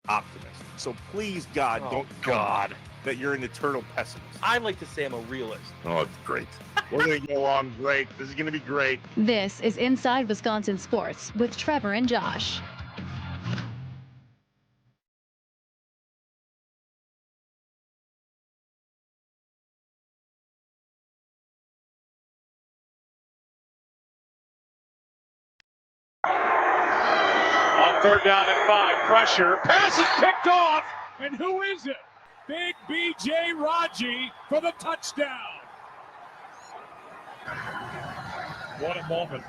optimist. So please, God, don't tell me that you're an eternal pessimist. I like to say I'm a realist. Oh, it's great. We're going to get along great. This is going to be great. This is Inside Wisconsin Sports with Trevor and Josh. On 3rd down and 5, pressure, pass is picked off, and who is it? Big B.J. Raji for the touchdown. What a moment.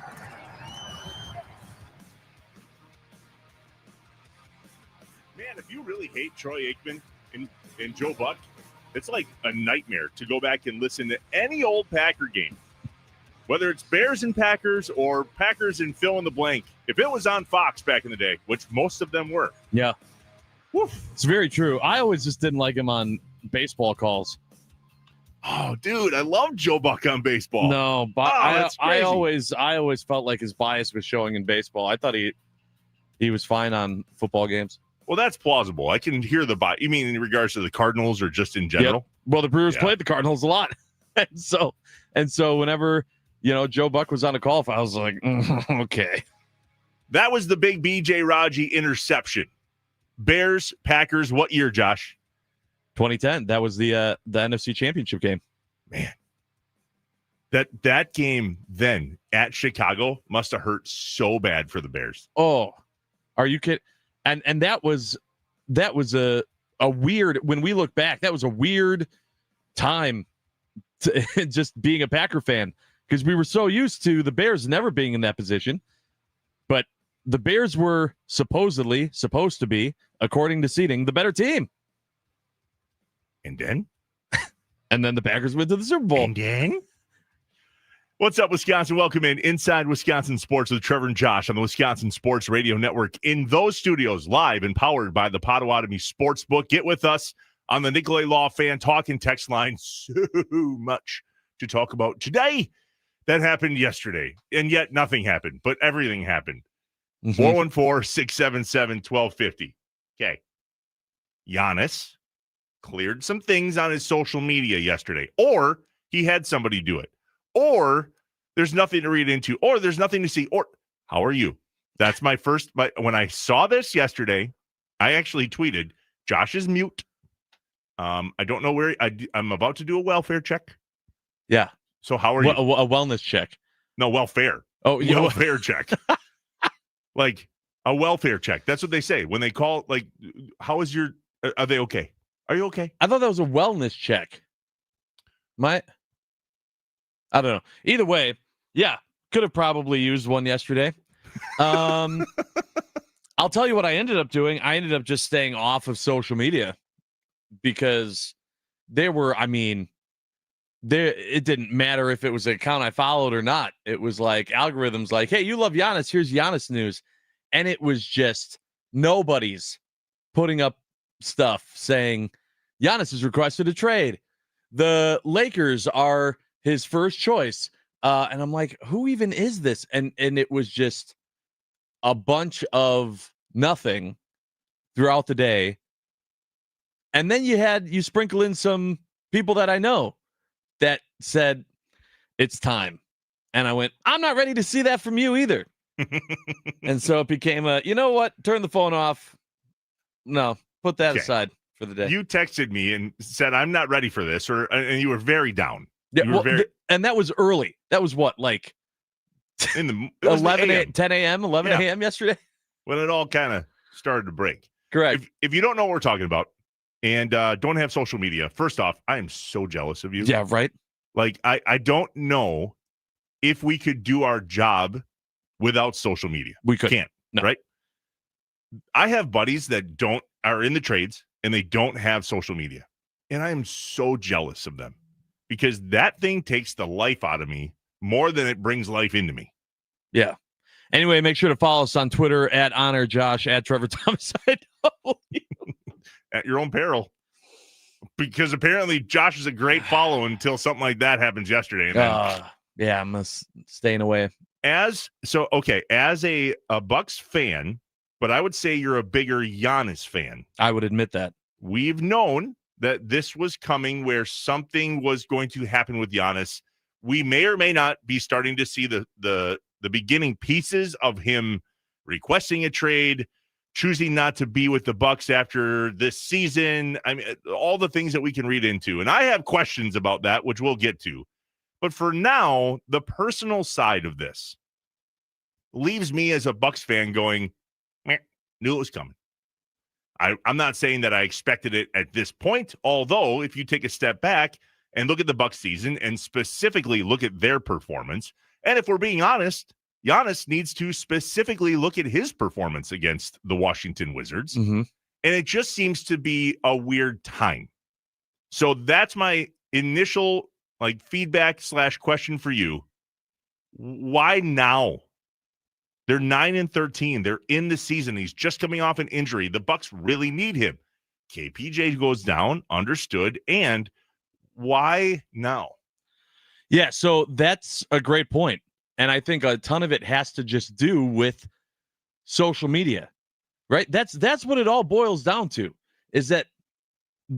Man, if you really hate Troy Aikman and Joe Buck, it's like a nightmare to go back and listen to any old Packer game. Whether it's Bears and Packers or Packers and fill in the blank. If it was on Fox back in the day, which most of them were. Yeah. Woof. It's very true. I always just didn't like him on baseball calls. Oh, dude, I love Joe Buck on baseball. No, but that's I crazy. always felt like his bias was showing in baseball. I thought he was fine on football games. Well, that's plausible. I can hear the bias. You mean in regards to the Cardinals or just in general? Yep. Well, the Brewers played the Cardinals a lot. and so whenever, Joe Buck was on a call, I was like, okay. That was the big B.J. Raji interception. Bears, Packers, what year, Josh? 2010. That was the NFC Championship game. Man, that game then at Chicago must have hurt so bad for the Bears. Oh, are you kidding? And that was a weird, when we look back, that was a weird time to just being a Packer fan, because we were so used to the Bears never being in that position. But the Bears were supposed to be, according to seeding, the better team. And then? And then the Packers went to the Super Bowl. And then? What's up, Wisconsin? Welcome in Inside Wisconsin Sports with Trevor and Josh on the Wisconsin Sports Radio Network. In those studios, live and powered by the Potawatomi Sportsbook. Get with us on the Nicolay Law Fan Talk and Text line. So much to talk about today. That happened yesterday, and yet nothing happened, but everything happened. 414-677-1250. Okay. Giannis cleared some things on his social media yesterday, or he had somebody do it, or there's nothing to read into, or there's nothing to see, or how are you? That's my first. When I saw this yesterday, I actually tweeted, Josh is mute. I don't know where I'm about to do a welfare check. Yeah. So how are you? A wellness check. No, welfare. Oh, yeah. Welfare check. Like a welfare check. That's what they say when they call, like, how is your, are they okay? Are you okay? I thought that was a wellness check. I don't know. Either way, yeah, could have probably used one yesterday. I'll tell you what I ended up doing. I ended up just staying off of social media because it didn't matter if it was an account I followed or not. It was like algorithms like, hey, you love Giannis. Here's Giannis news. And it was just nobody's putting up stuff saying Giannis has requested a trade. The Lakers are his first choice. And I'm like, who even is this? And it was just a bunch of nothing throughout the day. And then you sprinkle in some people that I know that said, it's time. And I went, I'm not ready to see that from you either. And so it became you know what? Turn the phone off. No, put that aside for the day. You texted me and said, I'm not ready for this, and you were very down. Yeah, and that was early. That was what, like in the 10 a.m., 11 a.m. yesterday? When it all kind of started to break. Correct. If you don't know what we're talking about and don't have social media, first off, I am so jealous of you. Yeah, right. Like, I don't know if we could do our job without social media. We can't, no. Right? I have buddies that are in the trades and they don't have social media. And I am so jealous of them because that thing takes the life out of me more than it brings life into me. Yeah. Anyway, make sure to follow us on Twitter at HonorJosh, at Trevor Thomas. At your own peril. Because apparently Josh is a great follow until something like that happens yesterday. Yeah, I'm staying away. As a Bucks fan, but I would say you're a bigger Giannis fan. I would admit that. We've known that this was coming, where something was going to happen with Giannis. We may or may not be starting to see the beginning pieces of him requesting a trade, choosing not to be with the Bucks after this season. I mean, all the things that we can read into. And I have questions about that, which we'll get to. But for now, the personal side of this leaves me as a Bucks fan going, meh, knew it was coming. I'm not saying that I expected it at this point, although if you take a step back and look at the Bucks season and specifically look at their performance, and if we're being honest, Giannis needs to specifically look at his performance against the Washington Wizards, and it just seems to be a weird time. So that's my initial feedback / question for you. Why now? They're 9-13. They're in the season. He's just coming off an injury. The Bucks really need him. KPJ goes down, understood. And why now? Yeah, so that's a great point. And I think a ton of it has to just do with social media, right? That's what it all boils down to, is that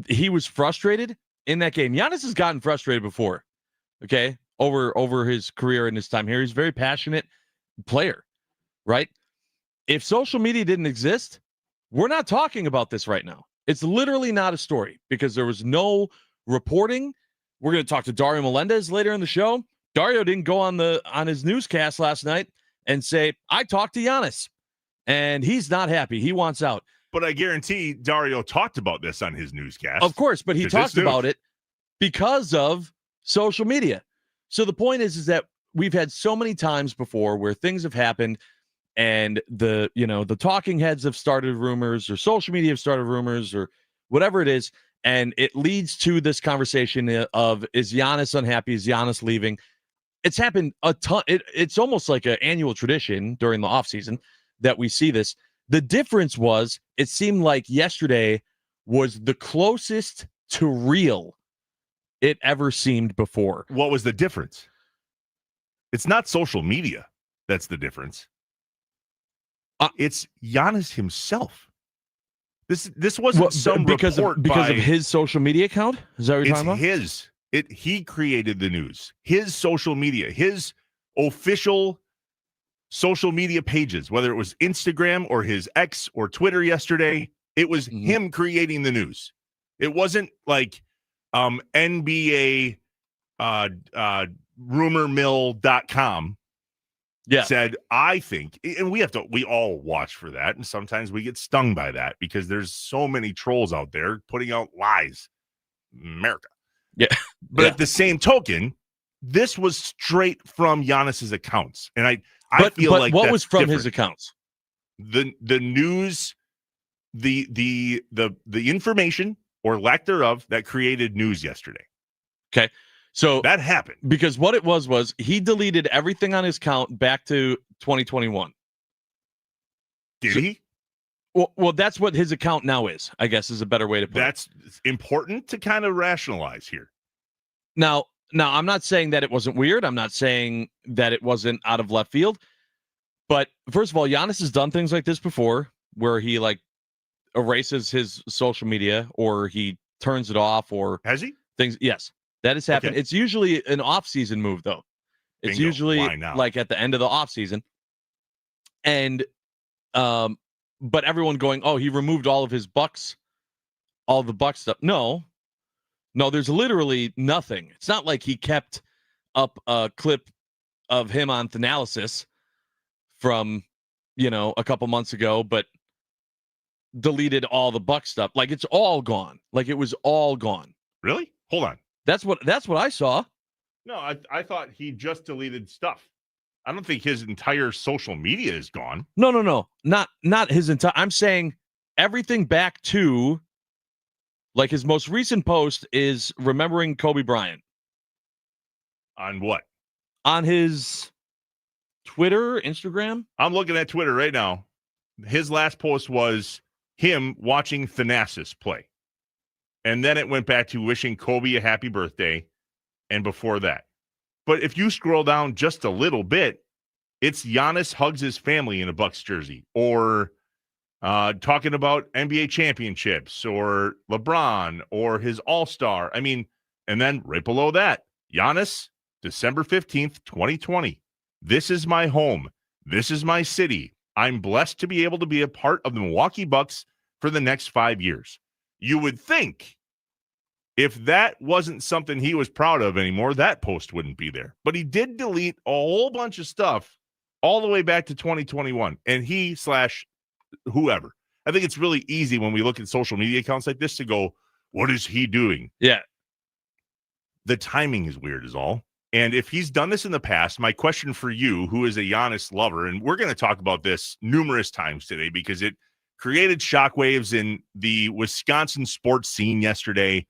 he was frustrated in that game. Giannis has gotten frustrated before, okay, over his career and his time here. He's a very passionate player. Right? If social media didn't exist, we're not talking about this right now. It's literally not a story because there was no reporting. We're going to talk to Dario Melendez later in the show. Dario didn't go on his newscast last night and say, I talked to Giannis and he's not happy. He wants out. But I guarantee Dario talked about this on his newscast. Of course, but he talked about it because of social media. So the point is that we've had so many times before where things have happened and the talking heads have started rumors, or social media have started rumors, or whatever it is, and it leads to this conversation of, is Giannis unhappy? Is Giannis leaving? It's happened a ton. It's almost like an annual tradition during the offseason that we see this. The difference was, it seemed like yesterday was the closest to real it ever seemed before. What was the difference? It's not social media that's the difference. It's Giannis himself. This wasn't some because report of his social media account. Is that what you're talking about? He created the news. His social media, his official social media pages, whether it was Instagram or his X or Twitter yesterday, it was him creating the news. It wasn't like NBA rumormill.com. Yeah. Said, I think, and we all watch for that. And sometimes we get stung by that because there's so many trolls out there putting out lies. America. Yeah. But at the same token, this was straight from Giannis's accounts. And I feel like what that's was from different. his accounts? The news, the information or lack thereof that created news yesterday. Okay. So that happened because what it was he deleted everything on his account back to 2021. Did he? Well, that's what his account now is, I guess, is a better way to put it. That's important to kind of rationalize here. Now, I'm not saying that it wasn't weird. I'm not saying that it wasn't out of left field. But first of all, Giannis has done things like this before where he erases his social media or he turns it off or has he? Things. Yes. That has happened. Okay. It's usually an off-season move, though. It's usually like at the end of the off-season. And, but everyone going, oh, he removed all of his Bucks, all the Bucks stuff. No, there's literally nothing. It's not like he kept up a clip of him on Thanalysis from, a couple months ago, but deleted all the Bucks stuff. Like, it's all gone. Like, it was all gone. Really? Hold on. That's what I saw. No, I thought he just deleted stuff. I don't think his entire social media is gone. No. Not his entire. I'm saying everything back to his most recent post is remembering Kobe Bryant. On what? On his Twitter, Instagram. I'm looking at Twitter right now. His last post was him watching Thanasis play. And then it went back to wishing Kobe a happy birthday and before that. But if you scroll down just a little bit, it's Giannis hugs his family in a Bucks jersey or talking about NBA championships or LeBron or his All-Star. I mean, and then right below that, Giannis, December 15th, 2020. This is my home. This is my city. I'm blessed to be able to be a part of the Milwaukee Bucks for the next 5 years. You would think if that wasn't something he was proud of anymore, that post wouldn't be there. But he did delete a whole bunch of stuff all the way back to 2021. And he / whoever. I think it's really easy when we look at social media accounts like this to go, what is he doing? Yeah. The timing is weird is all. And if he's done this in the past, my question for you, who is a Giannis lover, and we're going to talk about this numerous times today because it created shockwaves in the Wisconsin sports scene yesterday.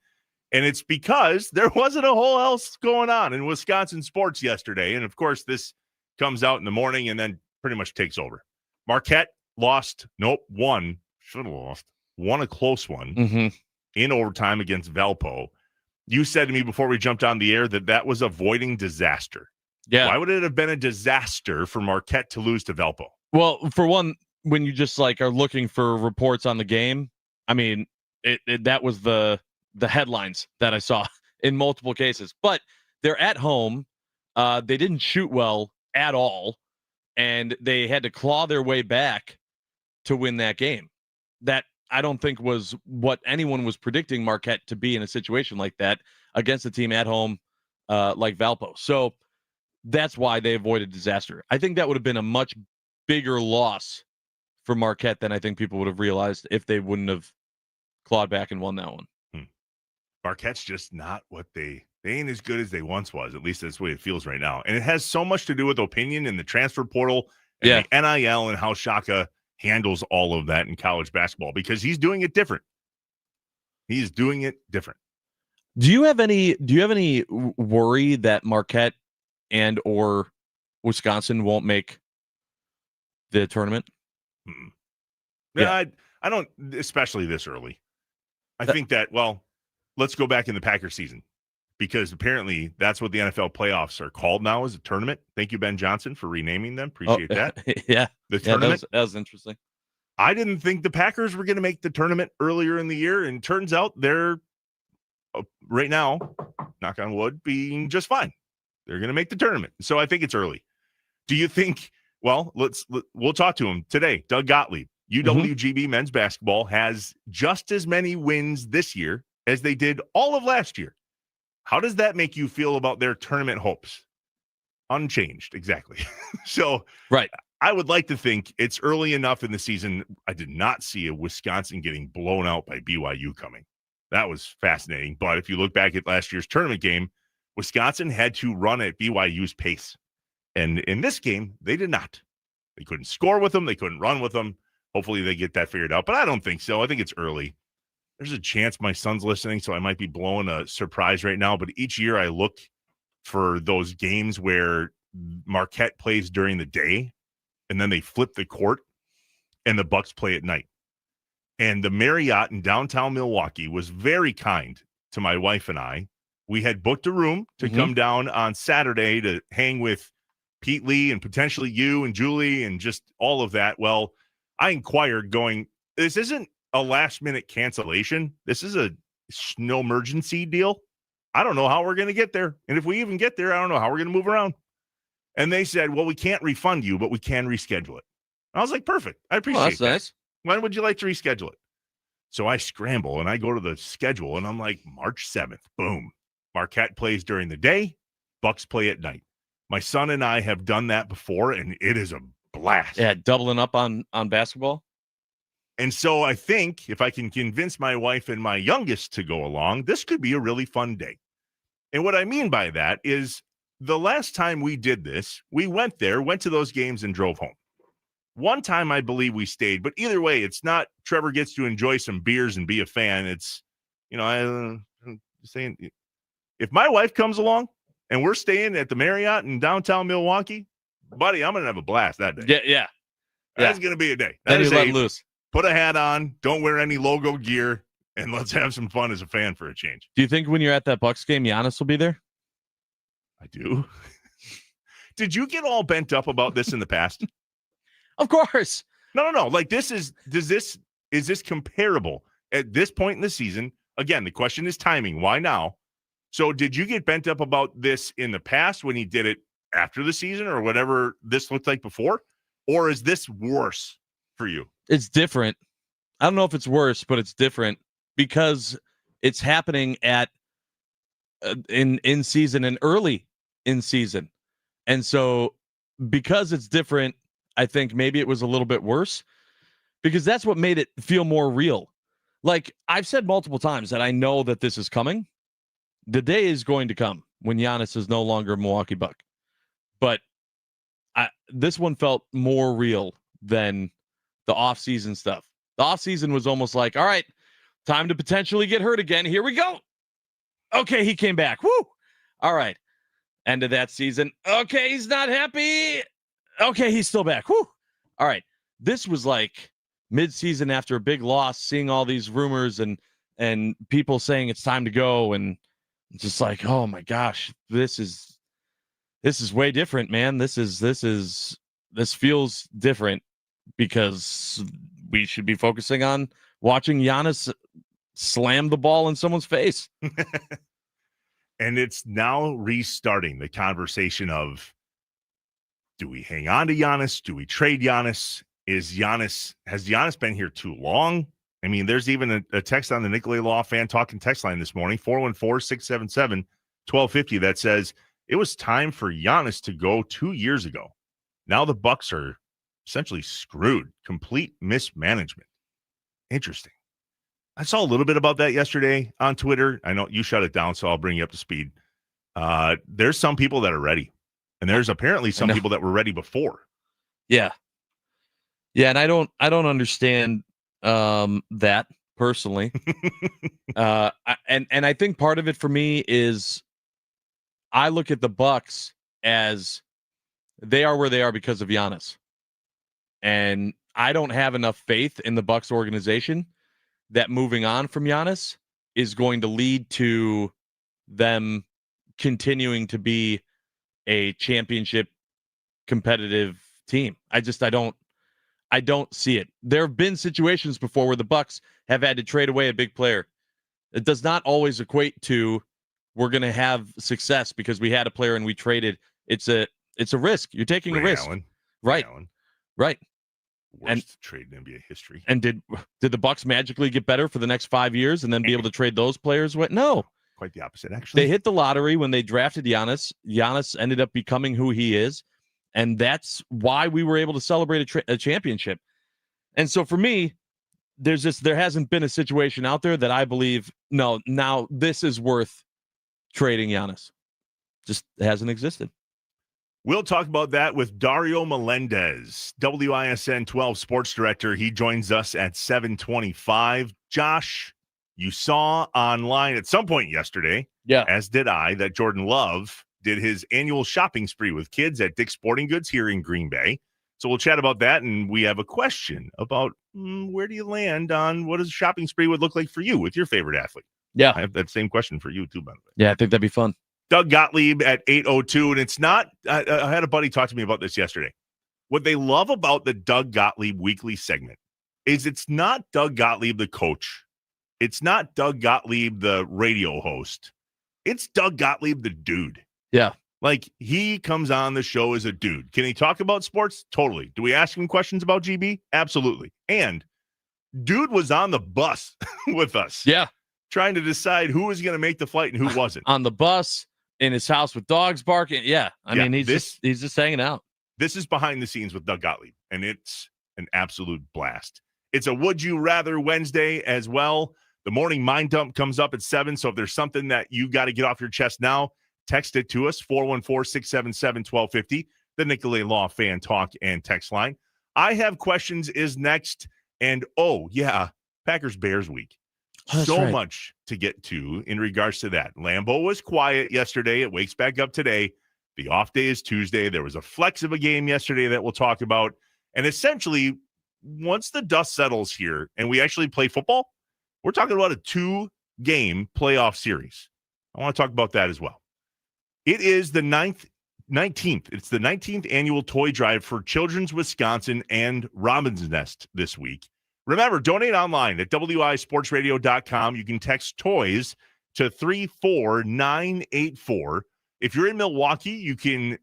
And it's because there wasn't a whole else going on in Wisconsin sports yesterday. And of course, this comes out in the morning and then pretty much takes over. Marquette won a close one in overtime against Valpo. You said to me before we jumped on the air that was avoiding disaster. Yeah. Why would it have been a disaster for Marquette to lose to Valpo? Well, for one, when you just are looking for reports on the game, I mean, that was the headlines that I saw in multiple cases. But they're at home. They didn't shoot well at all, and they had to claw their way back to win that game. That I don't think was what anyone was predicting Marquette to be in a situation like that against a team at home like Valpo. So that's why they avoided disaster. I think that would have been a much bigger loss for Marquette than I think people would have realized if they wouldn't have clawed back and won that one. Marquette's just not what they ain't as good as they once was. At least that's the way it feels right now. And it has so much to do with opinion and the transfer portal and the NIL and how Shaka handles all of that in college basketball because he's doing it different. He's doing it different. Do you have any worry that Marquette and or Wisconsin won't make the tournament? Yeah, I don't, especially this early. I think that, well, let's go back in the Packers season because apparently that's what the NFL playoffs are called now is a tournament. Thank you, Ben Johnson, for renaming them. Appreciate that. Yeah. The tournament. That was interesting. I didn't think the Packers were going to make the tournament earlier in the year, and turns out they're right now, knock on wood, being just fine. They're going to make the tournament. So I think it's early. Do you think, well, we'll talk to him today. Doug Gottlieb, UWGB men's basketball has just as many wins this year as they did all of last year. How does that make you feel about their tournament hopes? Unchanged, exactly. So right. I would like to think it's early enough in the season. I did not see a Wisconsin getting blown out by BYU coming. That was fascinating. But if you look back at last year's tournament game, Wisconsin had to run at BYU's pace. And in this game, they did not. They couldn't score with them. They couldn't run with them. Hopefully they get that figured out. But I don't think so. I think it's early. There's a chance my son's listening, so I might be blowing a surprise right now. But each year I look for those games where Marquette plays during the day and then they flip the court and the Bucks play at night. And the Marriott in downtown Milwaukee was very kind to my wife and I. We had booked a room to come down on Saturday to hang with Pete Lee and potentially you and Julie and just all of that. Well, I inquired going, this isn't a last minute cancellation. This is a snow emergency deal. I don't know how we're going to get there. And if we even get there, I don't know how we're going to move around. And they said, well, we can't refund you, but we can reschedule it. I was like, perfect. I appreciate that. Nice. When would you like to reschedule it? So I scramble and I go to the schedule and I'm like, March 7th, boom. Marquette plays during the day. Bucks play at night. My son and I have done that before and it is a blast. Yeah, doubling up on basketball. And so I think if I can convince my wife and my youngest to go along, this could be a really fun day. And what I mean by that is the last time we did this, we went to those games and drove home. One time I believe we stayed, but either way, it's not Trevor gets to enjoy some beers and be a fan. It's, I'm saying if my wife comes along and we're staying at the Marriott in downtown Milwaukee, buddy, I'm going to have a blast that day. Yeah. That's going to be a day. Then you let loose. Put a hat on, don't wear any logo gear, and let's have some fun as a fan for a change. Do you think when you're at that Bucks game, Giannis will be there? I do. Did you get all bent up about this in the past? Of course. No. Like is this comparable at this point in the season? Again, the question is timing. Why now? So did you get bent up about this in the past when he did it after the season or whatever this looked like before? Or is this worse for you? It's different. I don't know if it's worse, but it's different because it's happening at in season and early in season. And so because it's different, I think maybe it was a little bit worse because that's what made it feel more real. Like I've said multiple times that I know that this is coming. The day is going to come when Giannis is no longer a Milwaukee Buck. But this one felt more real than the offseason stuff. The offseason was almost like, all right, time to potentially get hurt again. Here we go. Okay, he came back. Woo! All right. End of that season. Okay, he's not happy. Okay, he's still back. Woo! All right. This was like mid-season after a big loss, seeing all these rumors and people saying it's time to go, and just like, oh my gosh, this is way different, man. This feels different because we should be focusing on watching Giannis slam the ball in someone's face. And it's now restarting the conversation of, do we hang on to Giannis? Do we trade Giannis? Has Giannis been here too long? I mean, there's even a text on the Nicolay Law Fan Talking text line this morning, 414-677-1250, that says it was time for Giannis to go 2 years ago. Now the Bucks are essentially screwed. Complete mismanagement. Interesting. I saw a little bit about that yesterday on Twitter. I know you shut it down, so I'll bring you up to speed. There's some people that are ready, and there's apparently some people that were ready before. Yeah. Yeah, and I don't understand that personally. And I think part of it for me is I look at the Bucks as they are where they are because of Giannis. And I don't have enough faith in the Bucks organization that moving on from Giannis is going to lead to them continuing to be a championship competitive team. I don't see it. There have been situations before where the Bucks have had to trade away a big player. It does not always equate to we're going to have success because we had a player and we traded. It's a risk. You're taking a risk. Allen. Right. Right. Worst trade in NBA history. And did the Bucks magically get better for the next 5 years and then be able to trade those players? What? No. Quite the opposite, actually. They hit the lottery when they drafted Giannis. Giannis ended up becoming who he is. And that's why we were able to celebrate a championship. And so for me, there hasn't been a situation out there that I believe, no, now this is worth trading Giannis. Just hasn't existed. We'll talk about that with Dario Melendez, WISN 12 sports director. He joins us at 7:25. Josh, you saw online at some point yesterday, as did I, that Jordan Love did his annual shopping spree with kids at Dick's Sporting Goods here in Green Bay. So we'll chat about that, and we have a question about where do you land on what a shopping spree would look like for you with your favorite athlete? Yeah. I have that same question for you too, by the way. Yeah, I think that'd be fun. Doug Gottlieb at 8:02, and it's not, I had a buddy talk to me about this yesterday. What they love about the Doug Gottlieb weekly segment is it's not Doug Gottlieb, the coach. It's not Doug Gottlieb, the radio host. It's Doug Gottlieb, the dude. Yeah. Like, he comes on the show as a dude. Can he talk about sports? Totally. Do we ask him questions about GB? Absolutely. And dude was on the bus with us. Yeah. Trying to decide who was going to make the flight and who wasn't. On the bus, in his house with dogs barking. Yeah. I mean, he's just hanging out. This is behind the scenes with Doug Gottlieb, and it's an absolute blast. It's a Would You Rather Wednesday as well. The morning mind dump comes up at 7, so if there's something that you got to get off your chest now, text it to us, 414-677-1250, the Nicolay Law Fan Talk and text line. I Have Questions is next, and Packers-Bears week. So much to get to in regards to that. Lambeau was quiet yesterday. It wakes back up today. The off day is Tuesday. There was a flex of a game yesterday that we'll talk about. And essentially, once the dust settles here and we actually play football, we're talking about a 2-game playoff series. I want to talk about that as well. It is the ninth 19th. It's the 19th annual toy drive for Children's Wisconsin and Robin's Nest this week. Remember, donate online at wisportsradio.com. You can text toys to 34984. If you're in Milwaukee, you can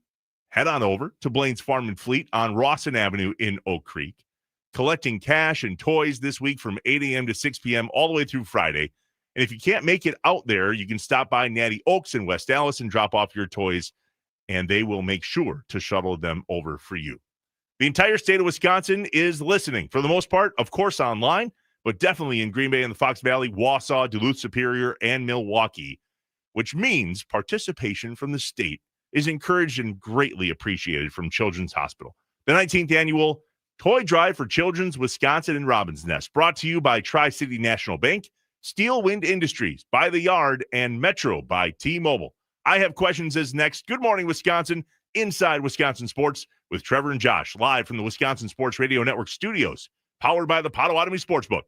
head on over to Blaine's Farm and Fleet on Rawson Avenue in Oak Creek, collecting cash and toys this week from 8 a.m. to 6 p.m. all the way through Friday. And if you can't make it out there, you can stop by Natty Oaks in West Allis and drop off your toys, and they will make sure to shuttle them over for you. The entire state of Wisconsin is listening, for the most part, of course, online, but definitely in Green Bay and the Fox Valley, Wausau, Duluth Superior, and Milwaukee, which means participation from the state is encouraged and greatly appreciated from Children's Hospital. The 19th annual Toy Drive for Children's Wisconsin and Robin's Nest, brought to you by Tri-City National Bank, Steel Wind Industries, By the Yard, and Metro by T-Mobile. I Have Questions is next. Good morning, Wisconsin. Inside Wisconsin Sports with Trevor and Josh, live from the Wisconsin Sports Radio Network studios, powered by the Potawatomi Sportsbook.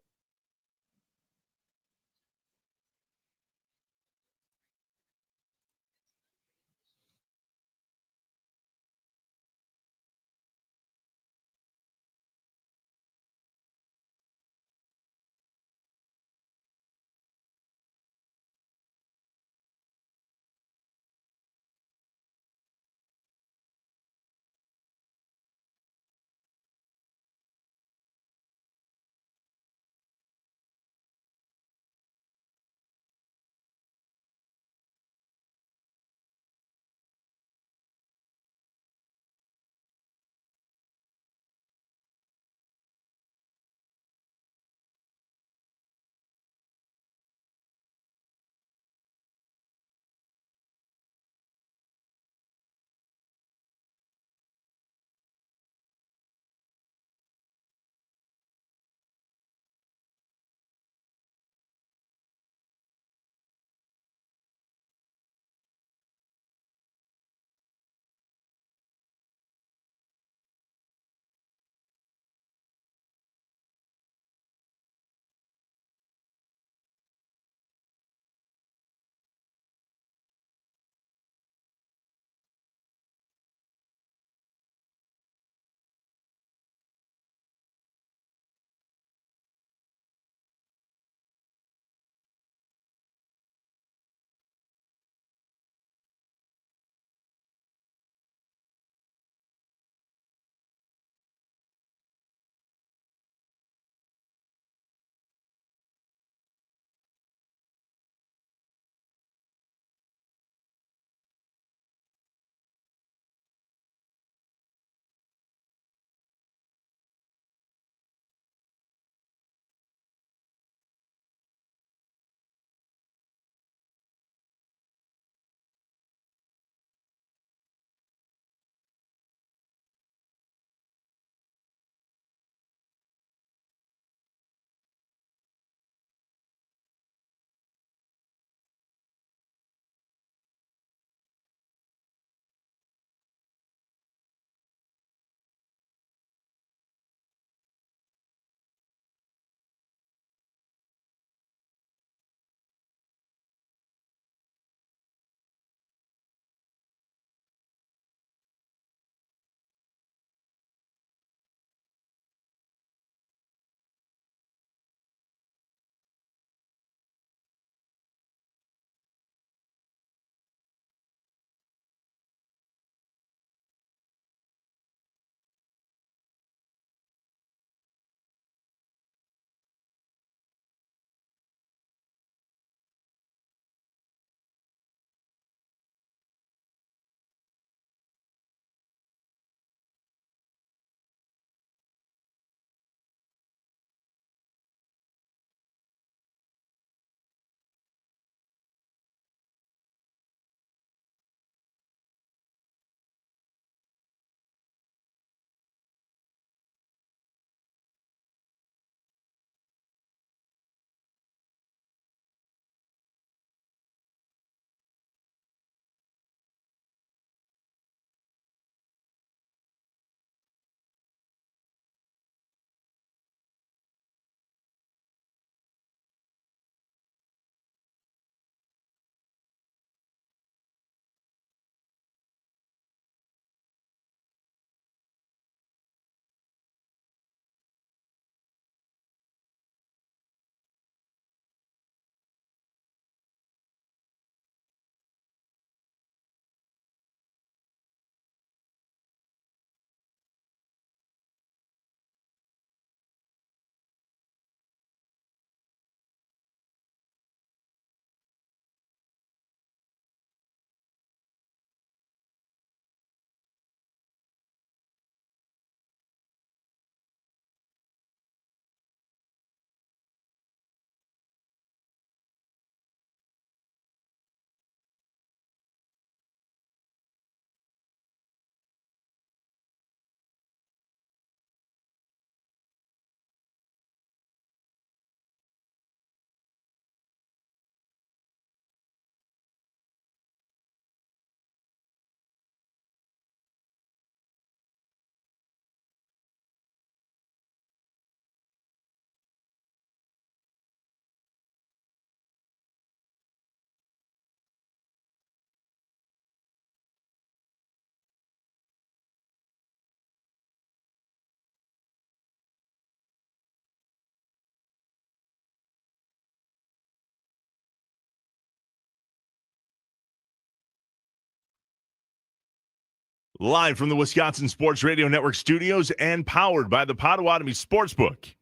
Live from the Wisconsin Sports Radio Network studios and powered by the Potawatomi Sportsbook.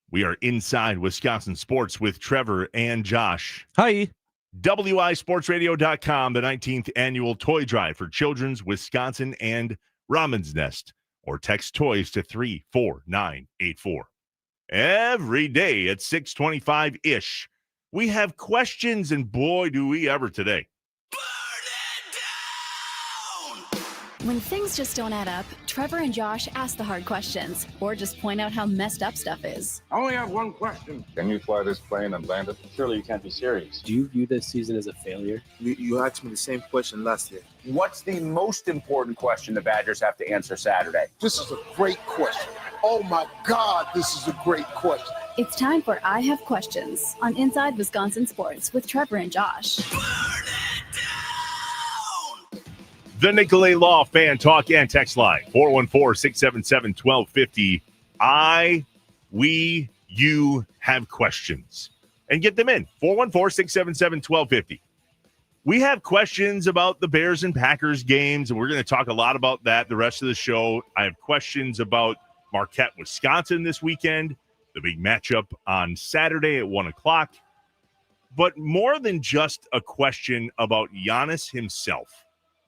We are inside Wisconsin Sports with Trevor and Josh. Hi. WISportsradio.com, the 19th annual toy drive for Children's Wisconsin and Robin's Nest. Or text toys to 34984. Every day at 6:25-ish, we have questions, and boy, do we ever today. When things just don't add up, Trevor and Josh ask the hard questions, or just point out how messed up stuff is. I only have one question. Can you fly this plane and land it? Surely you can't be serious. Do you view this season as a failure? You asked me the same question last year. What's the most important question the Badgers have to answer Saturday? This is a great question. Oh my God, this is a great question. It's time for I Have Questions on Inside Wisconsin Sports with Trevor and Josh. The Nicolay Law Fan Talk and Text Line, 414-677-1250. You have questions. And get them in, 414-677-1250. We have questions about the Bears and Packers games, and we're going to talk a lot about that the rest of the show. I have questions about Marquette, Wisconsin this weekend, the big matchup on Saturday at 1 o'clock. But more than just a question about Giannis himself,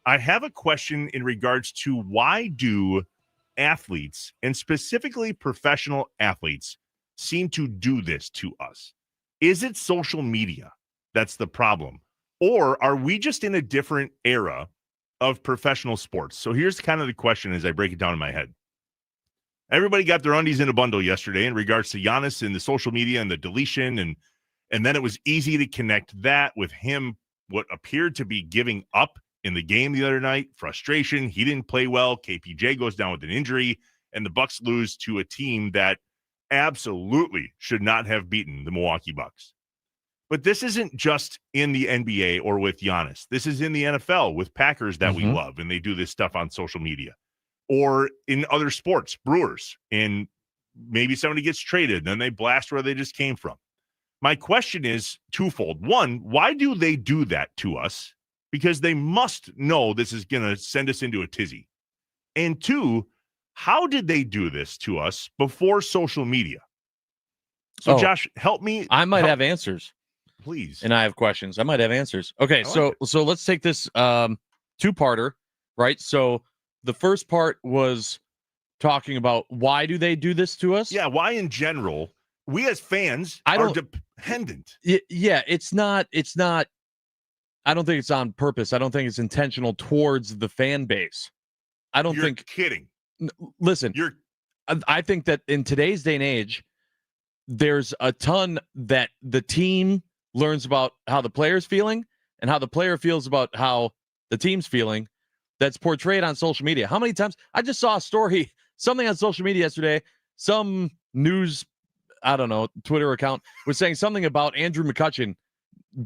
I have a question in regards to why do athletes, and specifically professional athletes, seem to do this to us? Is it social media that's the problem? Or are we just in a different era of professional sports? So here's kind of the question as I break it down in my head. Everybody got their undies in a bundle yesterday in regards to Giannis and the social media and the deletion. And then it was easy to connect that with him, what appeared to be giving up in the game the other night, frustration. He didn't play well. KPJ goes down with an injury, and the Bucks lose to a team that absolutely should not have beaten the Milwaukee Bucks. But this isn't just in the NBA or with Giannis. This is in the NFL with Packers that we love, and they do this stuff on social media. Or in other sports, Brewers, and maybe somebody gets traded, then they blast where they just came from. My question is twofold. One, why do they do that to us? Because they must know this is going to send us into a tizzy. And two, how did they do this to us before social media? So, Josh, help me. I might have answers. Please. And I have questions. I might have answers. Okay, so let's take this two-parter, right? So the first part was talking about why do they do this to us? Yeah, why in general? We as fans are dependent. Yeah, it's not. I don't think it's on purpose. I don't think it's intentional towards the fan base. I don't think. You're kidding. Listen, I think that in today's day and age, there's a ton that the team learns about how the player's feeling and how the player feels about how the team's feeling that's portrayed on social media. How many times? I just saw a story, something on social media yesterday, some news, I don't know, Twitter account was saying something about Andrew McCutchen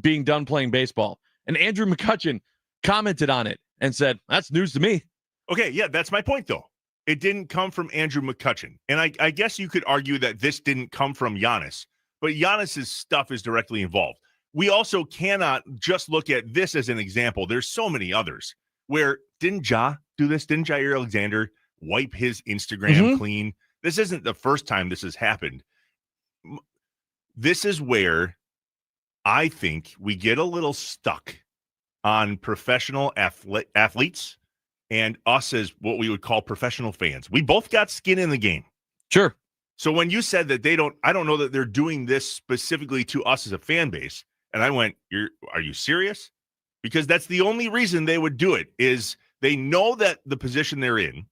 being done playing baseball. And Andrew McCutchen commented on it and said, that's news to me. Okay, yeah, that's my point, though. It didn't come from Andrew McCutchen. And I guess you could argue that this didn't come from Giannis, but Giannis's stuff is directly involved. We also cannot just look at this as an example. There's so many others where didn't Ja do this? Didn't Jair Alexander wipe his Instagram clean? This isn't the first time this has happened. This is where I think we get a little stuck on professional athletes and us as what we would call professional fans. We both got skin in the game. Sure. So when you said that I don't know that they're doing this specifically to us as a fan base. And I went, are you serious? Because that's the only reason they would do it is they know that the position they're in.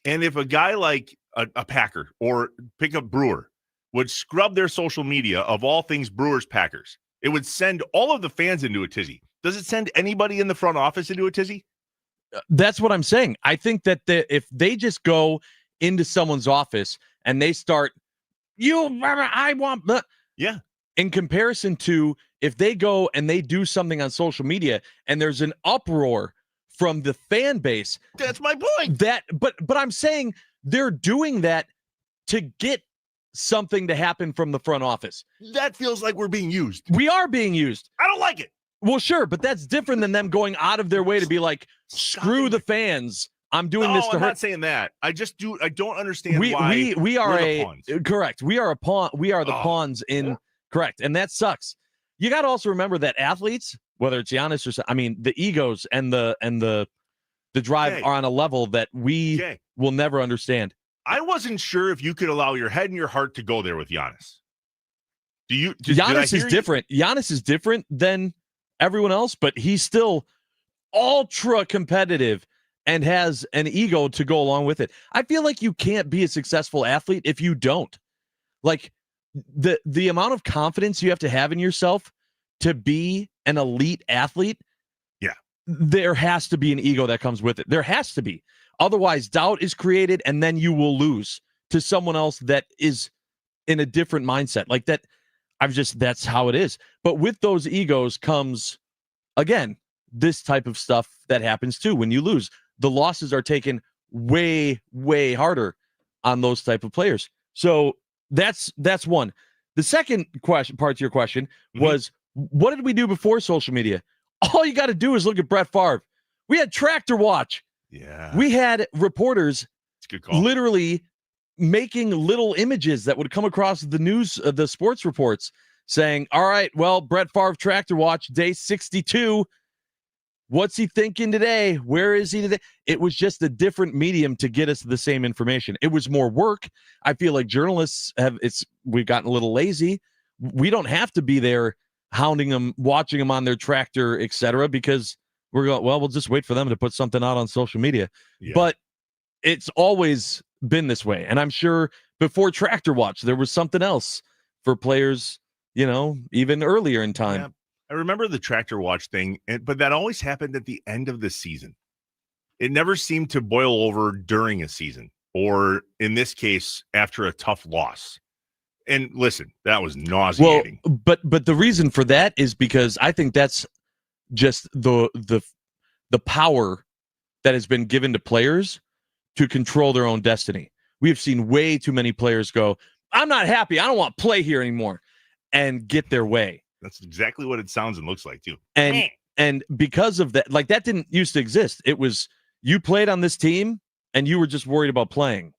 And if a guy like a Packer or pick up Brewer would scrub their social media of all things Brewers Packers, it would send all of the fans into a tizzy. Does it send anybody in the front office into a tizzy? That's what I'm saying. I think that if they just go into someone's office and they start, yeah. In comparison to if they go and they do something on social media and there's an uproar from the fan base. That's my point. But I'm saying they're doing that to get something to happen from the front office. That feels like we're being used. We are being used. I don't like it. Well, sure, but that's different than them going out of their way to be like, screw the fans. I'm doing this to I'm hurt. not saying that. I don't understand We why are we're the pawns. correct. We are a pawn. We are the pawns in correct, and that sucks. You got to also remember that athletes, whether it's Giannis or the egos and the drive are on a level that we will never understand. I wasn't sure if you could allow your head and your heart to go there with Giannis. Giannis is different. Giannis is different than everyone else, but he's still ultra competitive and has an ego to go along with it. I feel like you can't be a successful athlete if you don't. Like the amount of confidence you have to have in yourself to be an elite athlete. Yeah. There has to be an ego that comes with it. There has to be. Otherwise, doubt is created, and then you will lose to someone else that is in a different mindset. Like that, that's how it is. But with those egos comes, again, this type of stuff that happens too. When you lose, the losses are taken way, way harder on those type of players. So that's one. The second part to your question was, what did we do before social media? All you got to do is look at Brett Favre. We had Tractor Watch. Yeah. We had reporters good call. Literally making little images that would come across the news, the sports reports saying, all right, well, Brett Favre Tractor Watch, day 62. What's he thinking today? Where is he today? It was just a different medium to get us the same information. It was more work. I feel like journalists we've gotten a little lazy. We don't have to be there hounding them, watching them on their tractor, etc., because we're going, well, we'll just wait for them to put something out on social media. Yeah. But it's always been this way. And I'm sure before Tractor Watch, there was something else for players, even earlier in time. Yeah. I remember the Tractor Watch thing, but that always happened at the end of the season. It never seemed to boil over during a season, or in this case, after a tough loss. And listen, that was nauseating. Well, but the reason for that is because I think that's just the power that has been given to players to control their own destiny. We have seen way too many players go, I'm not happy. I don't want to play here anymore, and get their way. That's exactly what it sounds and looks like, too. And because of that, like that didn't used to exist. It was you played on this team and you were just worried about playing.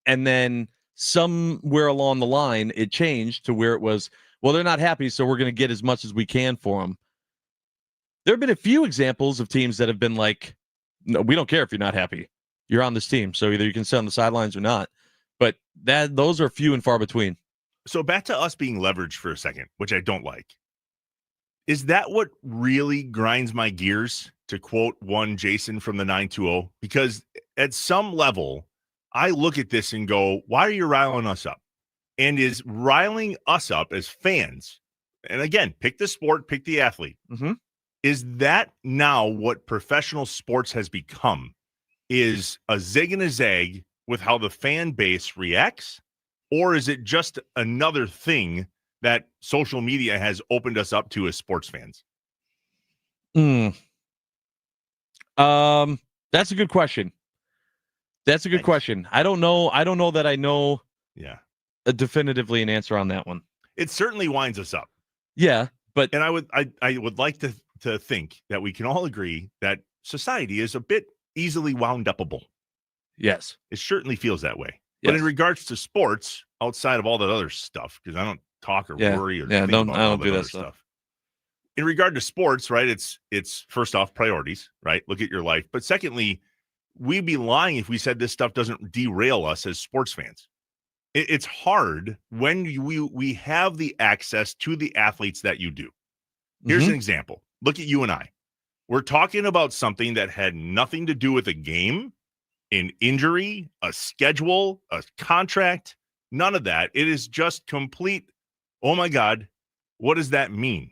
And then somewhere along the line, it changed to where it was, well, they're not happy, so we're going to get as much as we can for them. There have been a few examples of teams that have been like, no, we don't care if you're not happy. You're on this team, so either you can sit on the sidelines or not. But those are few and far between. So back to us being leveraged for a second, which I don't like. Is that what really grinds my gears, to quote one Jason from the 920? Because at some level, I look at this and go, why are you riling us up? And is riling us up as fans, and again, pick the sport, pick the athlete. Mm-hmm. Is that now what professional sports has become? Is a zig and a zag with how the fan base reacts? Or is it just another thing that social media has opened us up to as sports fans? That's a good question. That's a good question. I don't know. I don't know that I know definitively an answer on that one. It certainly winds us up. Yeah, but and I would like to think that we can all agree that society is a bit easily wound upable. Yes. It certainly feels that way. Yes. But in regards to sports, outside of all that other stuff, because I don't talk or worry or think about all that other stuff. In regard to sports, right, it's first off priorities, right? Look at your life. But secondly, we'd be lying if we said this stuff doesn't derail us as sports fans. It's hard when we have the access to the athletes that you do. Here's an example. Look at you and I. We're talking about something that had nothing to do with a game, an injury, a schedule, a contract, none of that. It is just complete, oh my God, what does that mean?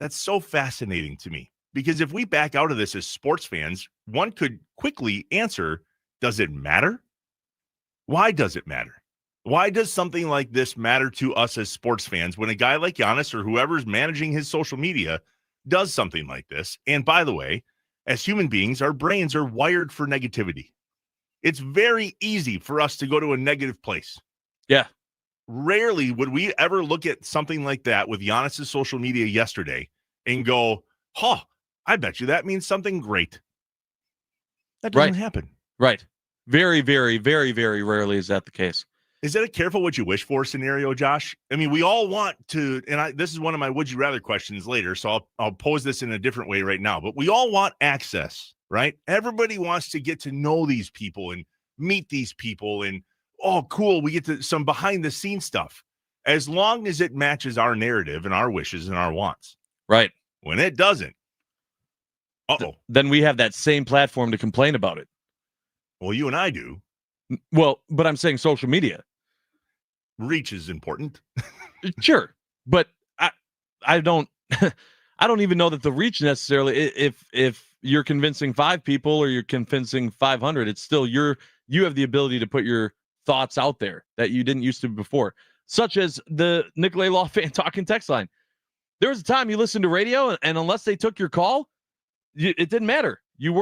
That's so fascinating to me. Because if we back out of this as sports fans, one could quickly answer, does it matter? Why does it matter? Why does something like this matter to us as sports fans when a guy like Giannis or whoever's managing his social media does something like this? And by the way, as human beings, our brains are wired for negativity. It's very easy for us to go to a negative place. Yeah. Rarely would we ever look at something like that with Giannis's social media yesterday and go, I bet you that means something great. That doesn't happen. Right. Very, very, very, very rarely is that the case. Is that a careful what you wish for scenario, Josh? I mean, we all want to, and this is one of my would you rather questions later, so I'll pose this in a different way right now. But we all want access, right? Everybody wants to get to know these people and meet these people, and oh, cool, we get to some behind the scenes stuff. As long as it matches our narrative and our wishes and our wants. Right. When it doesn't, then we have that same platform to complain about it. Well, you and I do. Well, but I'm saying social media. Reach is important. Sure. But I don't I don't even know that the reach necessarily, if you're convincing 5 people or you're convincing 500, it's still you have the ability to put your thoughts out there that you didn't used to before, such as the Nicolay Law Fan Talking text line. There was a time you listened to radio, and unless they took your call, it didn't matter. We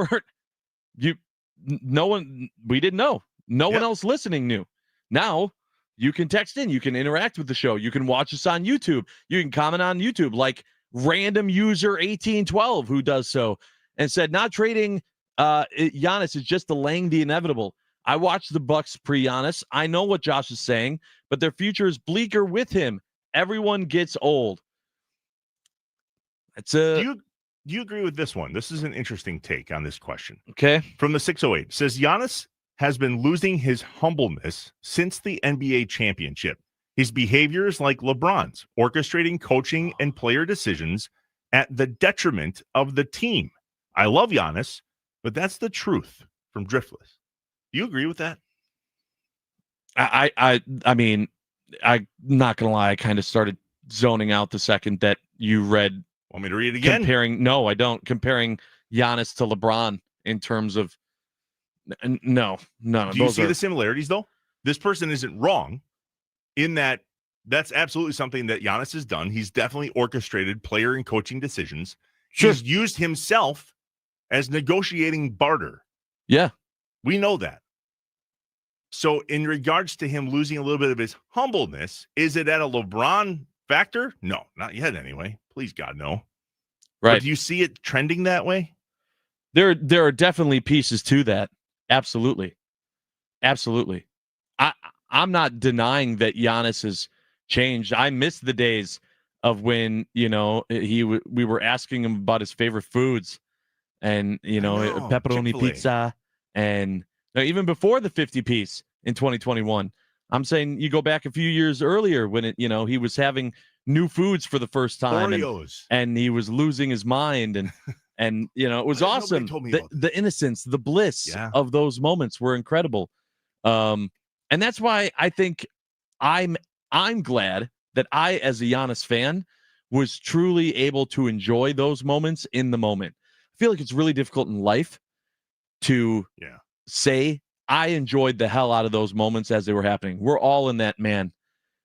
didn't know. No one else listening knew. Now you can text in, you can interact with the show, you can watch us on YouTube, you can comment on YouTube, like random user 1812 who does so and said, not trading Giannis is just delaying the inevitable. I watched the Bucks pre-Giannis. I know what Josh is saying, but their future is bleaker with him. Everyone gets old. Do you agree with this one? This is an interesting take on this question. Okay. From the 608 says Giannis has been losing his humbleness since the NBA championship. His behavior is like LeBron's, orchestrating coaching and player decisions at the detriment of the team. I love Giannis, but that's the truth. From Driftless. Do you agree with that? I mean, I'm not gonna lie, I kind of started zoning out the second that you read. Want me to read it again? No, I don't. Comparing Giannis to LeBron in terms of no. Do you see the similarities though? This person isn't wrong in that that's absolutely something that Giannis has done. He's definitely orchestrated player and coaching decisions. Sure. He's used himself as negotiating barter. Yeah. We know that. So in regards to him losing a little bit of his humbleness, is it at a LeBron factor? No, not yet anyway. Please, God, no. Right. But do you see it trending that way? There are definitely pieces to that. Absolutely. Absolutely. I'm not denying that Giannis has changed. I miss the days of when, we were asking him about his favorite foods and, pepperoni Chick-fil-A. pizza and even before the 50 piece in 2021. I'm saying you go back a few years earlier when he was having new foods for the first time and he was losing his mind and it was awesome. The innocence, the bliss of those moments were incredible. And that's why I think I'm glad that I, as a Giannis fan, was truly able to enjoy those moments in the moment. I feel like it's really difficult in life to say I enjoyed the hell out of those moments as they were happening. We're all in that, man.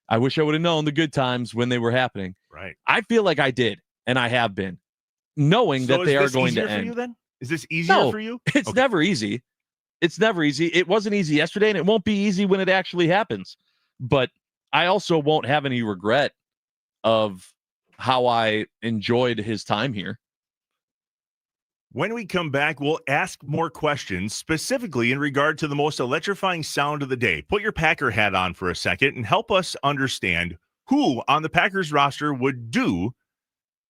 I wish I would have known the good times when they were happening. Right. I feel like I did, and I have been, knowing that they are going to end. For you, then? Is this easier for you? It's never easy. It's never easy. It wasn't easy yesterday, and it won't be easy when it actually happens. But I also won't have any regret of how I enjoyed his time here. When we come back, we'll ask more questions, specifically in regard to the most electrifying sound of the day. Put your Packer hat on for a second and help us understand who on the Packers roster would do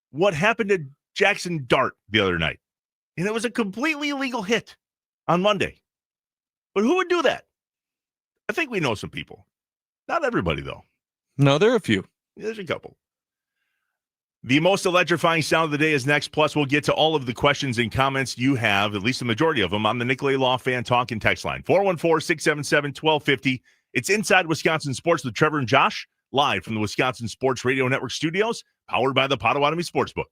what happened to Jackson Dart the other night. And it was a completely illegal hit on Monday. But who would do that? I think we know some people. Not everybody, though. No, there are a few. There's a couple. The most electrifying sound of the day is next. Plus, we'll get to all of the questions and comments you have, at least the majority of them, on the Nicolay Law Fan Talk and Text line. 414-677-1250. It's Inside Wisconsin Sports with Trevor and Josh, live from the Wisconsin Sports Radio Network studios, powered by the Potawatomi Sportsbook.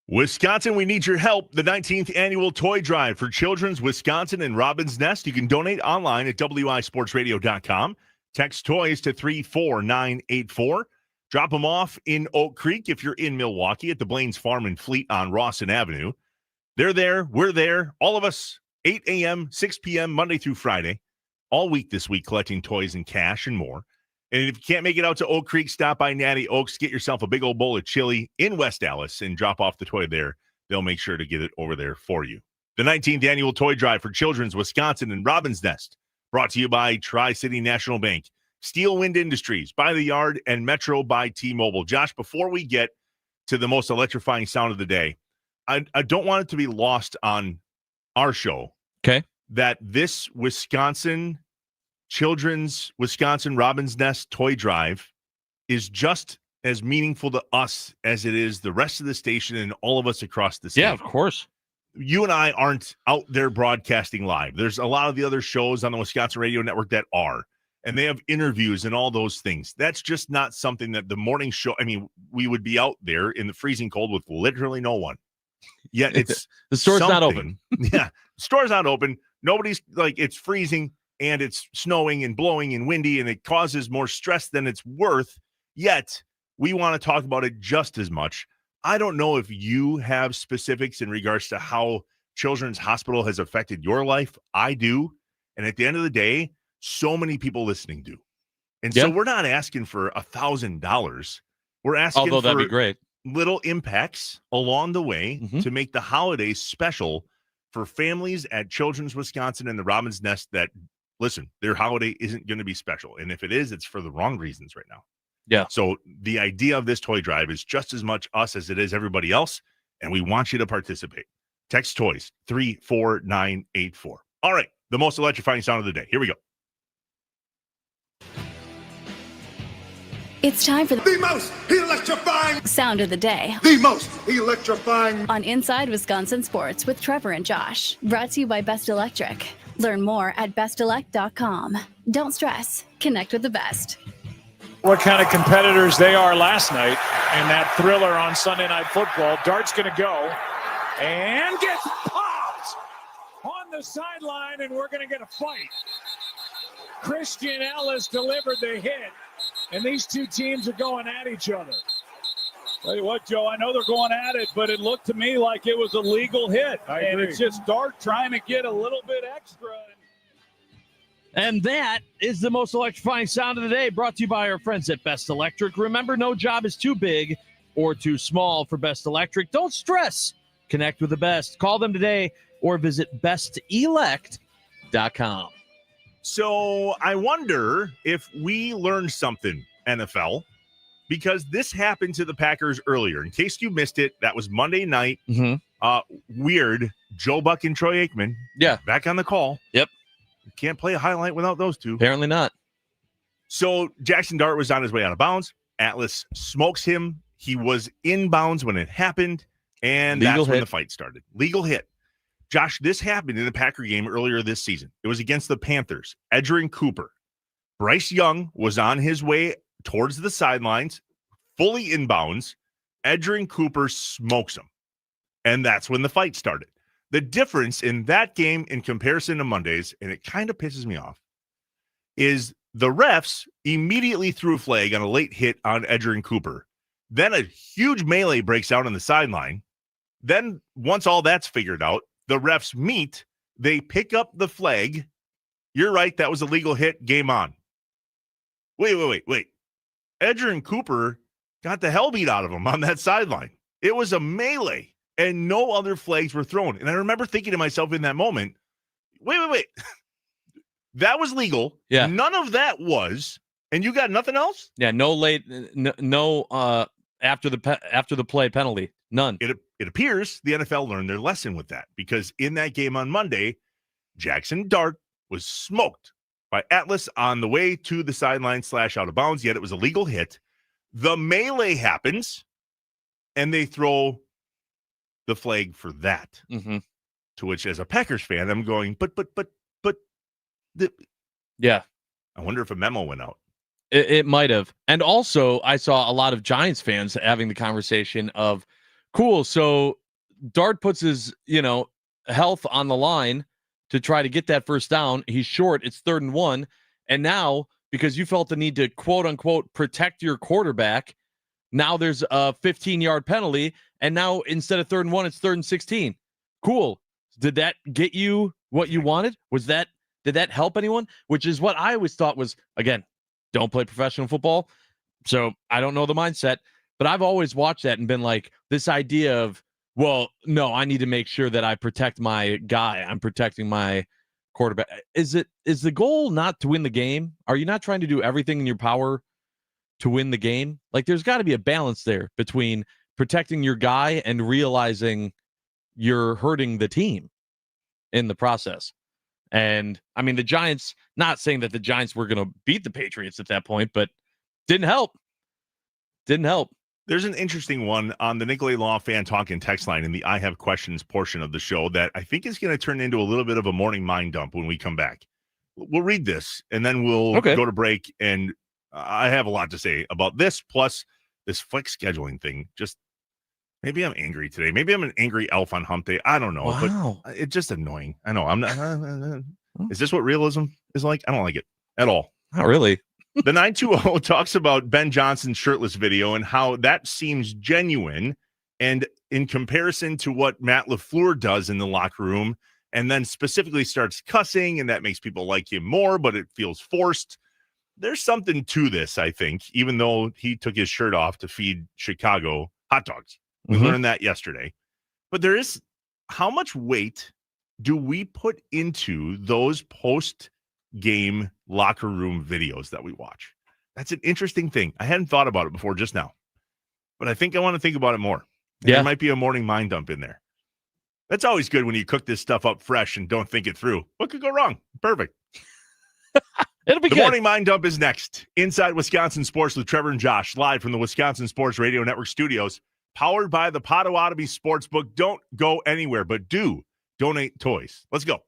Wisconsin, we need your help. The 19th annual toy drive for Children's Wisconsin and Robin's Nest. You can donate online at wisportsradio.com. Text toys to 34984. Drop them off in Oak Creek if you're in Milwaukee at the Blaine's Farm and Fleet on Rawson Avenue. They're there. We're there. All of us, 8 a.m., 6 p.m., Monday through Friday, all week this week, collecting toys and cash and more. And if you can't make it out to Oak Creek, stop by Natty Oaks, get yourself a big old bowl of chili in West Dallas and drop off the toy there. They'll make sure to get it over there for you. The 19th annual toy drive for Children's Wisconsin and Robin's Nest, brought to you by Tri-City National Bank, Steel Wind Industries, By the Yard, and Metro by T-Mobile. Josh, before we get to the most electrifying sound of the day, I don't want it to be lost on our show. Okay. That this Children's Wisconsin Robin's Nest toy drive is just as meaningful to us as it is the rest of the station and all of us across the state. Yeah, of course. You and I aren't out there broadcasting live. There's a lot of the other shows on the Wisconsin Radio Network that are, and they have interviews and all those things. That's just not something that the morning show, we would be out there in the freezing cold with literally no one. Yet it's the store's not open. Yeah, the store's not open. Nobody's it's freezing. And it's snowing and blowing and windy, and it causes more stress than it's worth. Yet, we want to talk about it just as much. I don't know if you have specifics in regards to how Children's Hospital has affected your life. I do. And at the end of the day, so many people listening do. And so we're not asking for $1,000. We're asking Although that'd for be great. Little impacts along the way to make the holidays special for families at Children's Wisconsin and the Robin's Nest that, listen, their holiday isn't going to be special. And if it is, it's for the wrong reasons right now. Yeah. So the idea of this toy drive is just as much us as it is everybody else. And we want you to participate. Text toys 34984. All right. The most electrifying sound of the day. Here we go. It's time for The most electrifying. sound of the day The most electrifying. on Inside Wisconsin Sports with Trevor and Josh. Brought to you by Best Electric. Learn more at bestelect.com. Don't stress. Connect with the best. What kind of competitors they are last night in that thriller on Sunday Night Football. Dart's going to go and gets popped on the sideline, and we're going to get a fight. Christian Ellis delivered the hit, and these two teams are going at each other. Tell you what, Joe, I know they're going at it, but it looked to me like it was a legal hit. And it's just Dart trying to get a little bit extra. And that is the most electrifying sound of the day, brought to you by our friends at Best Electric. Remember, no job is too big or too small for Best Electric. Don't stress. Connect with the best. Call them today or visit bestelect.com. So I wonder if we learned something, NFL, because this happened to the Packers earlier. In case you missed it, that was Monday night. Weird. Joe Buck and Troy Aikman. Yeah. Back on the call. Yep. You can't play a highlight without those two. Apparently not. So Jackson Dart was on his way out of bounds. Atlas smokes him. He was in bounds when it happened, and Legal that's when hit. the fight started. Legal hit. Josh, this happened in the Packer game earlier this season. It was against the Panthers. Edgerrin Cooper. Bryce Young was on his way towards the sidelines, fully inbounds. Edgerrin Cooper smokes him, and that's when the fight started. The difference in that game in comparison to Monday's, and it kind of pisses me off, is the refs immediately threw a flag on a late hit on Edgerrin Cooper. Then a huge melee breaks out on the sideline. Then once all that's figured out, the refs meet. They pick up the flag. You're right. That was a legal hit. Game on. Wait. Edgerrin Cooper got the hell beat out of him on that sideline. It was a melee, and no other flags were thrown. And I remember thinking to myself in that moment, wait. That was legal. Yeah. None of that was. And you got nothing else? Yeah, no after the play penalty. None. It appears the NFL learned their lesson with that, because in that game on Monday, Jackson Dart was smoked by Atlas on the way to the sideline / out of bounds, yet it was a legal hit. The melee happens, and they throw the flag for that. Mm-hmm. To which, as a Packers fan, I'm going, but. Yeah. I wonder if a memo went out. It might have. And also, I saw a lot of Giants fans having the conversation of, Cool. So Dart puts his, health on the line to try to get that first down. He's short. It's 3rd and 1. And now, because you felt the need to quote unquote protect your quarterback, now there's a 15-yard penalty. And now instead of 3rd and 1, it's 3rd and 16. Cool. Did that get you what you wanted? Did that help anyone? Which is what I always thought was, again, don't play professional football. So I don't know the mindset, but I've always watched that and been like, this idea of, well, no, I need to make sure that I protect my guy. I'm protecting my quarterback. Is the goal not to win the game? Are you not trying to do everything in your power to win the game? Like, there's got to be a balance there between protecting your guy and realizing you're hurting the team in the process. And I mean, the Giants, not saying that the Giants were going to beat the Patriots at that point, but didn't help. There's an interesting one on the Nicolay Law Fan Talk and text line in the I Have Questions portion of the show that I think is going to turn into a little bit of a morning mind dump when we come back. We'll read this, and then we'll go to break, and I have a lot to say about this, plus this flex scheduling thing. Just maybe I'm angry today. Maybe I'm an angry elf on hump day. I don't know, but it's just annoying. I know. I'm not. Is this what realism is like? I don't like it at all. Not really. The 920 talks about Ben Johnson's shirtless video and how that seems genuine. And in comparison to what Matt LaFleur does in the locker room, and then specifically starts cussing, and that makes people like him more, but it feels forced. There's something to this, I think, even though he took his shirt off to feed Chicago hot dogs. We learned that yesterday. But there is, how much weight do we put into those post-game locker room videos that we watch? That's an interesting thing. I hadn't thought about it before just now, but I think I want to think about it more. There might be a morning mind dump in there. That's always good when you cook this stuff up fresh and don't think it through. What could go wrong? Perfect. It'll be the good. Morning Mind Dump is next. Inside Wisconsin Sports with Trevor and Josh, live from the Wisconsin Sports Radio Network studios, powered by the Potawatomi Sportsbook. Don't go anywhere, but do donate toys. Let's go.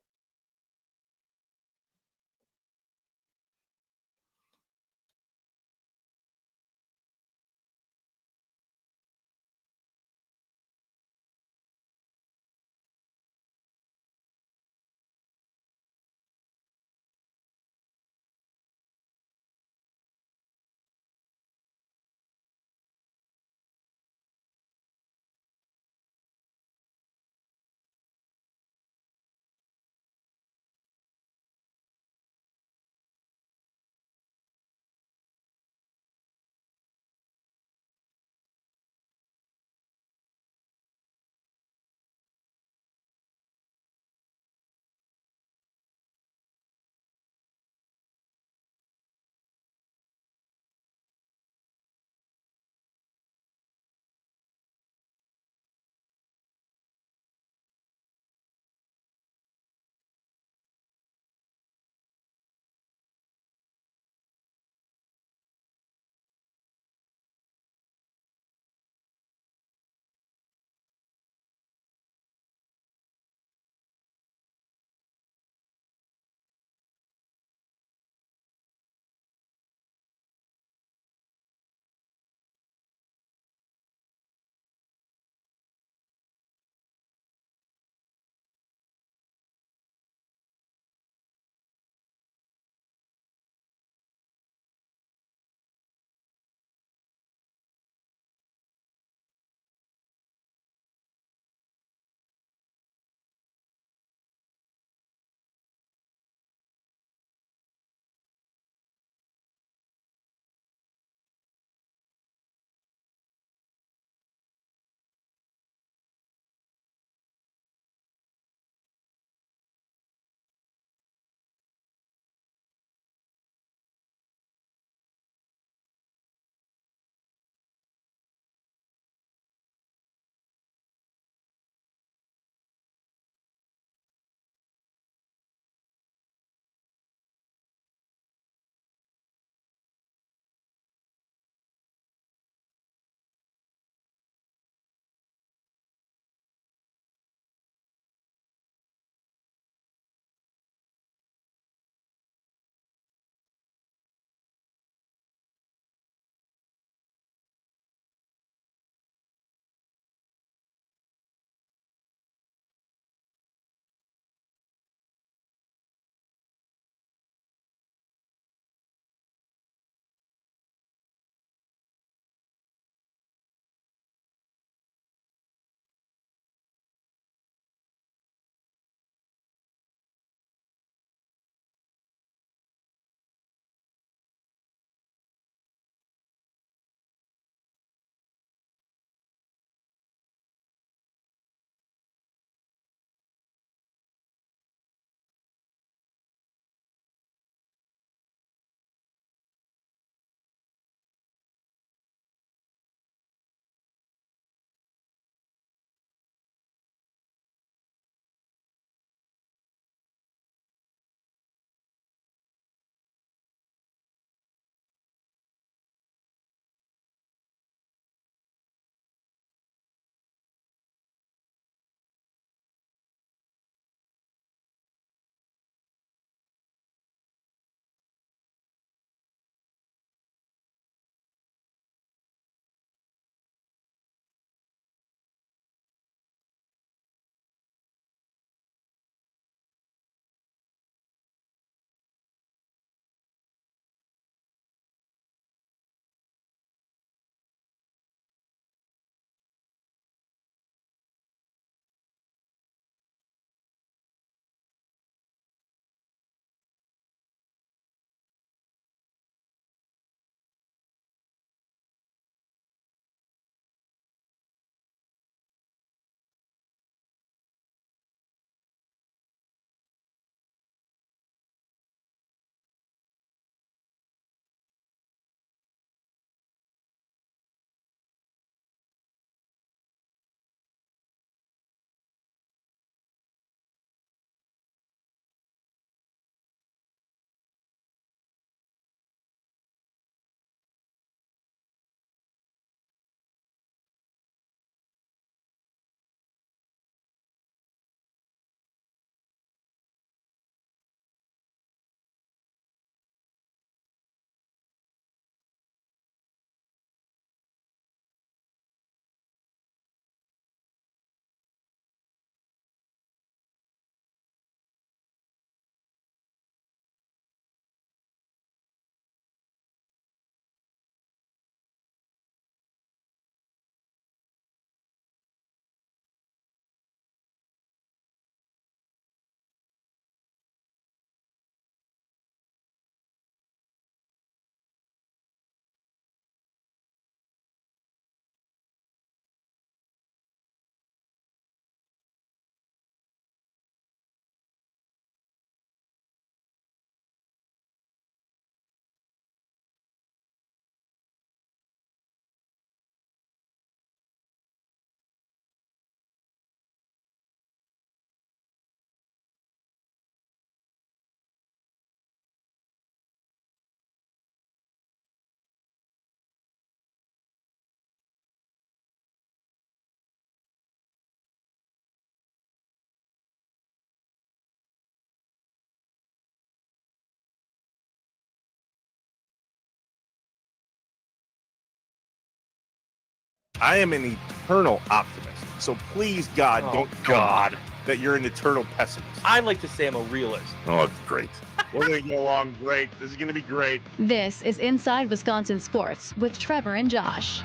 I am an eternal optimist. So please, God, don't tell me that you're an eternal pessimist. I like to say I'm a realist. Oh, it's great. We're going to go along great. This is going to be great. This is Inside Wisconsin Sports with Trevor and Josh.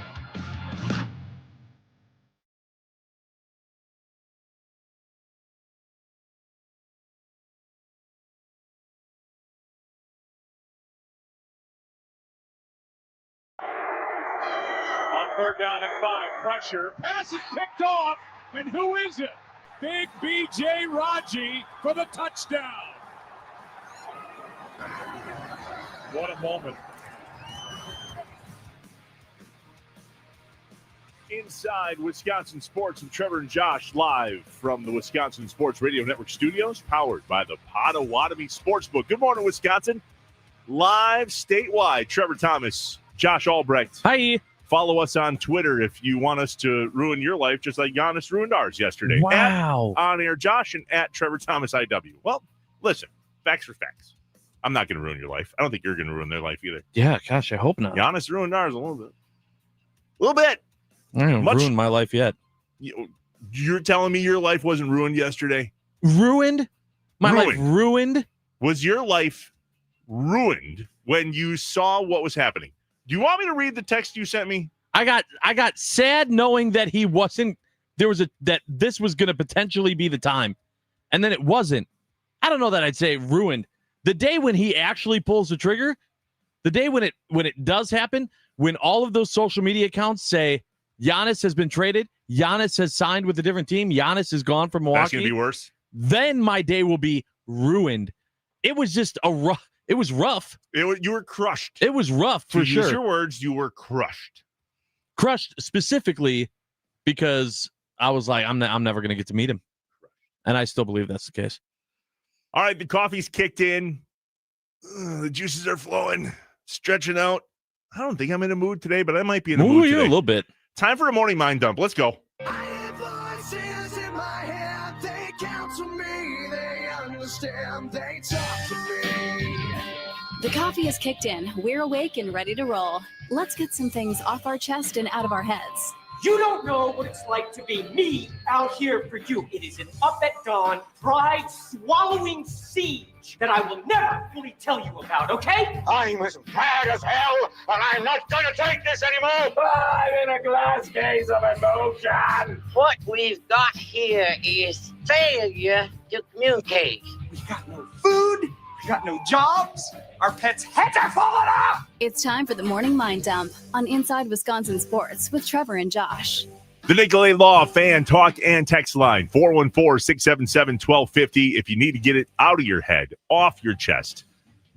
On third down and 5, pressure. Pass is picked off, and who is it? Big B.J. Raji for the touchdown. What a moment. Inside Wisconsin Sports and Trevor and Josh live from the Wisconsin Sports Radio Network studios, powered by the Potawatomi Sportsbook. Good morning, Wisconsin. Live statewide. Trevor Thomas, Josh Albrecht. Hi. Follow us on Twitter if you want us to ruin your life, just like Giannis ruined ours yesterday. Wow. At On Air Josh and at Trevor Thomas IW. Well, listen, facts are facts. I'm not going to ruin your life. I don't think you're going to ruin their life either. Yeah, gosh, I hope not. Giannis ruined ours a little bit. A little bit. I haven't ruined my life yet. You're telling me your life wasn't ruined yesterday? Ruined? My life ruined? Was your life ruined when you saw what was happening? Do you want me to read the text you sent me? I got sad knowing that he wasn't that this was going to potentially be the time, and then it wasn't. I don't know that I'd say ruined. The day when he actually pulls the trigger, the day when it does happen, when all of those social media accounts say Giannis has been traded, Giannis has signed with a different team, Giannis is gone from Milwaukee. That's going to be worse. Then my day will be ruined. It was just it was rough. You were crushed. It was rough for sure. Use your words, you were crushed. Crushed specifically because I was like, I'm never going to get to meet him. And I still believe that's the case. All right, the coffee's kicked in. The juices are flowing, stretching out. I don't think I'm in a mood today, but I might be in a mood today. A little bit. Time for a morning mind dump. Let's go. I have voices in my head. They counsel me. They understand. They talk to me. The coffee is kicked in. We're awake and ready to roll. Let's get some things off our chest and out of our heads. You don't know what it's like to be me out here for you. It is an up at dawn, pride-swallowing siege that I will never fully tell you about, okay? I'm as mad as hell, and I'm not going to take this anymore. I'm in a glass case of emotion. What we've got here is failure to communicate. We got no food. We got no jobs. Our pets' heads are falling off. It's time for the morning mind dump on Inside Wisconsin Sports with Trevor and Josh. The Nicolay Law fan talk and text line, 414-677-1250. If you need to get it out of your head, off your chest,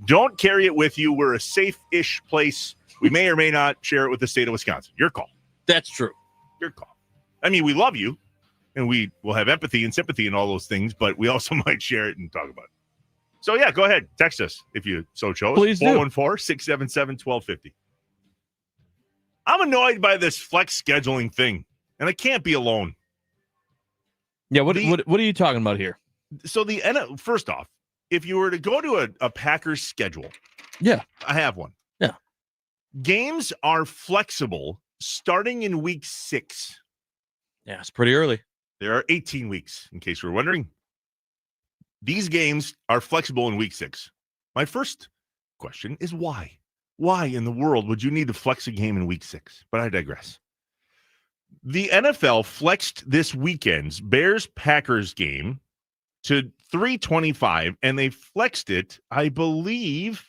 don't carry it with you. We're a safe-ish place. We may or may not share it with the state of Wisconsin. Your call. That's true. Your call. I mean, we love you, and we will have empathy and sympathy and all those things, but we also might share it and talk about it. So, yeah, go ahead. Text us if you so chose. Please do. 414-677-1250. I'm annoyed by this flex scheduling thing, and I can't be alone. Yeah, what are you talking about here? So, first off, if you were to go to a Packers schedule, yeah, I have one. Yeah. Games are flexible starting in week 6. Yeah, it's pretty early. There are 18 weeks, in case you were wondering. These games are flexible in week 6. My first question is why? Why in the world would you need to flex a game in week 6? But I digress. The NFL flexed this weekend's Bears-Packers game to 3:25, and they flexed it, I believe,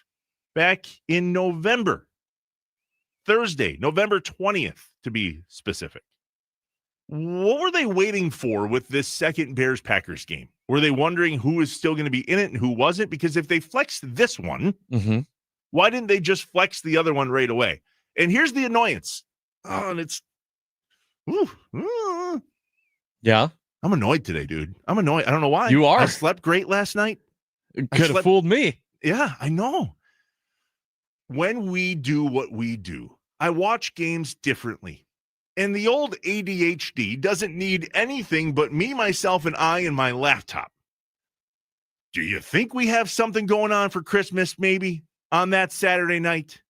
back in November. Thursday, November 20th, to be specific. What were they waiting for with this second Bears-Packers game? Were they wondering who was still going to be in it and who wasn't? Because if they flexed this one, why didn't they just flex the other one right away? And here's the annoyance. Oh, and it's... Yeah. I'm annoyed today, dude. I'm annoyed. I don't know why. You are. I slept great last night. It could have fooled me. Yeah, I know. When we do what we do, I watch games differently. And the old ADHD doesn't need anything but me, myself, and I and my laptop. Do you think we have something going on for Christmas maybe on that Saturday night?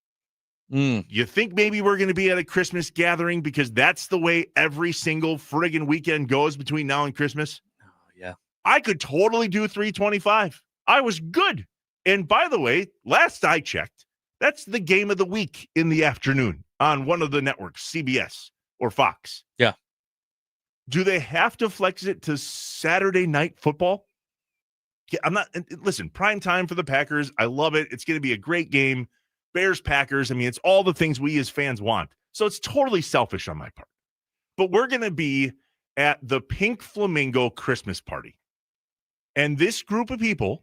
You think maybe we're going to be at a Christmas gathering because that's the way every single friggin' weekend goes between now and Christmas? Oh, yeah. I could totally do 325. I was good. And by the way, last I checked, that's the game of the week in the afternoon on one of the networks, CBS or Fox. Yeah. Do they have to flex it to Saturday night football? Yeah, listen, prime time for the Packers. I love it. It's going to be a great game. Bears, Packers. I mean, it's all the things we as fans want. So it's totally selfish on my part. But we're going to be at the Pink Flamingo Christmas party. And this group of people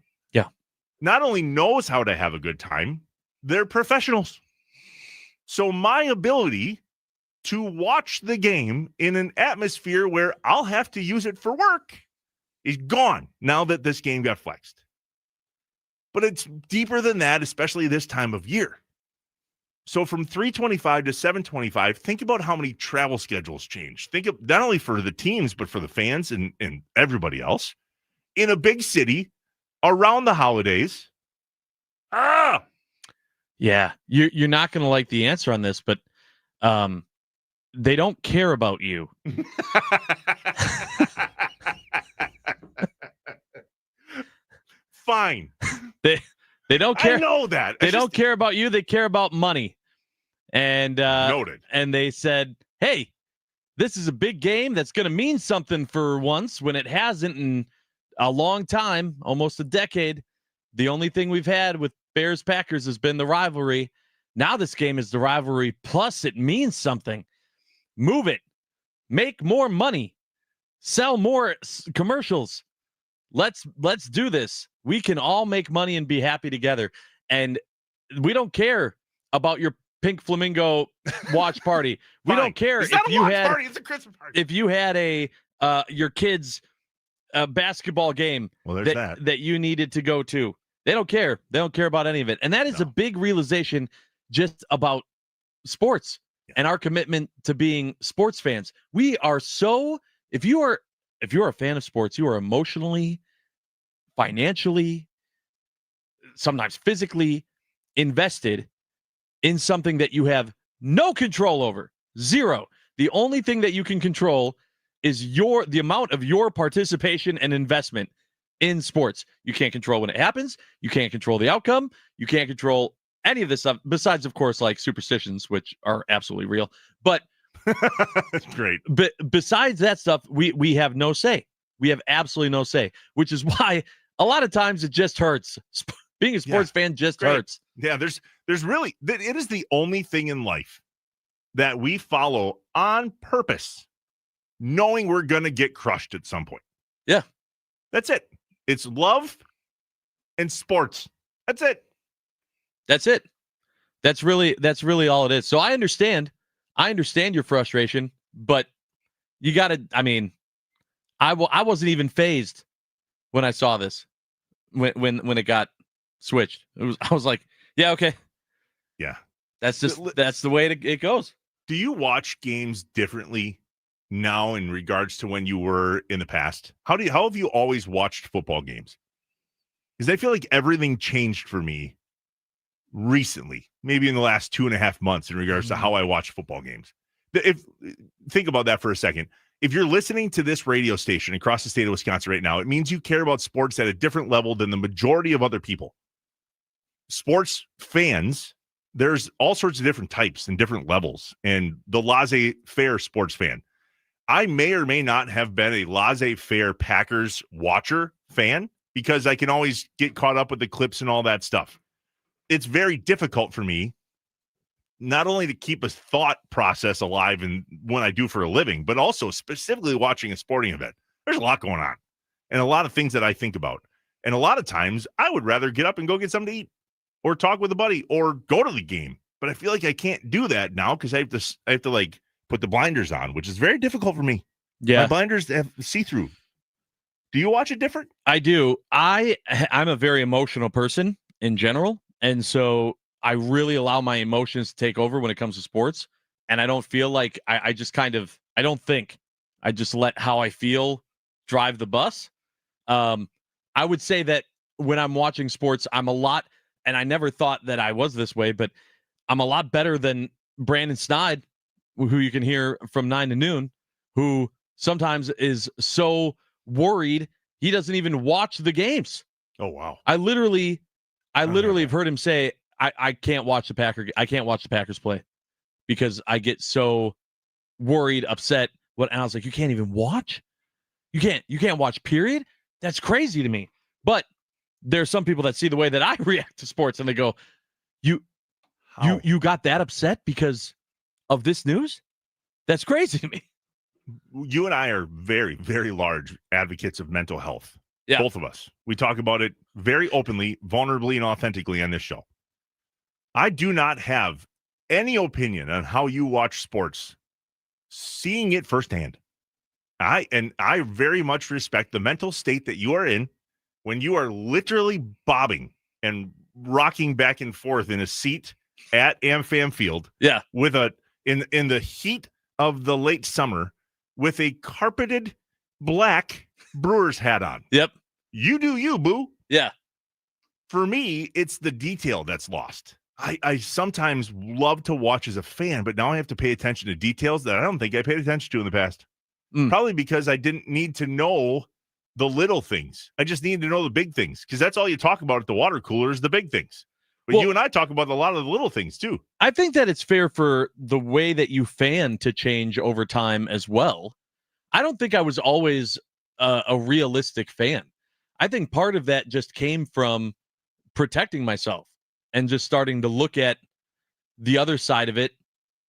not only knows how to have a good time, they're professionals. So my ability to watch the game in an atmosphere where I'll have to use it for work is gone now that this game got flexed. But it's deeper than that, especially this time of year. So from 325 to 725, think about how many travel schedules change. Think of not only for the teams, but for the fans and everybody else in a big city around the holidays. Yeah, you're not going to like the answer on this, but they don't care about you. Fine. They don't care. I know that. They don't care about you. They care about money. And noted. And they said, hey, this is a big game that's going to mean something for once when it hasn't in a long time, almost a decade. The only thing we've had with Bears Packers has been the rivalry. Now this game is the rivalry, plus it means something. Move it. Make more money. Sell more commercials. Let's do this. We can all make money and be happy together. And we don't care about your Pink Flamingo watch party. We don't care if you had party, it's a Christmas party. If you had a your kids' basketball game that you needed to go to. They don't care. They don't care about any of it. And that is a big realization just about sports and our commitment to being sports fans. We are so, if you're a fan of sports, you are emotionally, financially, sometimes physically invested in something that you have no control over. Zero. The only thing that you can control is the amount of your participation and investment in sports. You can't control when it happens. You can't control the outcome. You can't control any of this stuff, besides, of course, like superstitions, which are absolutely real. But that's great. But besides that stuff, we have no say. We have absolutely no say, which is why a lot of times it just hurts. Being a sports fan just hurts. Yeah, there's really, it is the only thing in life that we follow on purpose, knowing we're going to get crushed at some point. Yeah. That's it. It's love and sports. That's it. That's it. That's really all it is. So I understand your frustration, but you got to, I mean, I wasn't even fazed when I saw this, when it got switched. I was like, yeah, okay. Yeah. That's the way it goes. Do you watch games differently now in regards to when you were in the past? How have you always watched football games? Because I feel like everything changed for me recently, maybe in the last 2.5 months in regards to how I watch football games. Think about that for a second. If you're listening to this radio station across the state of Wisconsin right now, it means you care about sports at a different level than the majority of other people. Sports fans, there's all sorts of different types and different levels, and the laissez-faire sports fan. I may or may not have been a laissez-faire Packers watcher fan because I can always get caught up with the clips and all that stuff. It's very difficult for me not only to keep a thought process alive in when I do for a living, but also specifically watching a sporting event. There's a lot going on and a lot of things that I think about. And a lot of times I would rather get up and go get something to eat or talk with a buddy or go to the game. But I feel like I can't do that now because I have to like put the blinders on, which is very difficult for me. Yeah. My blinders have see-through. Do you watch it different? I do. I'm a very emotional person in general. And so I really allow my emotions to take over when it comes to sports. And I don't feel like I just kind of, I don't think. I just let how I feel drive the bus. I would say that when I'm watching sports, I'm a lot, and I never thought that I was this way, but I'm a lot better than Brandon Snide, who you can hear from 9 to noon, who sometimes is so worried he doesn't even watch the games. Oh, wow. I literally have heard him say, I can't watch the Packers play because I get so worried, upset. And I was like, you can't even watch? You can't watch, period? That's crazy to me. But there's some people that see the way that I react to sports and they go, you got that upset because of this news? That's crazy to me. You and I are very, very large advocates of mental health. Yeah. Both of us. We talk about it very openly, vulnerably, and authentically on this show. I do not have any opinion on how you watch sports, seeing it firsthand. I very much respect the mental state that you are in when you are literally bobbing and rocking back and forth in a seat at AmFam Field. Yeah. With in the heat of the late summer with a carpeted black Brewers hat on. Yep. You do you, boo. Yeah. For me, it's the detail that's lost. I sometimes love to watch as a fan, but now I have to pay attention to details that I don't think I paid attention to in the past. Probably because I didn't need to know the little things. I just needed to know the big things because that's all you talk about at the water cooler is the big things. But you and I talk about a lot of the little things too. I think that it's fair for the way that you fan to change over time as well. I don't think I was always a realistic fan. I think part of that just came from protecting myself and just starting to look at the other side of it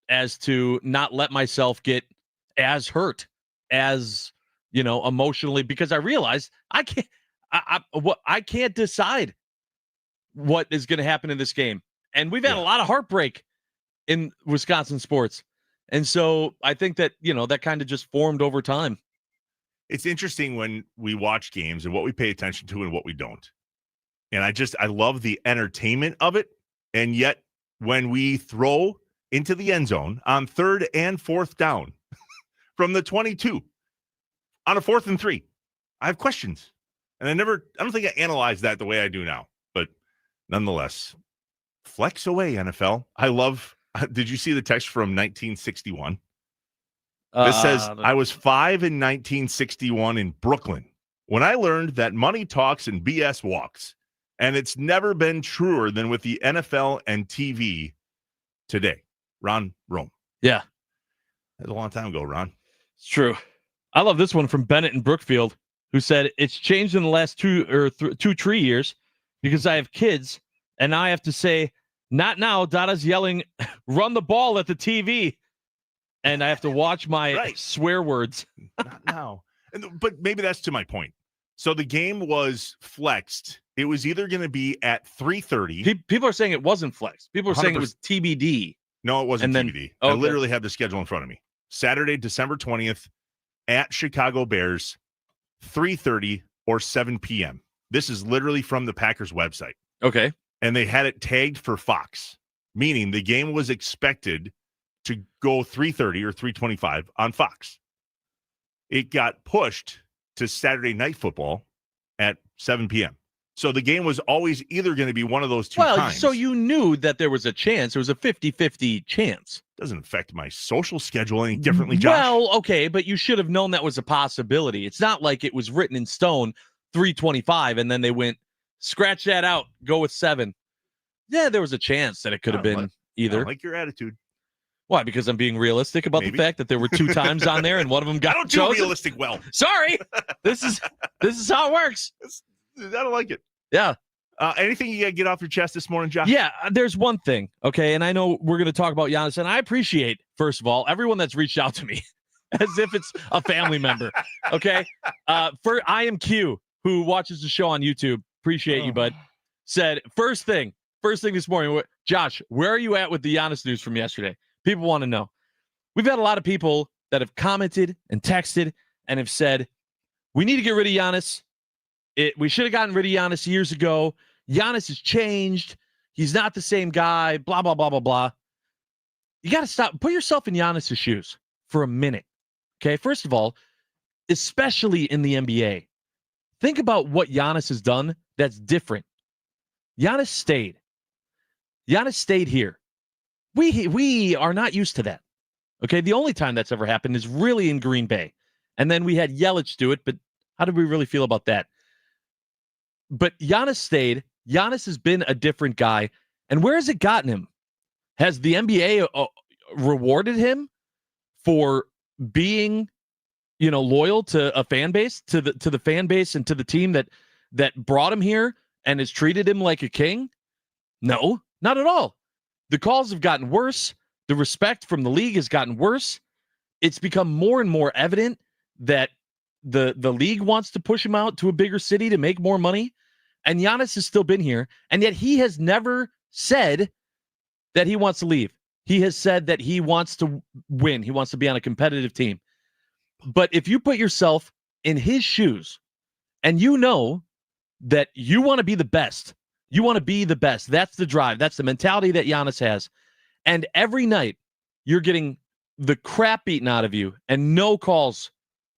as to not let myself get as hurt as, emotionally, because I realized I can't decide what is going to happen in this game. And we've had a lot of heartbreak in Wisconsin sports. And so I think that, that kind of just formed over time. It's interesting when we watch games and what we pay attention to and what we don't. And I love the entertainment of it. And yet when we throw into the end zone on 3rd and 4th down from the 22 on a 4th and 3, I have questions. And I don't think I analyzed that the way I do now. But nonetheless, flex away, NFL. Did you see the text from 1961? This says, I was 5 in 1961 in Brooklyn when I learned that money talks and BS walks. And it's never been truer than with the NFL and TV today. Ron Rome. Yeah. That's a long time ago, Ron. It's true. I love this one from Bennett in Brookfield, who said, it's changed in the last 2 tree years because I have kids and now I have to say, not now. Dada's yelling, run the ball at the TV. And I have to watch my swear words. Not now. But maybe that's to my point. So the game was flexed. It was either going to be at 3:30. People are saying it wasn't flexed. People are saying it was TBD. No, it wasn't TBD. Okay. I literally have the schedule in front of me. Saturday, December 20th at Chicago Bears, 3:30 or 7 p.m. This is literally from the Packers website. Okay. And they had it tagged for Fox, meaning the game was expected to go 3:30 or 3:25 on Fox. It got pushed to Saturday Night Football at 7 p.m. So the game was always either going to be one of those two times. So you knew that there was a chance. It was a 50-50 chance. Doesn't affect my social schedule any differently, Josh. Well, okay, but you should have known that was a possibility. It's not like it was written in stone, 3:25, and then they went, scratch that out, go with 7. Yeah, there was a chance that it could have been either. I like your attitude. Why? Because I'm being realistic about the fact that there were 2 times on there and one of them got chosen? I don't do realistic well. Sorry. This is how it works. I don't like it. Yeah. Anything you got to get off your chest this morning, Josh? Yeah, there's one thing, okay? And I know we're going to talk about Giannis, and I appreciate, first of all, everyone that's reached out to me as if it's a family member, okay? For I Am Q, who watches the show on YouTube, appreciate you, bud, said, first thing this morning, Josh, where are you at with the Giannis news from yesterday? People want to know. We've had a lot of people that have commented and texted and have said, we need to get rid of Giannis. We should have gotten rid of Giannis years ago. Giannis has changed. He's not the same guy, blah, blah, blah, blah, blah. You got to stop. Put yourself in Giannis' shoes for a minute. Okay, first of all, especially in the NBA, think about what Giannis has done that's different. Giannis stayed here. We are not used to that. Okay, the only time that's ever happened is really in Green Bay. And then we had Yelich do it, but how did we really feel about that? But Giannis stayed. Giannis has been a different guy. And where has it gotten him? Has the NBA rewarded him for being, loyal to a fan base, to the fan base and to the team that brought him here and has treated him like a king? No, not at all. The calls have gotten worse. The respect from the league has gotten worse. It's become more and more evident that the league wants to push him out to a bigger city to make more money. And Giannis has still been here. And yet he has never said that he wants to leave. He has said that he wants to win. He wants to be on a competitive team. But if you put yourself in his shoes and you know that you want to be the best, you want to be the best. That's the drive. That's the mentality that Giannis has. And every night you're getting the crap beaten out of you and no calls.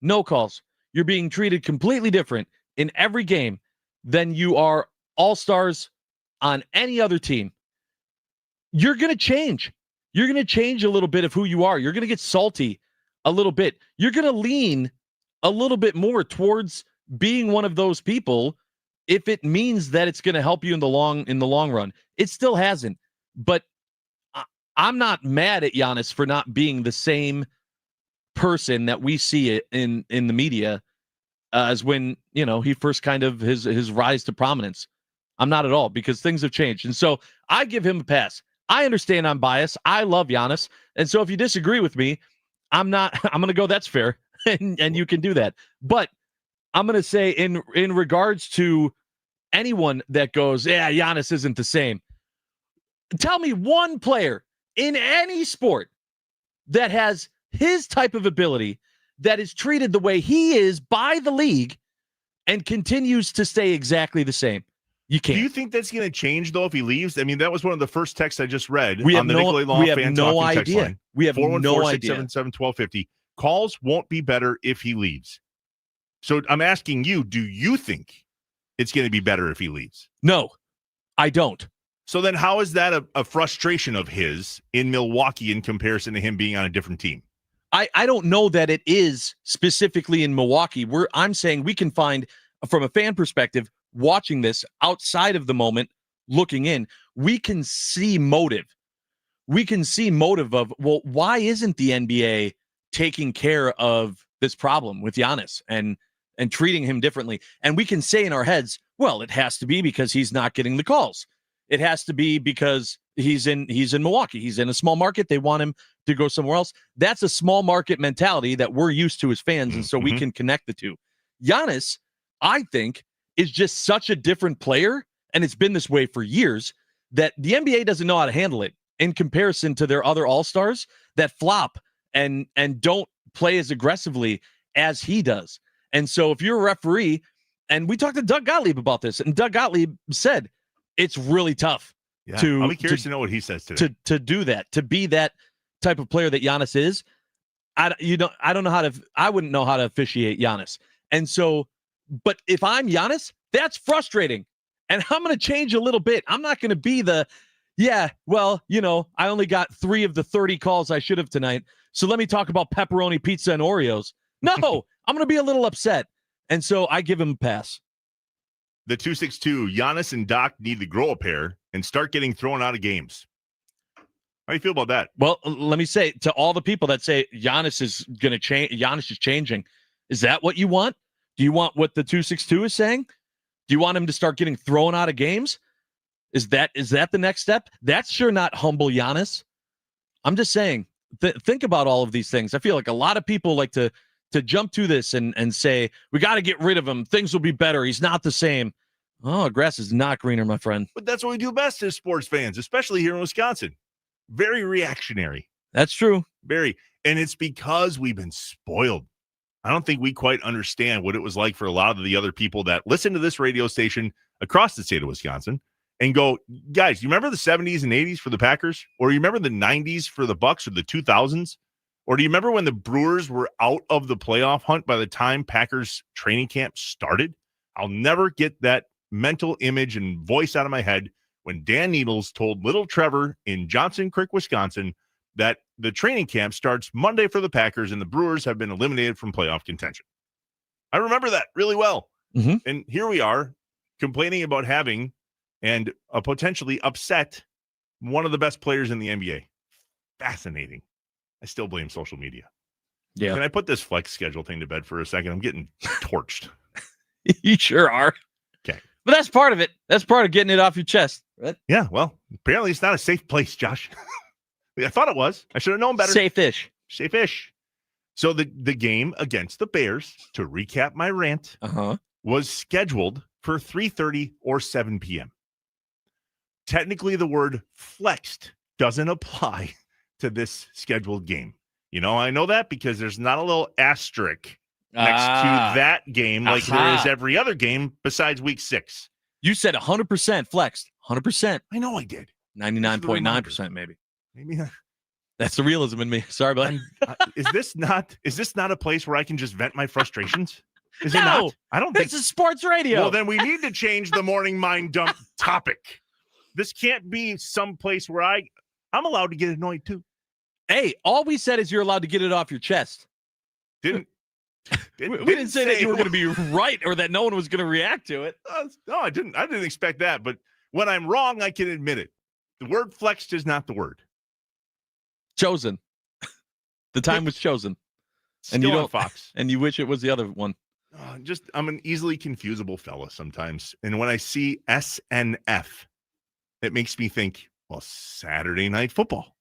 You're being treated completely different in every game than you are all-stars on any other team. You're going to change. You're going to change a little bit of who you are. You're going to get salty a little bit. You're going to lean a little bit more towards being one of those people if it means that it's going to help you in the long run. It still hasn't. But I'm not mad at Giannis for not being the same person that we see it in the media as when, he first kind of his rise to prominence. I'm not at all, because things have changed. And so I give him a pass. I understand I'm biased. I love Giannis. And so if you disagree with me, I'm going to go, that's fair. and you can do that. But I'm going to say in regards to anyone that goes, yeah, Giannis isn't the same. Tell me one player in any sport that has his type of ability that is treated the way he is by the league and continues to stay exactly the same. You can't. Do you think that's going to change, though, if he leaves? I mean, that was one of the first texts I just read on the Nicolay Law fan talking text line. We have no idea. 414-677-1250. Calls won't be better if he leaves. So I'm asking you, do you think it's going to be better if he leaves? No, I don't. So then how is that a frustration of his in Milwaukee in comparison to him being on a different team? I don't know that it is specifically in Milwaukee. I'm saying we can find, from a fan perspective, watching this outside of the moment, looking in, we can see motive. We can see motive of, well, why isn't the NBA taking care of this problem with Giannis and treating him differently? And we can say in our heads, well, it has to be because he's not getting the calls. It has to be because he's in Milwaukee. He's in a small market. They want him to go somewhere else. That's a small market mentality that we're used to as fans, and so we can connect the two. Giannis, I think, is just such a different player, and it's been this way for years, that the NBA doesn't know how to handle it in comparison to their other all-stars that flop and don't play as aggressively as he does. And so if you're a referee, and we talked to Doug Gottlieb about this, and Doug Gottlieb said it's really tough I'll be curious to know what he says today. To do that, to be that type of player that Giannis is. I wouldn't know how to officiate Giannis. And so, but if I'm Giannis, that's frustrating. And I'm going to change a little bit. I'm not going to be I only got 3 of the 30 calls I should have tonight. So let me talk about pepperoni pizza and Oreos. No, I'm going to be a little upset. And so I give him a pass. The 262, Giannis and Doc need to grow a pair and start getting thrown out of games. How do you feel about that? Well, let me say to all the people that say Giannis is going to change, Giannis is changing. Is that what you want? Do you want what the 262 is saying? Do you want him to start getting thrown out of games? Is that the next step? That's sure not humble Giannis. I'm just saying, think about all of these things. I feel like a lot of people like to jump to this and say, we got to get rid of him. Things will be better. He's not the same. Oh, grass is not greener, my friend. But that's what we do best as sports fans, especially here in Wisconsin. Very reactionary. That's true. Very. And it's because we've been spoiled. I don't think we quite understand what it was like for a lot of the other people that listen to this radio station across the state of Wisconsin and go, guys, you remember the 70s and 80s for the Packers? Or you remember the 90s for the Bucks or the 2000s? Or do you remember when the Brewers were out of the playoff hunt by the time Packers training camp started? I'll never get that mental image and voice out of my head when Dan Needles told little Trevor in Johnson Creek, Wisconsin, that the training camp starts Monday for the Packers and the Brewers have been eliminated from playoff contention. I remember that really well. Mm-hmm. And here we are complaining about having and potentially upset one of the best players in the NBA. Fascinating. I still blame social media. Yeah. Can I put this flex schedule thing to bed for a second? I'm getting torched. You sure are. Okay. But that's part of it. That's part of getting it off your chest. Right? Yeah, well, apparently it's not a safe place, Josh. I thought it was. I should have known better. Safe-ish. Safe-ish. So the game against the Bears, to recap my rant, was scheduled for 3:30 or 7 p.m. Technically, the word flexed doesn't apply to this scheduled game. You know, I know that because there's not a little asterisk next to that game like there is every other game besides week 6. You said 100% flexed. 100%. I know I did. 99.9% maybe. Maybe not. That's the realism in me. Sorry, buddy. Is this not a place where I can just vent my frustrations? Is No, it not? I don't think this is sports radio. Well, then we need to change the morning mind dump topic. This can't be some place where I'm allowed to get annoyed too. Hey, all we said is you're allowed to get it off your chest. We didn't say that you were going to be right or that no one was going to react to it. No, I didn't expect that. But when I'm wrong, I can admit it. The word flexed is not the word. Chosen. The time was chosen. And Still you on don't Fox. And you wish it was the other one. I'm an easily confusable fella sometimes. And when I see SNF, it makes me think, well, Saturday Night Football.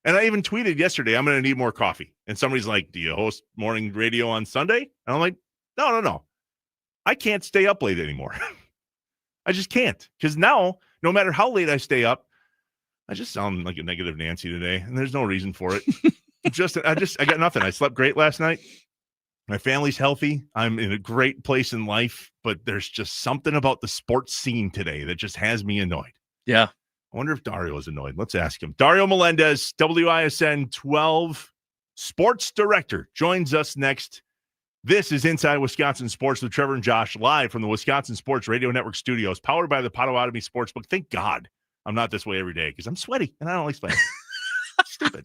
And I even tweeted yesterday, I'm going to need more coffee. And somebody's like, do you host morning radio on Sunday? And I'm like, no. I can't stay up late anymore. I just can't. Because now, no matter how late I stay up, I just sound like a negative Nancy today. And there's no reason for it. I got nothing. I slept great last night. My family's healthy. I'm in a great place in life. But there's just something about the sports scene today that just has me annoyed. Yeah. I wonder if Dario is annoyed. Let's ask him. Dario Melendez, WISN 12 sports director, joins us next. This is Inside Wisconsin Sports with Trevor and Josh, live from the Wisconsin Sports Radio Network studios, powered by the Potawatomi Sportsbook. Thank God I'm not this way every day because I'm sweaty and I don't like sweating. Stupid.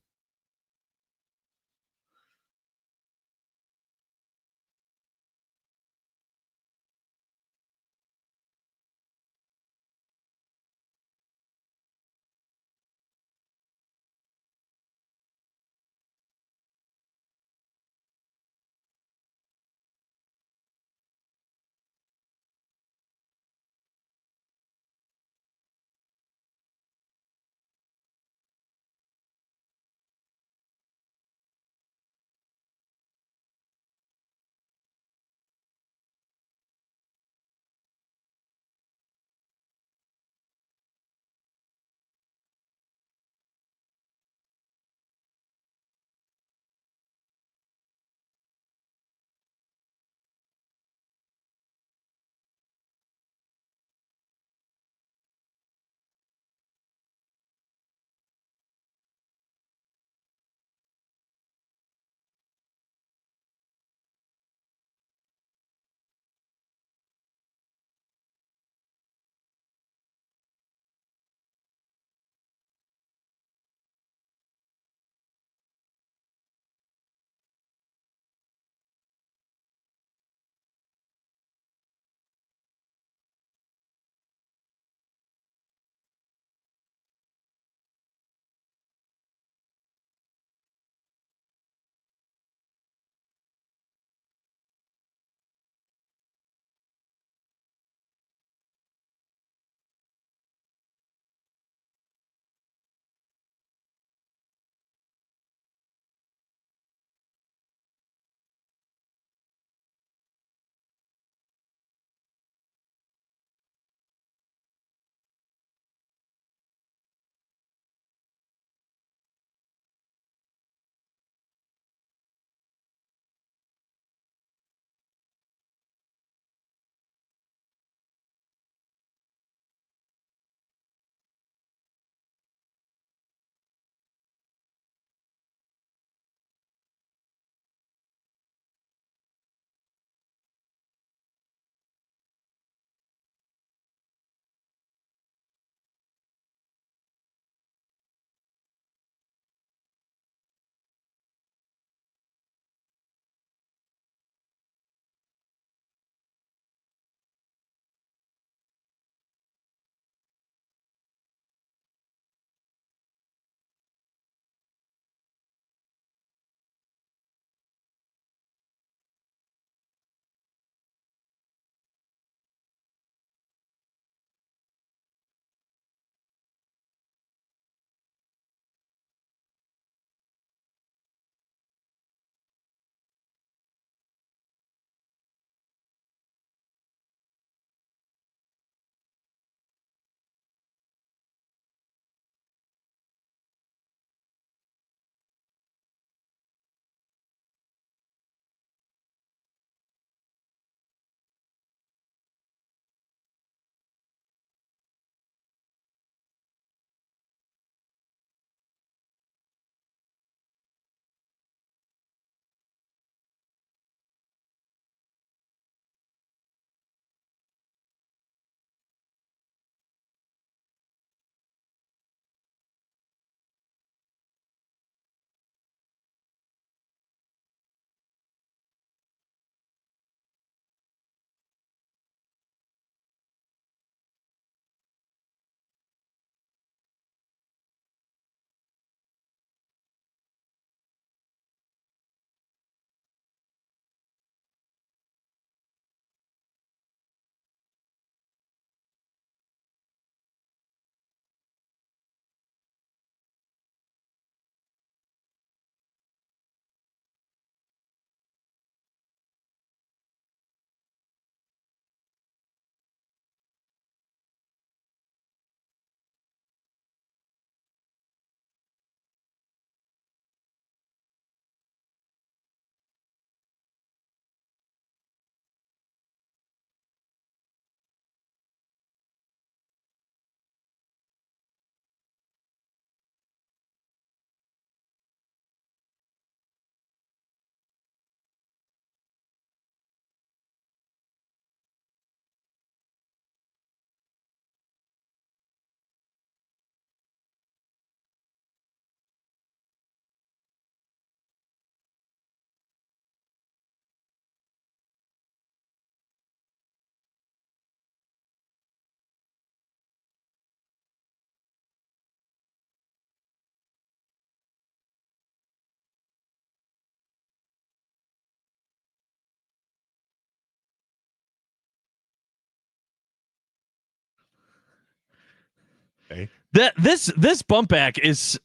Okay. This bump back is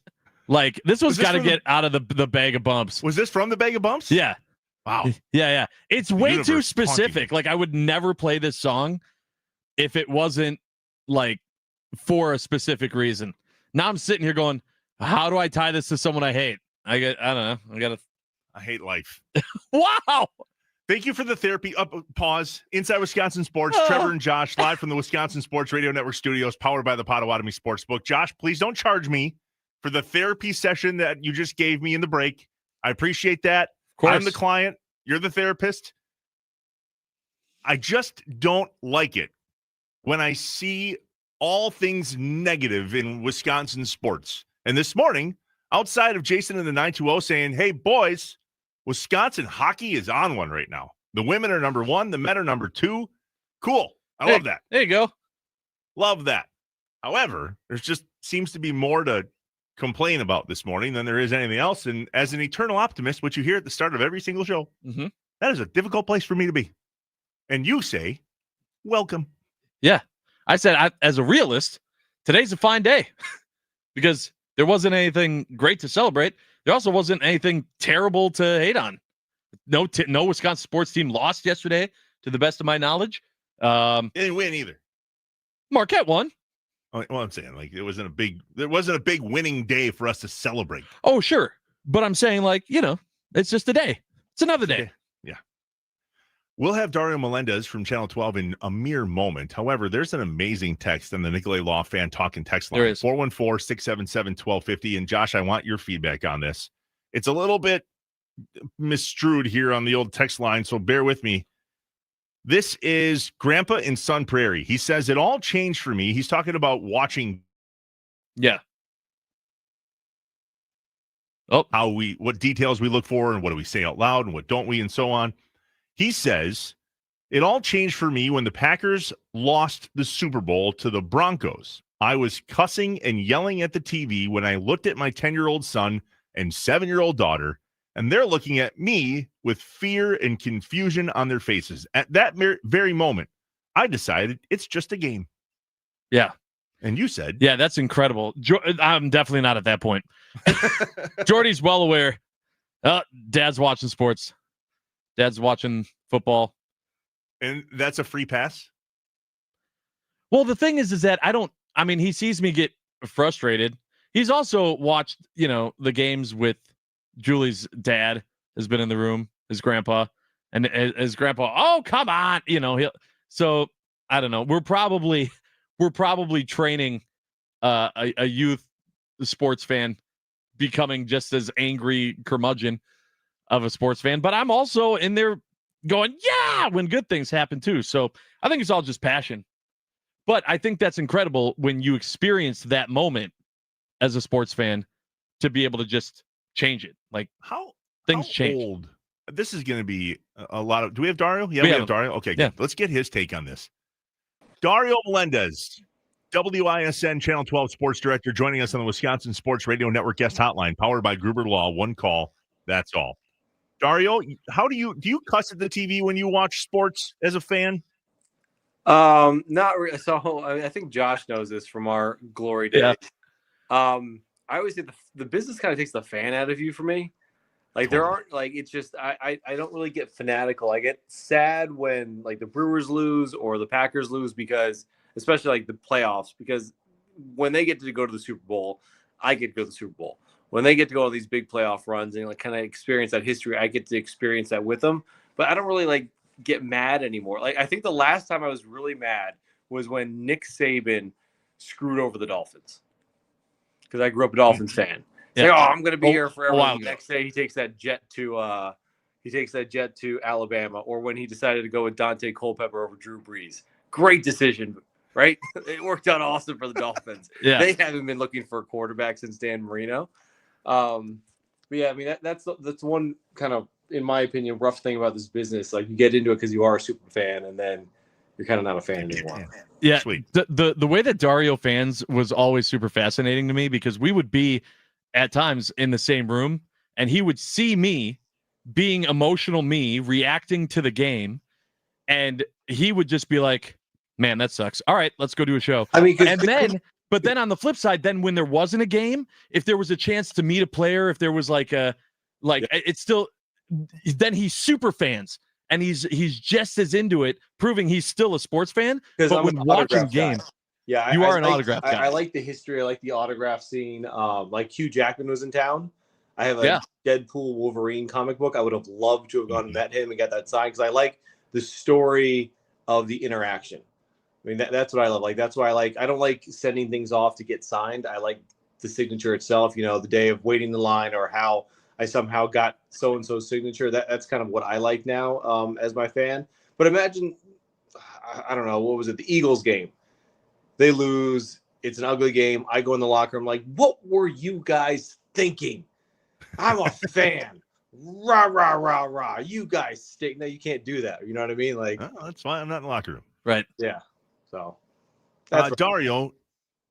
like this was got to get out of the bag of bumps. Was this from the bag of bumps? Yeah. Wow. Yeah. It's way too universe specific. Like I would never play this song if it wasn't like for a specific reason. Now I'm sitting here going, how do I tie this to someone I hate? I don't know. I hate life. Wow. Thank you for the therapy. Pause. Inside Wisconsin Sports. Trevor and Josh live from the Wisconsin Sports Radio Network studios, powered by the Potawatomi Sportsbook. Josh, please don't charge me for the therapy session that you just gave me in the break. I appreciate that. Of course. I'm the client. You're the therapist. I just don't like it when I see all things negative in Wisconsin sports. And this morning, outside of Jason in the 920 saying, hey, boys, Wisconsin hockey is on one right now. The women are number 1. The men are number 2. Cool. I love that. There you go. Love that. However, there's just seems to be more to complain about this morning than there is anything else. And as an eternal optimist, which you hear at the start of every single show, that is a difficult place for me to be. And you say, welcome. Yeah. I said, as a realist, today's a fine day because there wasn't anything great to celebrate. There also wasn't anything terrible to hate on. No Wisconsin sports team lost yesterday, to the best of my knowledge. They didn't win either. Marquette won. Well, I'm saying there wasn't a big winning day for us to celebrate. Oh, sure. But I'm saying it's just a day. It's another day. Yeah. We'll have Dario Melendez from Channel 12 in a mere moment. However, there's an amazing text on the Nicolay Law Fan Talking text line. There is. 414-677-1250. And Josh, I want your feedback on this. It's a little bit misstrued here on the old text line, so bear with me. This is Grandpa in Sun Prairie. He says, it all changed for me. He's talking about watching. Yeah. What details we look for and what do we say out loud and what don't we and so on. He says, it all changed for me when the Packers lost the Super Bowl to the Broncos. I was cussing and yelling at the TV when I looked at my 10-year-old son and 7-year-old daughter, and they're looking at me with fear and confusion on their faces. At that very moment, I decided it's just a game. Yeah. And you said, yeah, that's incredible. I'm definitely not at that point. Jordy's well aware. Dad's watching sports. Dad's watching football. And that's a free pass? Well, the thing is that he sees me get frustrated. He's also watched, the games with Julie's dad has been in the room, his grandpa, and his grandpa, oh, come on. So I don't know. We're probably training a youth sports fan becoming just as angry curmudgeon of a sports fan, but I'm also in there going, yeah, when good things happen too. So I think it's all just passion, but I think that's incredible when you experience that moment as a sports fan to be able to just change it. Like how change. Old? This is going to be a lot of, do we have Dario? Yeah, we have Dario. Okay, yeah. Good. Let's get his take on this. Dario Melendez, WISN Channel 12 Sports Director, joining us on the Wisconsin Sports Radio Network guest hotline, powered by Gruber Law. One call. That's all. Dario, how do you cuss at the TV when you watch sports as a fan? Not really. So I think Josh knows this from our glory days. Yeah. I always say the business kind of takes the fan out of you for me. Like there aren't it's just I don't really get fanatical. I get sad when the Brewers lose or the Packers lose because especially the playoffs, because when they get to go to the Super Bowl, I get to go to the Super Bowl. When they get to go on these big playoff runs and kind of experience that history, I get to experience that with them. But I don't really get mad anymore. I think the last time I was really mad was when Nick Saban screwed over the Dolphins. Because I grew up a Dolphins fan. Yeah. I'm going to be here forever. The next day, he takes that jet to Alabama. Or when he decided to go with Dante Culpepper over Drew Brees, great decision, right? It worked out awesome for the Dolphins. Yeah. They haven't been looking for a quarterback since Dan Marino. But yeah, that's one kind of, in my opinion, rough thing about this business. You get into it because you are a super fan, and then you're kind of not a fan anymore. Yeah, the way that Dario fans was always super fascinating to me because we would be at times in the same room, and he would see me being emotional, me reacting to the game, and he would just be like, "Man, that sucks. All right, let's go do a show." And then But then on the flip side, then when there wasn't a game, if there was a chance to meet a player, if there was it's still, then he's super fans and he's just as into it, proving he's still a sports fan. But I'm when an watching autograph guy. games, Yeah, you are I an like, autograph guy. I like the history. I like the autograph scene. Like Hugh Jackman was in town. I have a Deadpool Wolverine comic book. I would have loved to have gone and met him and got that signed because I like the story of the interaction. I mean, that's what I love. Like, that's why I don't like sending things off to get signed. I like the signature itself, you know, the day of waiting in line or how I somehow got so-and-so's signature. That's kind of what I like now as my fan. But imagine, I don't know, what was it? The Eagles game. They lose. It's an ugly game. I go in the locker room like, what were you guys thinking? I'm a fan. Rah, rah, rah, rah. You guys stink. No, you can't do that. You know what I mean? Like, that's fine. I'm not in the locker room. Right. Yeah. So, Dario,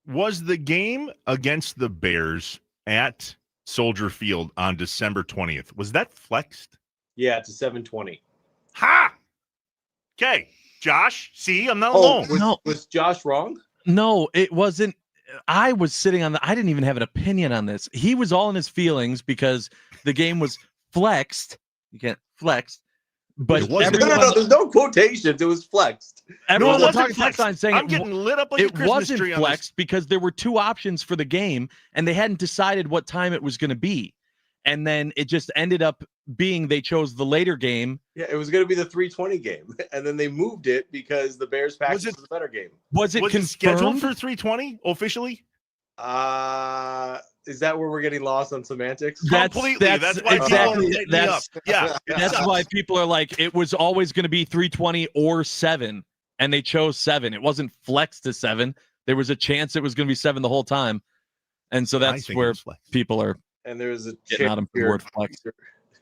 was the game against the Bears at Soldier Field on December 20th, was that flexed? Yeah, it's a 720. Ha! Okay, Josh, see, I'm not alone. Was Josh wrong? No, it wasn't. I was sitting on I didn't even have an opinion on this. He was all in his feelings because the game was flexed. You can't flex. But no, there's no quotations. It was flexed. Everyone was talking text line saying I'm getting lit up like a Christmas wasn't tree flexed because there were two options for the game and they hadn't decided what time it was going to be. And then it just ended up being they chose the later game. Yeah, it was going to be the 3:20 game, and then they moved it because the Bears Packers was a better game. Was it scheduled for 3:20 officially? Is that where we're getting lost on semantics? Completely. That's why exactly. That's why people are like, it was always going to be 3:20 or 7, and they chose 7. It wasn't flexed to 7. There was a chance it was going to be 7 the whole time, and so that's where people are. And there's a getting out of the word flex.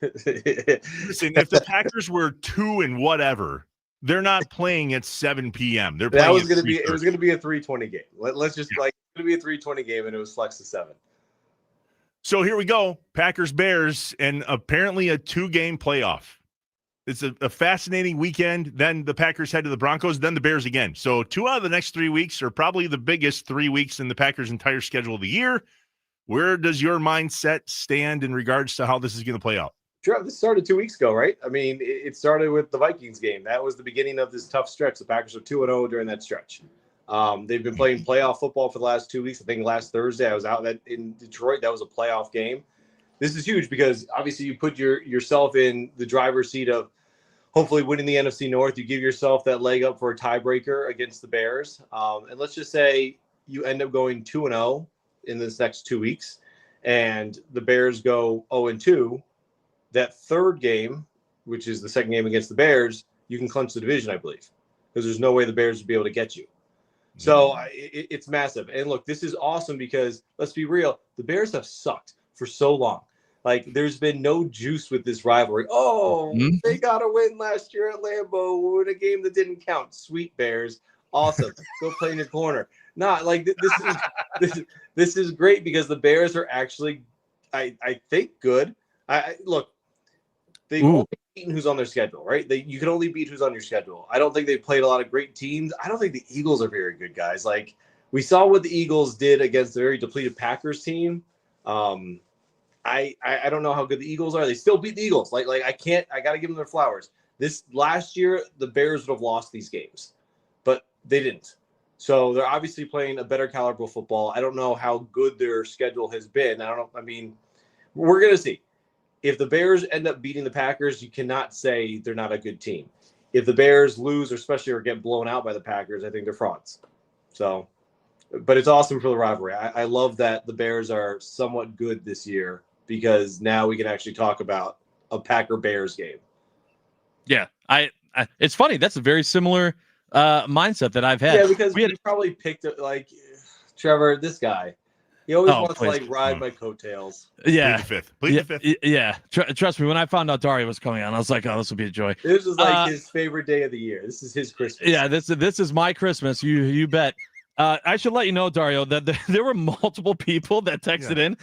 Listen, if the Packers were 2 and whatever, they're not playing at 7 p.m. They're playing. That was going to be. It was going to be a 3:20 game. Let's just it's going to be a 3:20 game, and it was flexed to 7. So here we go, Packers Bears, and apparently a 2-game playoff. It's a fascinating weekend. Then the Packers head to the Broncos, then the Bears again. So 2 out of the next 3 weeks are probably the biggest 3 weeks in the Packers' entire schedule of the year. Where does your mindset stand in regards to how this is going to play out? Trevor, this started 2 weeks ago, right? I mean, it started with the Vikings game. That was the beginning of this tough stretch. The Packers are 2-0 during that stretch. They've been playing playoff football for the last 2 weeks. I think last Thursday I was out in Detroit. That was a playoff game. This is huge because obviously you put yourself in the driver's seat of hopefully winning the NFC North. You give yourself that leg up for a tiebreaker against the Bears. And let's just say you end up going 2-0 in this next 2 weeks, and the Bears go 0-2. That third game, which is the second game against the Bears, you can clinch the division, I believe, because there's no way the Bears would be able to get you. So it's massive. And look, this is awesome because let's be real, the Bears have sucked for so long. Like, there's been no juice with this rivalry. They got a win last year at Lambeau in a game that didn't count. Sweet Bears. Awesome. Go play in your corner. Not like this is great because the Bears are actually, I think, good. Look, they've only beaten who's on their schedule, right? You can only beat who's on your schedule. I don't think they've played a lot of great teams. I don't think the Eagles are very good, guys. Like, we saw what the Eagles did against a very depleted Packers team. I don't know how good the Eagles are. They still beat the Eagles. Like I got to give them their flowers. This last year, the Bears would have lost these games, but they didn't. So they're obviously playing a better caliber of football. I don't know how good their schedule has been. I mean, we're going to see. If the Bears end up beating the Packers, you cannot say they're not a good team. If the Bears lose, or especially or get blown out by the Packers, I think they're frauds. So, but it's awesome for the rivalry. I love that the Bears are somewhat good this year because now we can actually talk about a Packer-Bears game. Yeah, it's funny. That's a very similar mindset that I've had. Yeah, because we probably picked it like Trevor, this guy. He always wants to like ride my coattails. Yeah, plead the fifth. Yeah. Trust me, when I found out Dario was coming on, I was like, "Oh, this will be a joy." This was like his favorite day of the year. This is his Christmas. Yeah, this is my Christmas. You bet. I should let you know, Dario, that there were multiple people that texted in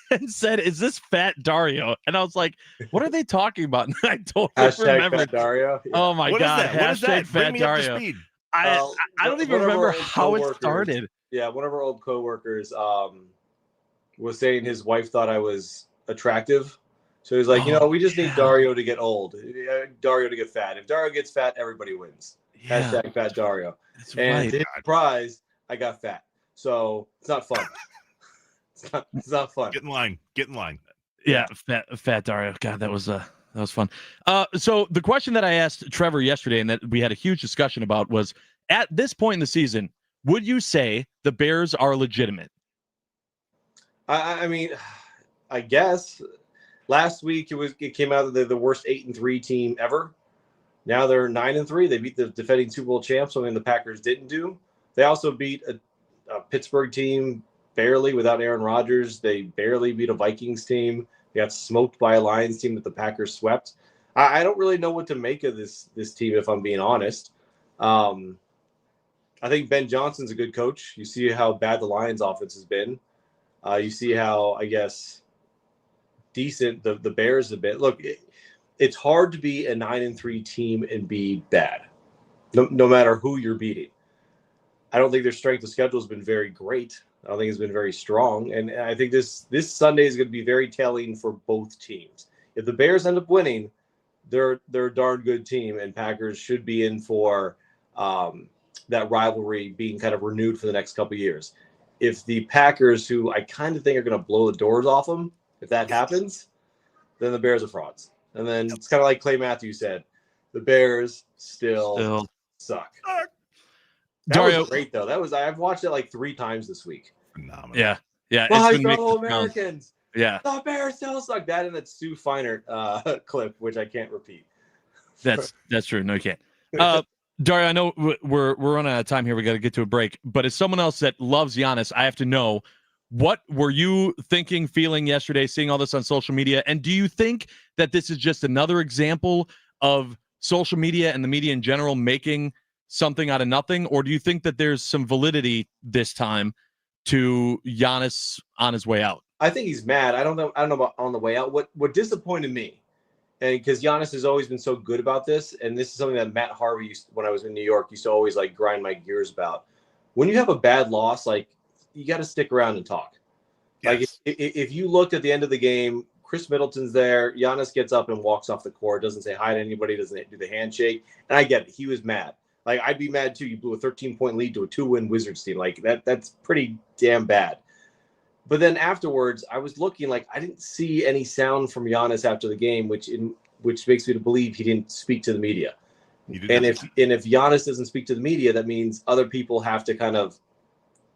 and said, "Is this fat Dario?" And I was like, "What are they talking about?" And I totally remember Fat Dario. Yeah. Oh my God! What is that? Hashtag fat Dario. I don't even remember how it started. one of our old coworkers was saying his wife thought I was attractive. So he's like, we just need Dario to get old, Dario to get fat. If Dario gets fat, everybody wins. Yeah. Hashtag fat Dario. That's and right. to his surprise, I got fat. So it's not fun. It's not fun. Get in line. Get in line. Yeah, fat Dario. God, that was fun. So the question that I asked Trevor yesterday and that we had a huge discussion about was, at this point in the season, would you say the Bears are legitimate? I mean, I guess last week it came out that they're the worst 8-3 team ever. Now they're 9-3. They beat the defending Super Bowl champs, something the Packers didn't do. They also beat a Pittsburgh team barely without Aaron Rodgers. They barely beat a Vikings team. They got smoked by a Lions team that the Packers swept. I don't really know what to make of this team, if I'm being honest. I think Ben Johnson's a good coach. You see how bad the Lions offense has been. You see how, I guess, decent the Bears have been. Look, it's hard to be a 9-3 team and be bad, no matter who you're beating. I don't think their strength of schedule has been very great. I don't think it's been very strong. And I think this Sunday is going to be very telling for both teams. If the Bears end up winning, they're a darn good team, and Packers should be in for that rivalry being kind of renewed for the next couple of years. If the Packers, who I kind of think are going to blow the doors off them, if that happens, then the Bears are frauds. And then it's kind of like Clay Matthews said, the Bears still suck. That was great, though. I've watched it like 3 times this week. Phenomenal. Yeah. My fellow Americans. Yeah. The Bears still suck. That and that Stu Feinert clip, which I can't repeat. That's true. No, you can't. Dario, I know we're running out of time here. We got to get to a break. But as someone else that loves Giannis, I have to know, what were you thinking, feeling yesterday, seeing all this on social media? And do you think that this is just another example of social media and the media in general making something out of nothing? Or do you think that there's some validity this time to Giannis on his way out? I think he's mad. I don't know about on the way out. What disappointed me, and because Giannis has always been so good about this, and this is something that Matt Harvey when I was in New York, used to always like grind my gears about. When you have a bad loss, like, you got to stick around and talk. Yes. Like if you looked at the end of the game, Chris Middleton's there. Giannis gets up and walks off the court, doesn't say hi to anybody, doesn't do the handshake. And I get it. He was mad. Like, I'd be mad too. You blew a 13-point lead to a 2-win Wizards team. Like, that's pretty damn bad. But then afterwards, I was looking, like, I didn't see any sound from Giannis after the game, which makes me to believe he didn't speak to the media. And if Giannis doesn't speak to the media, that means other people have to kind of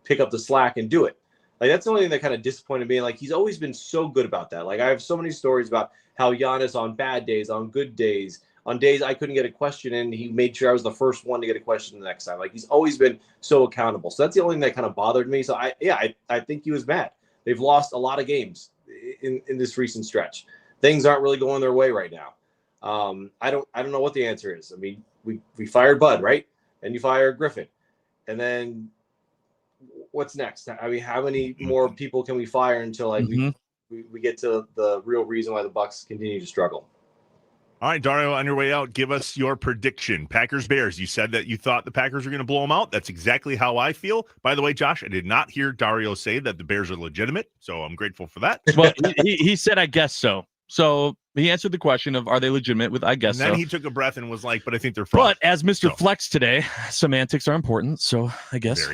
pick up the slack and do it. Like, that's the only thing that kind of disappointed me. Like, he's always been so good about that. Like, I have so many stories about how Giannis on bad days, on good days, on days I couldn't get a question in, he made sure I was the first one to get a question the next time. Like, he's always been so accountable. So that's the only thing that kind of bothered me. So I think he was mad. They've lost a lot of games in this recent stretch. Things aren't really going their way right now. I don't know what the answer is. I mean, we fired Bud, right? And you fire Griffin. And then what's next? I mean, how many more people can we fire until like we get to the real reason why the Bucks continue to struggle? All right, Dario, on your way out, give us your prediction. Packers-Bears. You said that you thought the Packers were going to blow them out. That's exactly how I feel. By the way, Josh, I did not hear Dario say that the Bears are legitimate, so I'm grateful for that. Well, he said, I guess so. So he answered the question of, are they legitimate with, I guess so. And then he took a breath and was like, but I think they're fraud. But as Mr. Flex today, semantics are important, so I guess.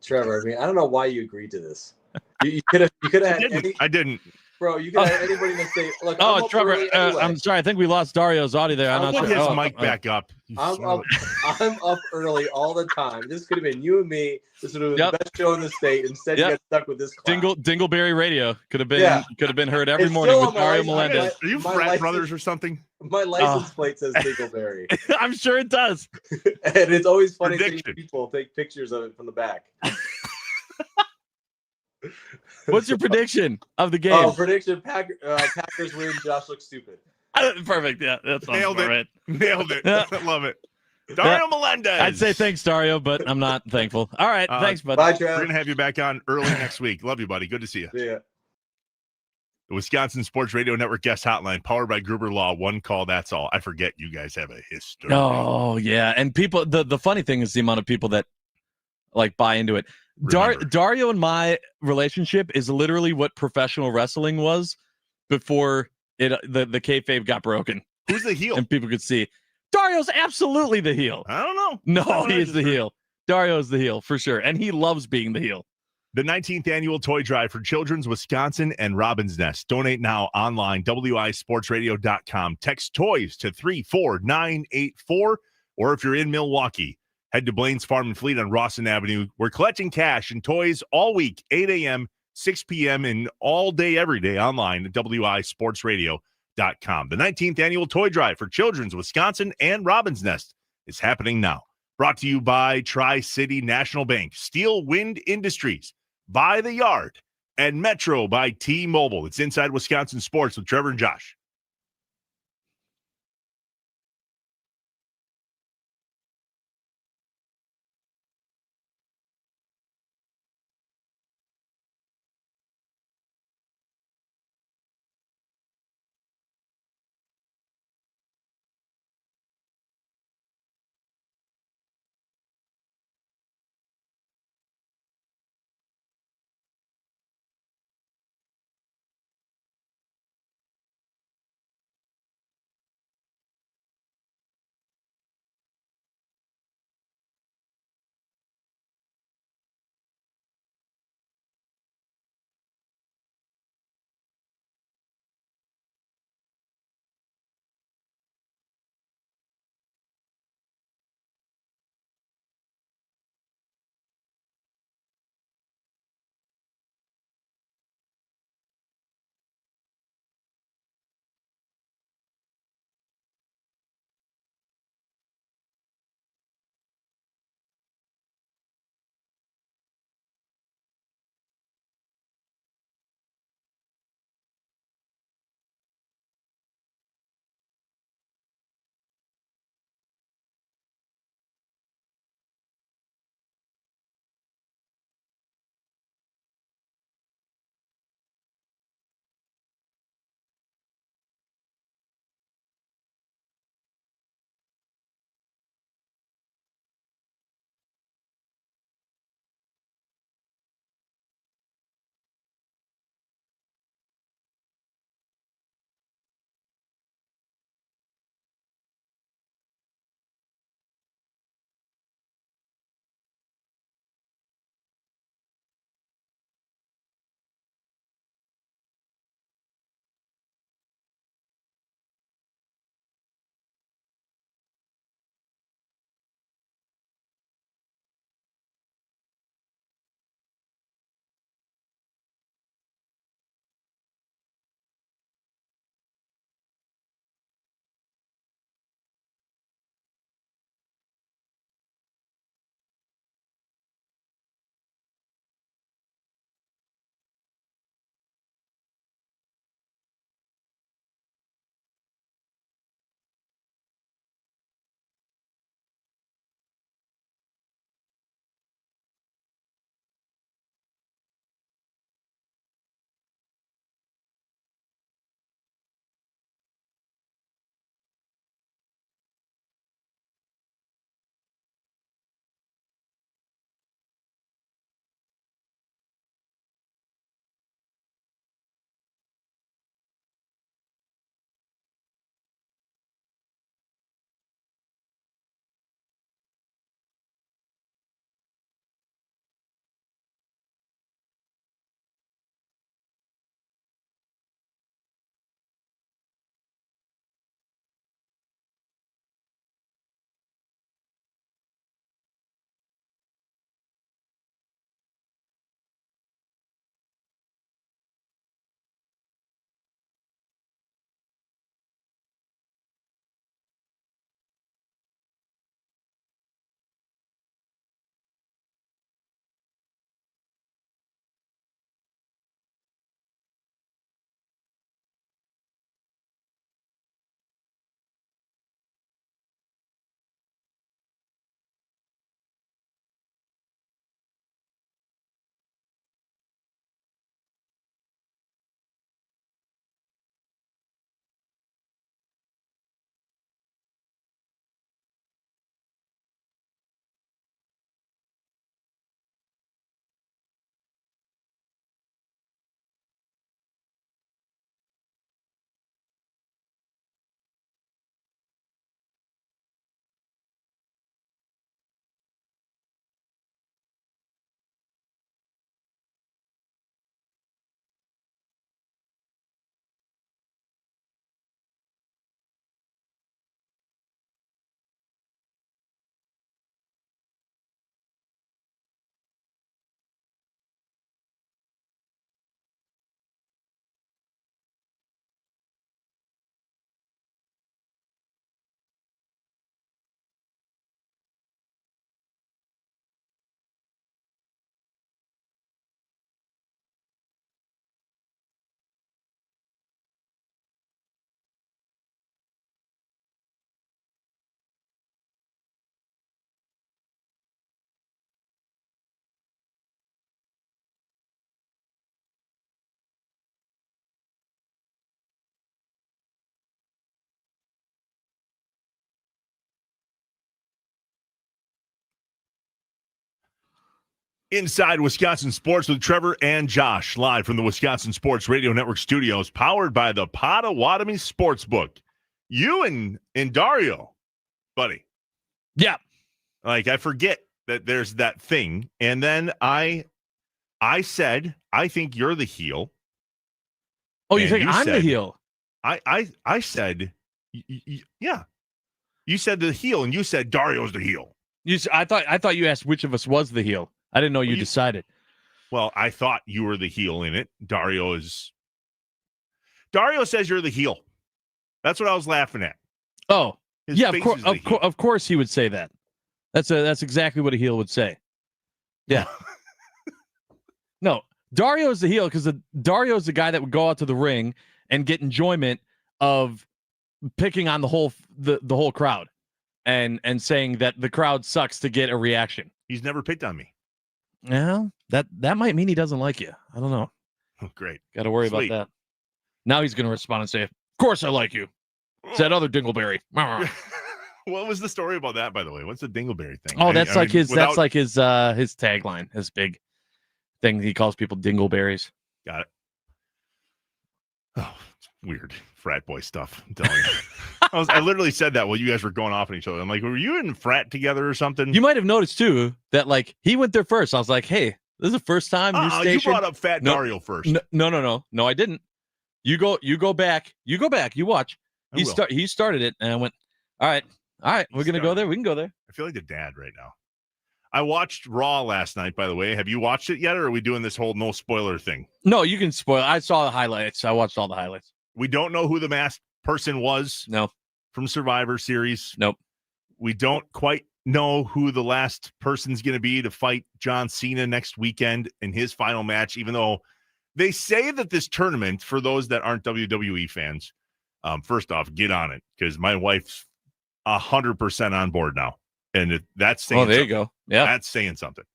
Trevor, I mean, I don't know why you agreed to this. You could have had I didn't. Bro, you could have anybody in the state. Look, Trevor, anyway. I'm sorry. I think we lost Dario's audio there. I'm not put sure. his mic back up. I'm up early all the time. This could have been you and me. This would have been the best show in the state. Instead, you got stuck with this clown. Dingleberry Radio could have been heard every morning with Dario Melendez. Are you frat brothers or something? My license plate says Dingleberry. I'm sure it does. And it's always funny seeing people take pictures of it from the back. What's your prediction of the game? Oh, prediction: Packers win. Josh looks stupid. Perfect. Yeah, that's nailed it. Right. Nailed it. I love it. Dario Melendez. I'd say thanks, Dario, but I'm not thankful. All right, thanks, bud. Bye, Trev. We're gonna have you back on early next week. Love you, buddy. Good to see you. See ya. The Wisconsin Sports Radio Network guest hotline, powered by Gruber Law. One call, that's all. I forget you guys have a history. Oh yeah, and people. The funny thing is the amount of people that like buy into it. remember. Dario and my relationship is literally what professional wrestling was before the kayfabe got broken. Who's the heel? And people could see. Dario's absolutely the heel. I don't know. No, he is the heel. Dario's the heel for sure. And he loves being the heel. The 19th annual toy drive for Children's Wisconsin and Robin's Nest. Donate now online, wisportsradio.com. Text toys to 34984. Or if you're in Milwaukee, head to Blaine's Farm and Fleet on Rawson Avenue. We're collecting cash and toys all week, 8 a.m., 6 p.m., and all day, every day online at wisportsradio.com. The 19th annual toy drive for Children's Wisconsin and Robin's Nest is happening now. Brought to you by Tri-City National Bank, Steel Wind Industries, By the Yard, and Metro by T-Mobile. It's Inside Wisconsin Sports with Trevor and Josh. Inside Wisconsin Sports with Trevor and Josh, live from the Wisconsin Sports Radio Network studios, powered by the Potawatomi Sportsbook. You and Dario, buddy. Yeah. Like, I forget that there's that thing. And then I said, I think you're the heel. Oh, you think I'm the heel? I said, yeah. You said the heel, and you said Dario's the heel. I thought you asked which of us was the heel. I didn't know you decided. Well, I thought you were the heel in it. Dario says you're the heel. That's what I was laughing at. Oh, His yeah, face is of course he would say that. That's exactly what a heel would say. Yeah. No, Dario's the heel because Dario's the guy that would go out to the ring and get enjoyment of picking on the whole crowd and saying that the crowd sucks to get a reaction. He's never picked on me. Yeah, that might mean he doesn't like you. I don't know. Oh, great. Got to worry about that. Now he's going to respond and say, "Of course I like you." It's that other Dingleberry. What was the story about that, by the way? What's the Dingleberry thing? Oh, that's his tagline, his big thing. He calls people Dingleberries. Got it. Oh, it's weird frat boy stuff. I'm telling you. I literally said that while you guys were going off on each other. I'm like, were you in frat together or something? You might have noticed too that like he went there first. I was like, hey, this is the first time you station. You brought up Fat Dario first. No, I didn't. You go back. You watch. He started it, and I went, all right, we're gonna go there. We can go there. I feel like a dad right now. I watched Raw last night, by the way. Have you watched it yet, or are we doing this whole no spoiler thing? No, you can spoil. I saw the highlights. I watched all the highlights. We don't know who the masked person was. No. From Survivor Series. Nope. We don't quite know who the last person's going to be to fight John Cena next weekend in his final match, even though they say that this tournament, for those that aren't WWE fans, first off, get on it, because my wife's 100% on board now. And that's saying there something. You go. Yeah. That's saying something.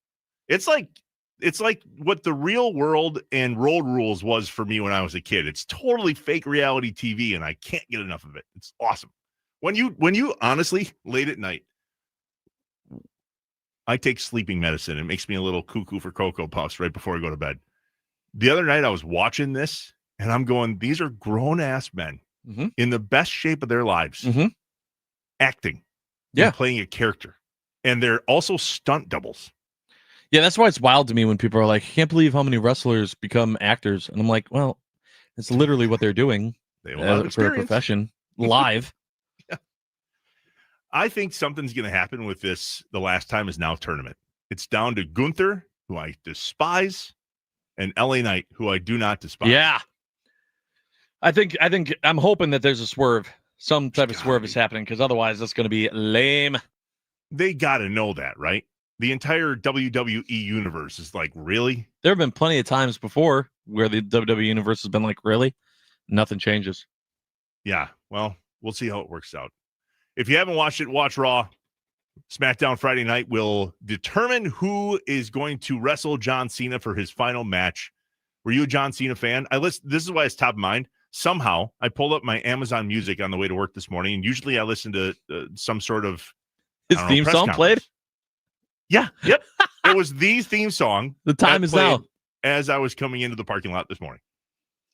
It's like what the Real World and Road Rules was for me when I was a kid. It's totally fake reality TV, and I can't get enough of it. It's awesome. When you honestly, late at night, I take sleeping medicine. It makes me a little cuckoo for Cocoa Puffs right before I go to bed. The other night I was watching this, and I'm going, these are grown-ass men in the best shape of their lives, acting, playing a character. And they're also stunt doubles. Yeah, that's why it's wild to me when people are like, I can't believe how many wrestlers become actors. And I'm like, well, it's literally what they're doing for a profession, live. Yeah. I think something's going to happen with this. The Last Time Is Now tournament. It's down to Gunther, who I despise, and LA Knight, who I do not despise. Yeah. I'm hoping that there's a swerve. Some type of swerve is happening, because otherwise that's going to be lame. They got to know that, right? The entire WWE universe is like, really? There have been plenty of times before where the WWE universe has been like, really? Nothing changes. Yeah, well, we'll see how it works out. If you haven't watched it, watch Raw. SmackDown Friday night will determine who is going to wrestle John Cena for his final match. Were you a John Cena fan? This is why it's top of mind. Somehow, I pulled up my Amazon Music on the way to work this morning, and usually I listen to some sort of his theme song played. Yeah, yep. It was the theme song. The time is now. As I was coming into the parking lot this morning.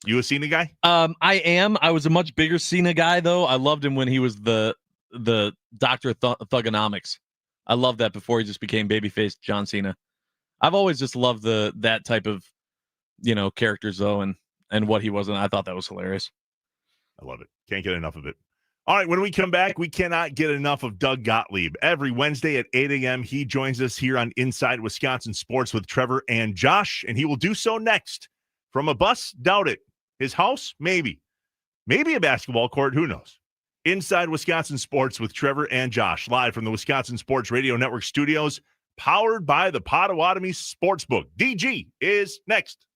You a Cena guy? I am. I was a much bigger Cena guy, though. I loved him when he was the Dr. Thugonomics. I loved that before he just became babyface John Cena. I've always just loved that type of, characters, though, and what he was. And I thought that was hilarious. I love it. Can't get enough of it. All right, when we come back, we cannot get enough of Doug Gottlieb. Every Wednesday at 8 a.m., he joins us here on Inside Wisconsin Sports with Trevor and Josh, and he will do so next. From a bus? Doubt it. His house? Maybe. Maybe a basketball court? Who knows? Inside Wisconsin Sports with Trevor and Josh, live from the Wisconsin Sports Radio Network studios, powered by the Potawatomi Sportsbook. DG is next.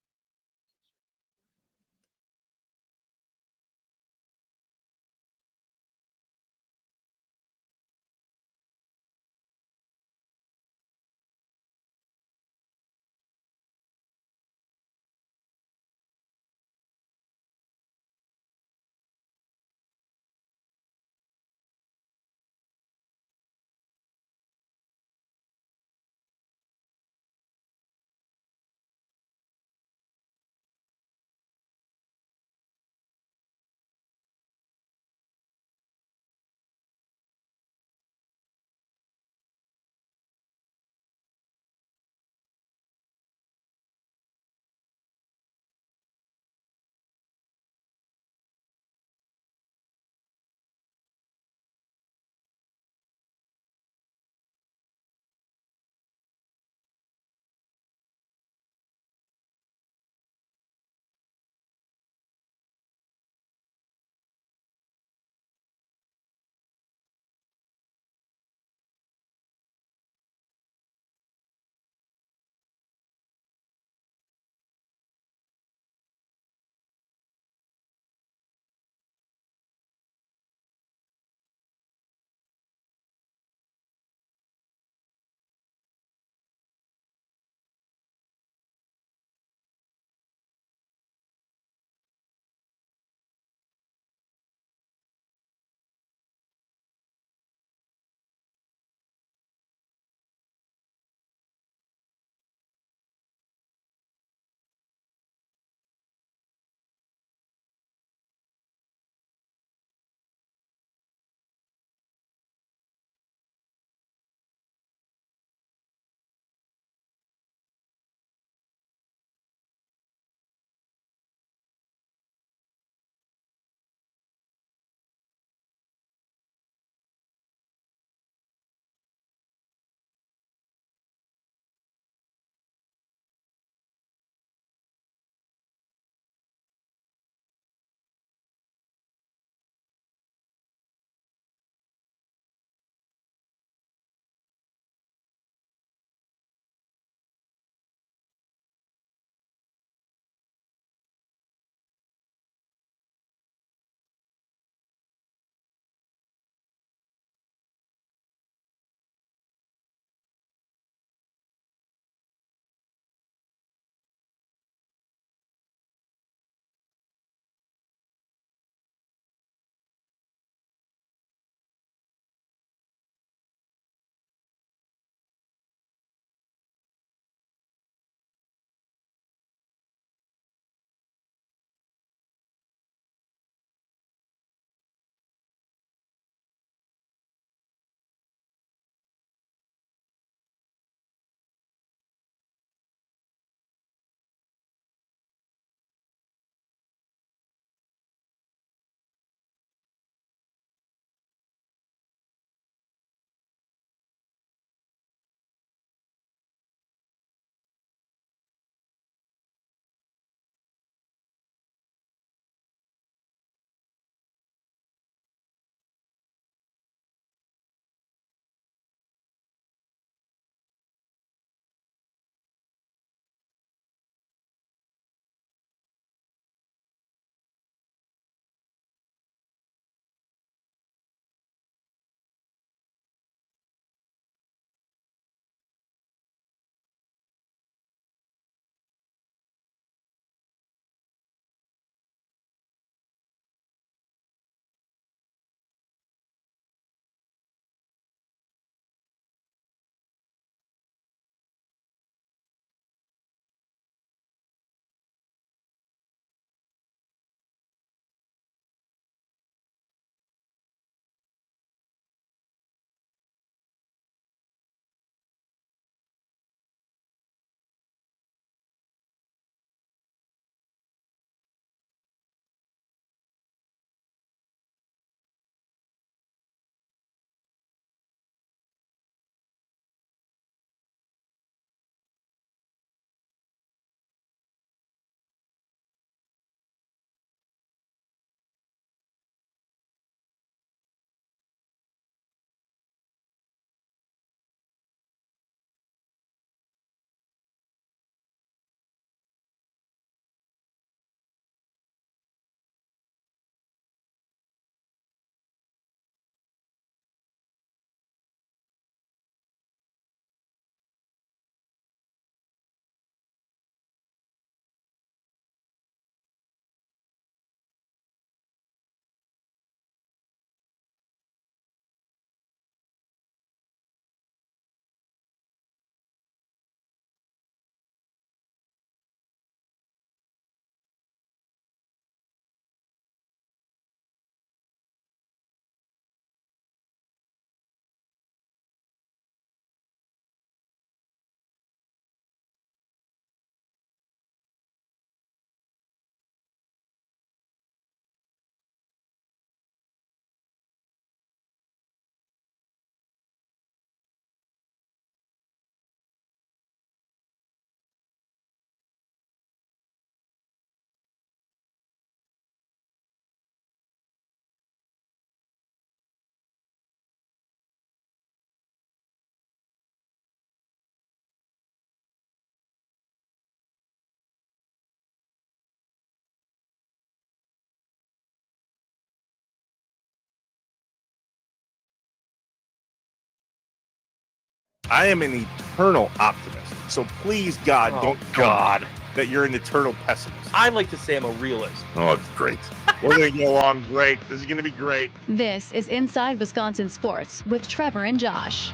I am an eternal optimist. So please, God, don't tell me that you're an eternal pessimist. I like to say I'm a realist. Oh, it's great. We're going to get along great. This is going to be great. This is Inside Wisconsin Sports with Trevor and Josh.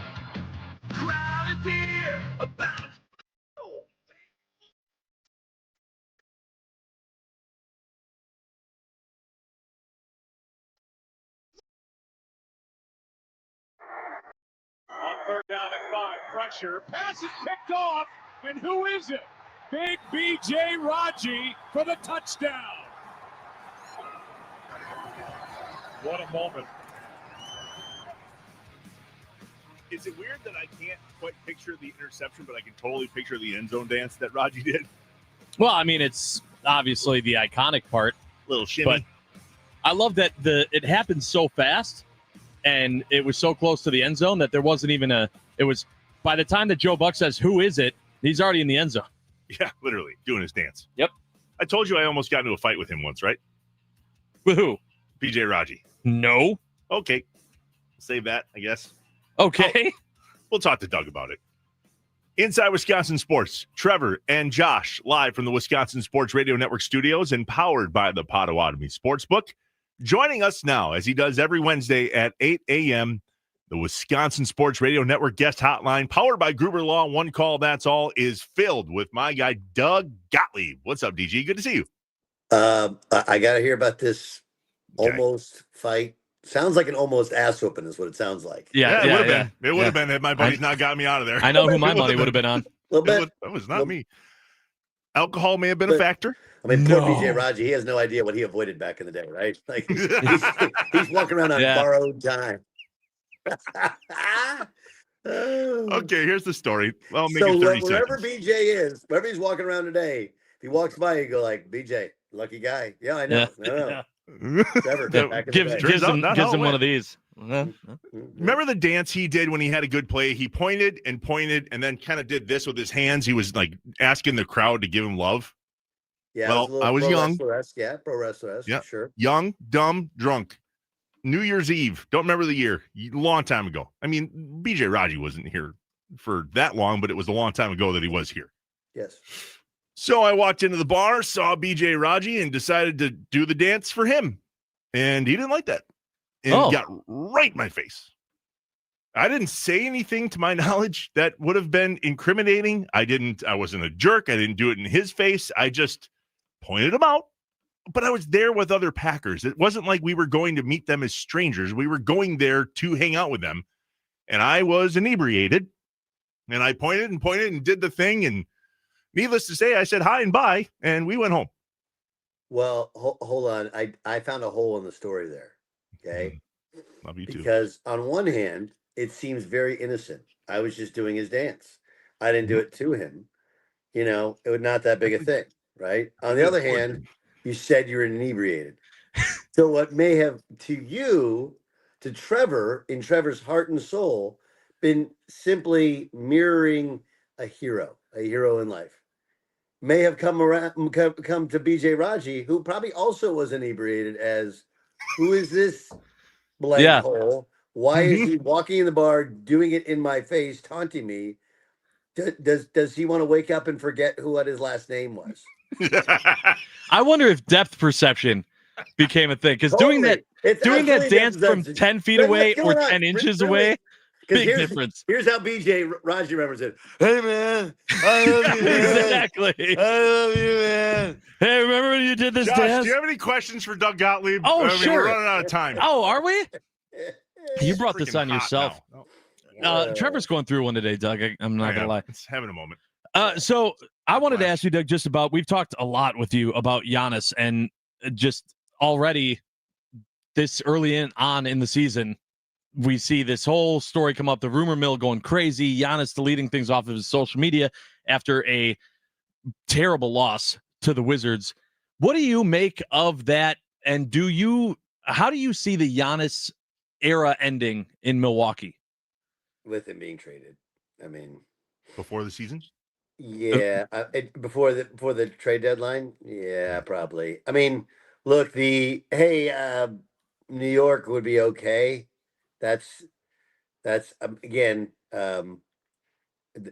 On third down and 5, pressure. Pass is picked off, and who is it? Big B.J. Raji for the touchdown. What a moment. Is it weird that I can't quite picture the interception, but I can totally picture the end zone dance that Raji did? Well, I mean, it's obviously the iconic part. Little shimmy. But I love that it happened so fast, and it was so close to the end zone that there wasn't even it was, by the time that Joe Buck says, who is it? He's already in the end zone. Yeah, literally, doing his dance. Yep. I told you I almost got into a fight with him once, right? With who? BJ Raji. No. Okay. Save that, I guess. Okay. We'll talk to Doug about it. Inside Wisconsin Sports, Trevor and Josh, live from the Wisconsin Sports Radio Network studios and powered by the Potawatomi Sportsbook. Joining us now, as he does every Wednesday at 8 a.m., the Wisconsin Sports Radio Network guest hotline, powered by Gruber Law, one call, that's all, is filled with my guy, Doug Gottlieb. What's up, DG? Good to see you. I got to hear about this almost fight. Sounds like an almost ass whooping is what it sounds like. Yeah, it would have been. It would have been had my buddies not got me out of there. I know who my money would have been on. A little bit. That was not me. Alcohol may have been a factor. I mean, poor BJ Raji, he has no idea what he avoided back in the day, right? Like he's walking around on borrowed time. Okay, here's the story. Well, make so it 30 wherever seconds. BJ is, wherever he's walking around today, if he walks by, you go like, BJ, lucky guy. Yeah, I know. Yeah. No. Trevor, back in the day. Gives him one of these. Remember the dance he did when he had a good play? He pointed and then kind of did this with his hands. He was like asking the crowd to give him love. Yeah, well, I was young. Yeah, pro wrestler. Yeah, sure. Young, dumb, drunk. New Year's Eve. Don't remember the year. Long time ago. I mean, BJ Raji wasn't here for that long, but it was a long time ago that he was here. Yes. So I walked into the bar, saw BJ Raji, and decided to do the dance for him. And he didn't like that. And got right in my face. I didn't say anything to my knowledge that would have been incriminating. I wasn't a jerk. I didn't do it in his face. I just pointed him out. But I was there with other Packers. It wasn't like we were going to meet them as strangers. We were going there to hang out with them. And I was inebriated. And I pointed and did the thing. And needless to say, I said hi and bye. And we went home. Well, hold on. I found a hole in the story there. Okay. Love you too. Because on one hand, it seems very innocent. I was just doing his dance. I didn't do it to him. You know, it was not that big a thing. Right. On the other hand, you said you were inebriated. So what may have to Trevor, in Trevor's heart and soul, been simply mirroring a hero in life, may have come to BJ Raji, who probably also was inebriated as, who is this blank hole? Why is he walking in the bar, doing it in my face, taunting me? Does he want to wake up and forget what his last name was? I wonder if depth perception became a thing, because doing that dance from 10 feet away or 10 inches away, big difference. Here's how BJ Raji remembers it. Hey man, I love you, man. Exactly. I love you, man. Hey, remember when you did this Josh, dance? do you have any questions for Doug Gottlieb? Oh, sure. We're running out of time. Oh, are we? You brought this on yourself. Trevor's going through one today, Doug. I'm not gonna lie. It's having a moment. So I wanted to ask you, Doug, just about, we've talked a lot with you about Giannis, and just already this early on in the season, we see this whole story come up, the rumor mill going crazy, Giannis deleting things off of his social media after a terrible loss to the Wizards. What do you make of that? And how do you see the Giannis era ending in Milwaukee? With him being traded. I mean, before the season? Yeah, before the trade deadline. Yeah, probably. I mean, look, New York would be okay. That's again,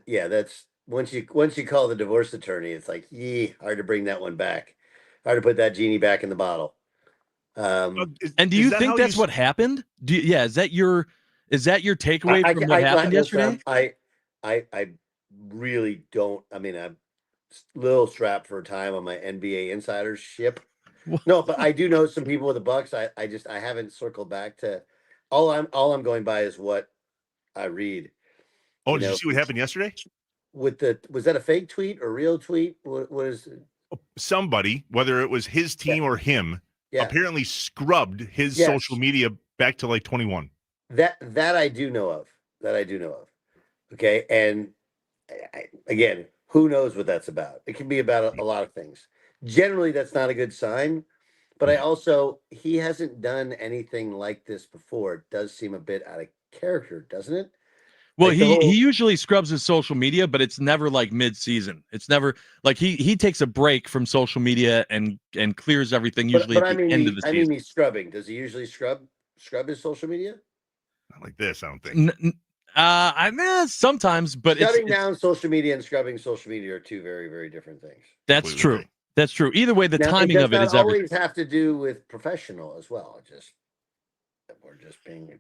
Yeah, that's once you call the divorce attorney, it's like, hard to bring that one back. Hard to put that genie back in the bottle. And do you think that's what happened? Is that your takeaway from what happened yesterday? I really don't. I mean, I'm a little strapped for time on my NBA insidership. No, but I do know some people with the Bucks. I haven't circled back to all I'm going by is what I read. Oh, did you see what happened yesterday? Was that a fake tweet or real tweet? What is it? Somebody, whether it was his team or him, apparently scrubbed his social media back to like 21. That I do know of. Okay, and again, who knows what that's about? It can be about a lot of things. Generally, that's not a good sign. But he hasn't done anything like this before. It does seem a bit out of character, doesn't it? Well, he usually scrubs his social media, but it's never like mid-season. It's never like he takes a break from social media and clears everything usually at the end of the season. I mean, he's scrubbing. Does he usually scrub his social media? Not like this, I don't think. I mean, sometimes, but shutting down social media and scrubbing social media are two very, very different things. That's true. That's true. Either way, the timing of it is everything. Always have to do with professional as well. We're just being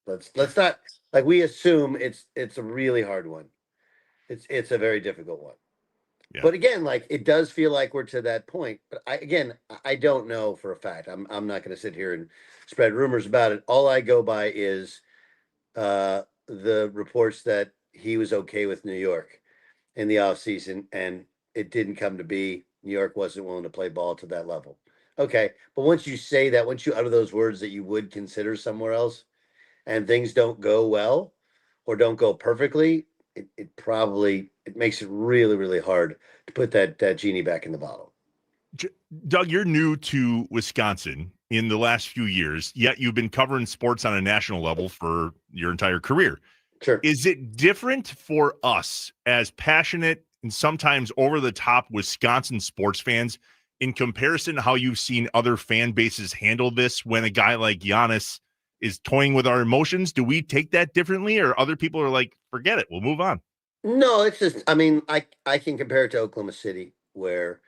let's not like we assume it's a really hard one. It's a very difficult one. Yeah. But again, like it does feel like we're to that point. But I don't know for a fact. I'm not going to sit here and spread rumors about it. All I go by is the reports that he was okay with New York in the offseason, and it didn't come to be. New York wasn't willing to play ball to that level. Okay, but once you say that, once you utter those words that you would consider somewhere else, and things don't go well or don't go perfectly, it makes it really, really hard to put that genie back in the bottle. Doug, you're new to Wisconsin in the last few years, yet you've been covering sports on a national level for your entire career. Sure. Is it different for us as passionate and sometimes over-the-top Wisconsin sports fans in comparison to how you've seen other fan bases handle this when a guy like Giannis is toying with our emotions? Do we take that differently, or other people are like, forget it, we'll move on? No, it's just, I mean, I can compare it to Oklahoma City, where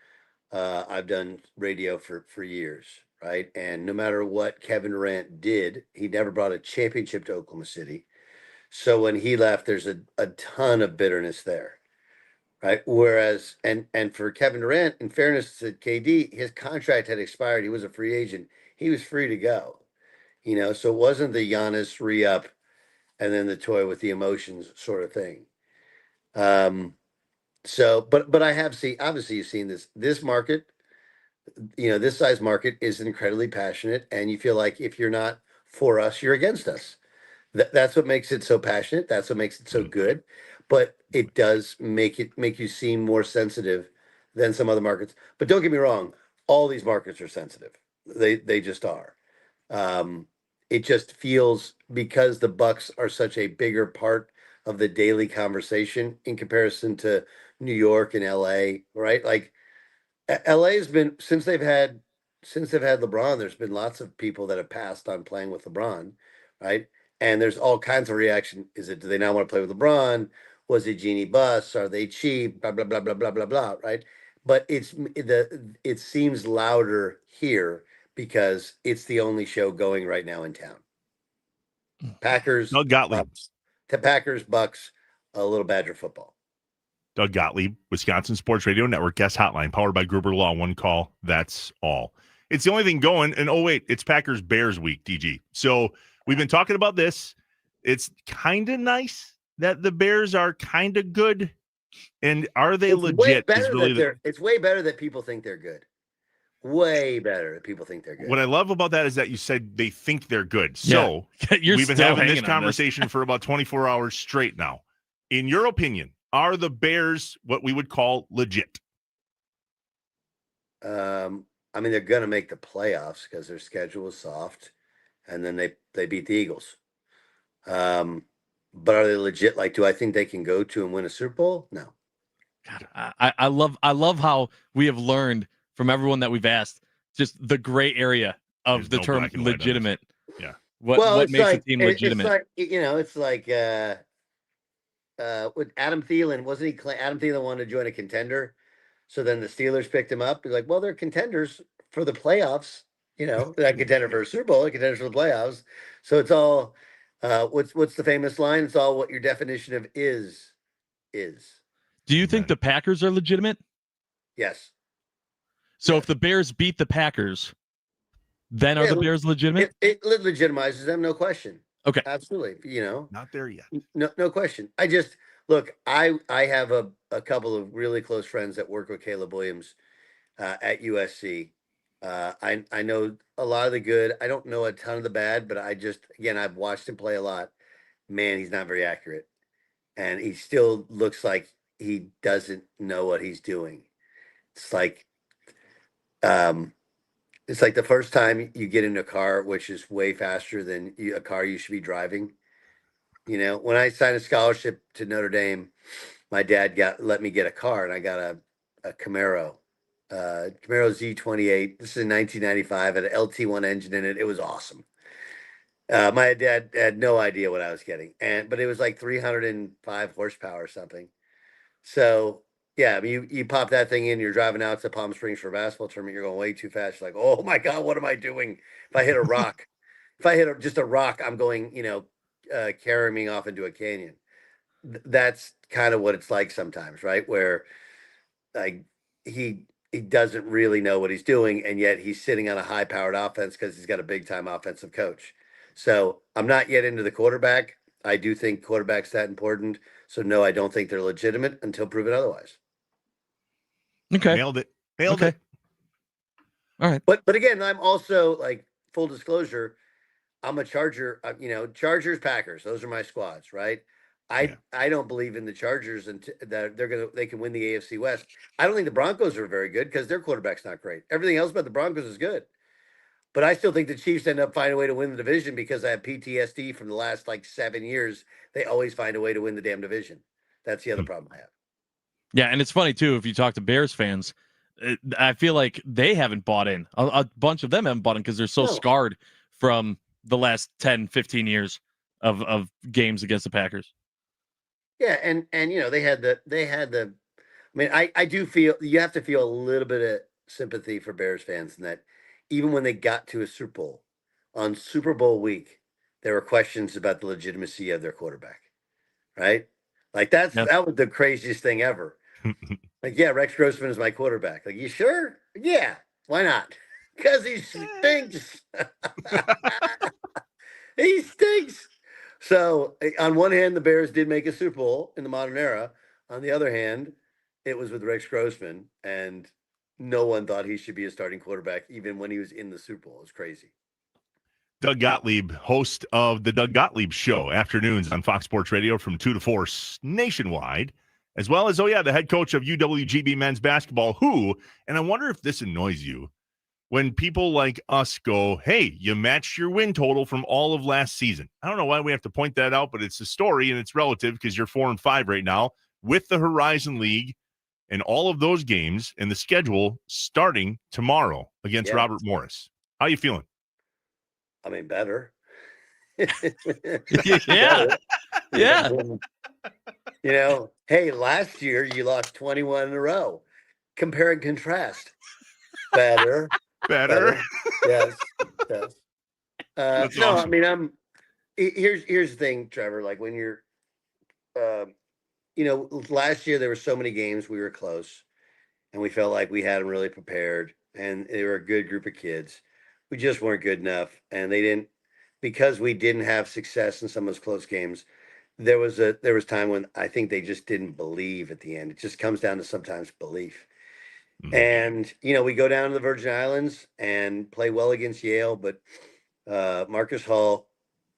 I've done radio for years, right? And no matter what Kevin Durant did, he never brought a championship to Oklahoma City. So when he left, there's a ton of bitterness there, right? Whereas, and for Kevin Durant, in fairness to KD, his contract had expired. He was a free agent. He was free to go, so it wasn't the Giannis re-up and then the toy with the emotions sort of thing. So, but I have seen, obviously you've seen this market, this size market is incredibly passionate, and you feel like if you're not for us, you're against us. That's what makes it so passionate. That's what makes it so good. But it does make you seem more sensitive than some other markets. But don't get me wrong, all these markets are sensitive. They just are. It just feels, because the Bucks are such a bigger part of the daily conversation in comparison to New York and LA, right? Like LA has been, since they've had LeBron, there's been lots of people that have passed on playing with LeBron, right? And there's all kinds of reaction. Do they not want to play with LeBron? Was it genie bus? Are they cheap? Blah, blah, blah, blah, blah, blah, blah, right? But it seems louder here because it's the only show going right now in town. Packers, Doug Gottlieb. Packers, Bucks, a little Badger football. Doug Gottlieb, Wisconsin Sports Radio Network guest hotline, powered by Gruber Law. One call, that's all. It's the only thing going. And it's Packers Bears week, DG. So we've been talking about this. It's kind of nice that the Bears are kind of good. And are they legit? It's way better that people think they're good. Way better that people think they're good. What I love about that is that you said they think they're good. So we've been having this conversation for about 24 hours straight now. In your opinion, are the Bears what we would call legit? I mean, they're going to make the playoffs because their schedule is soft, and then they beat the Eagles. But are they legit? Like, do I think they can go to and win a Super Bowl? No. God, I love how we have learned from everyone that we've asked just the gray area of the term legitimate. Yeah. What makes a team legitimate? It's like with Adam Thielen, wasn't he? Adam Thielen wanted to join a contender, so then the Steelers picked him up. He's like, well, they're contenders for the playoffs. They're not contender for a Super Bowl, they're contenders for the playoffs. So it's all what's the famous line? It's all what your definition of is. Do you think the Packers are legitimate? Yes. So if the Bears beat the Packers, then are the Bears legitimate? It legitimizes them, no question. Okay. Absolutely. Not there yet. No question. I just look, I have a couple of really close friends that work with Caleb Williams at USC. I know a lot of the good. I don't know a ton of the bad, but I've watched him play a lot. Man, he's not very accurate. And he still looks like he doesn't know what he's doing. It's like the first time you get in a car, which is way faster than a car you should be driving. When I signed a scholarship to Notre Dame, my dad let me get a car, and I got a Camaro, Camaro Z28. This is in 1995, had an LT1 engine in it. It was awesome. My dad had no idea what I was getting, but it was like 305 horsepower or something. So yeah, I mean, you pop that thing in, you're driving out to Palm Springs for a basketball tournament, you're going way too fast. You're like, oh my God, what am I doing? If I hit a rock, just a rock, I'm going, carrying me off into a canyon. That's kind of what it's like sometimes, right? Where like he doesn't really know what he's doing, and yet he's sitting on a high powered offense because he's got a big time offensive coach. So I'm not yet into the quarterback. I do think quarterback's that important. So no, I don't think they're legitimate until proven otherwise. Okay. Nailed it. All right. But again, I'm also, like, full disclosure, I'm a Charger, Chargers, Packers. Those are my squads, right? I don't believe in the Chargers and that they can win the AFC West. I don't think the Broncos are very good because their quarterback's not great. Everything else about the Broncos is good. But I still think the Chiefs end up finding a way to win the division because I have PTSD from the last 7 years. They always find a way to win the damn division. That's the other problem I have. Yeah, and it's funny too, if you talk to Bears fans, I feel like they haven't bought in. A bunch of them haven't bought in because they're so scarred from the last 10, 15 years of games against the Packers. Yeah, and they had the I mean, I do feel you have to feel a little bit of sympathy for Bears fans in that even when they got to a Super Bowl, on Super Bowl week, there were questions about the legitimacy of their quarterback. Right? Like that was the craziest thing ever. Like, yeah, Rex Grossman is my quarterback. Like, you sure? Yeah. Why not? Because he stinks. He stinks. So on one hand, the Bears did make a Super Bowl in the modern era. On the other hand, it was with Rex Grossman, and no one thought he should be a starting quarterback, even when he was in the Super Bowl. It was crazy. Doug Gottlieb, host of the Doug Gottlieb Show, afternoons on Fox Sports Radio from 2 to 4 nationwide, as well as, the head coach of UWGB men's basketball, and I wonder if this annoys you, when people like us go, hey, you matched your win total from all of last season. I don't know why we have to point that out, but it's a story, and it's relative because you're 4-5 right now with the Horizon League and all of those games and the schedule starting tomorrow against Robert Morris. How you feeling? I mean, better. Yeah. Hey, last year you lost 21 in a row. Compare and contrast. Better. Yes. That's no, awesome. I mean, here's the thing, Trevor. Like when you're, last year there were so many games we were close, and we felt like we had them really prepared, and they were a good group of kids. We just weren't good enough, and they didn't, because we didn't have success in some of those close games. There was time when I think they just didn't believe at the end. It just comes down to sometimes belief. Mm-hmm. And we go down to the Virgin Islands and play well against Yale, but Marcus Hall,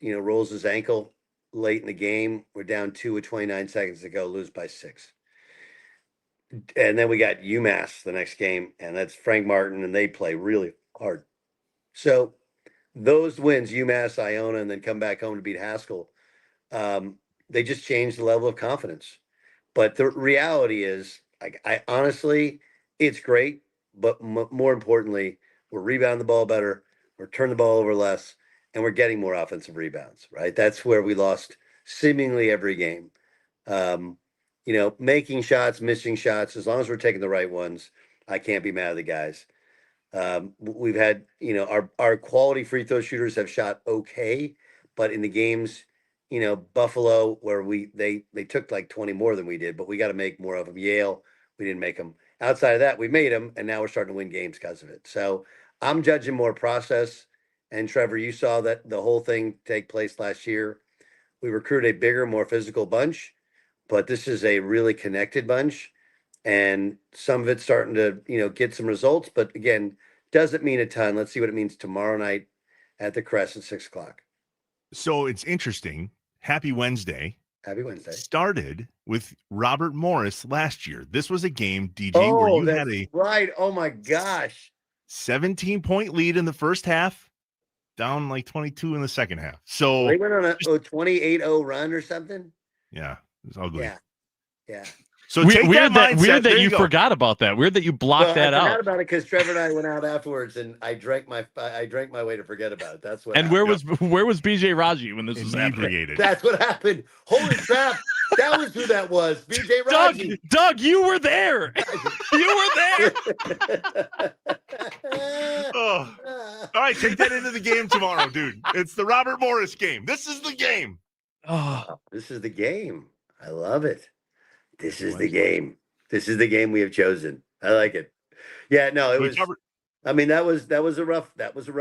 rolls his ankle late in the game. We're down 2 with 29 seconds to go, lose by 6. And then we got UMass the next game, and that's Frank Martin, and they play really hard. So those wins, UMass, Iona, and then come back home to beat Haskell, they just changed the level of confidence. But the reality is, I honestly, it's great, but more importantly, we're rebounding the ball better, we're turning the ball over less, and we're getting more offensive rebounds, right? That's where we lost seemingly every game. Making shots, missing shots, as long as we're taking the right ones, I can't be mad at the guys. We've had, our quality free throw shooters have shot okay, but in the games, Buffalo, where they took like 20 more than we did, but we got to make more of them. Yale, we didn't make them. Outside of that, we made them, and now we're starting to win games because of it. So I'm judging more process. And Trevor, you saw that the whole thing take place last year. We recruit a bigger, more physical bunch, but this is a really connected bunch, and some of it's starting to, get some results. But again, doesn't mean a ton. Let's see what it means tomorrow night at the Crest at 6:00. So it's interesting. Happy Wednesday. Happy Wednesday. Started with Robert Morris last year. This was a game, DG, where you had a right. Oh my gosh. 17-point lead in the first half, down like 22 in the second half. So they went on a 28-0 run or something. Yeah, it was ugly. Yeah. So weird that you forgot about that. Weird that you blocked that out. I forgot about it because Trevor and I went out afterwards, and I drank my way to forget about it. That's what. And happened. where was BJ Raji when this was happening? That's what happened. Holy crap! That was who that was. BJ Raji. Doug, you were there. You were there. Oh. All right, take that into the game tomorrow, dude. It's the Robert Morris game. This is the game. Oh, this is the game. I love it. This is the game. This is the game we have chosen. I like it. Yeah, no, it was. I mean, that was a rough one. That was a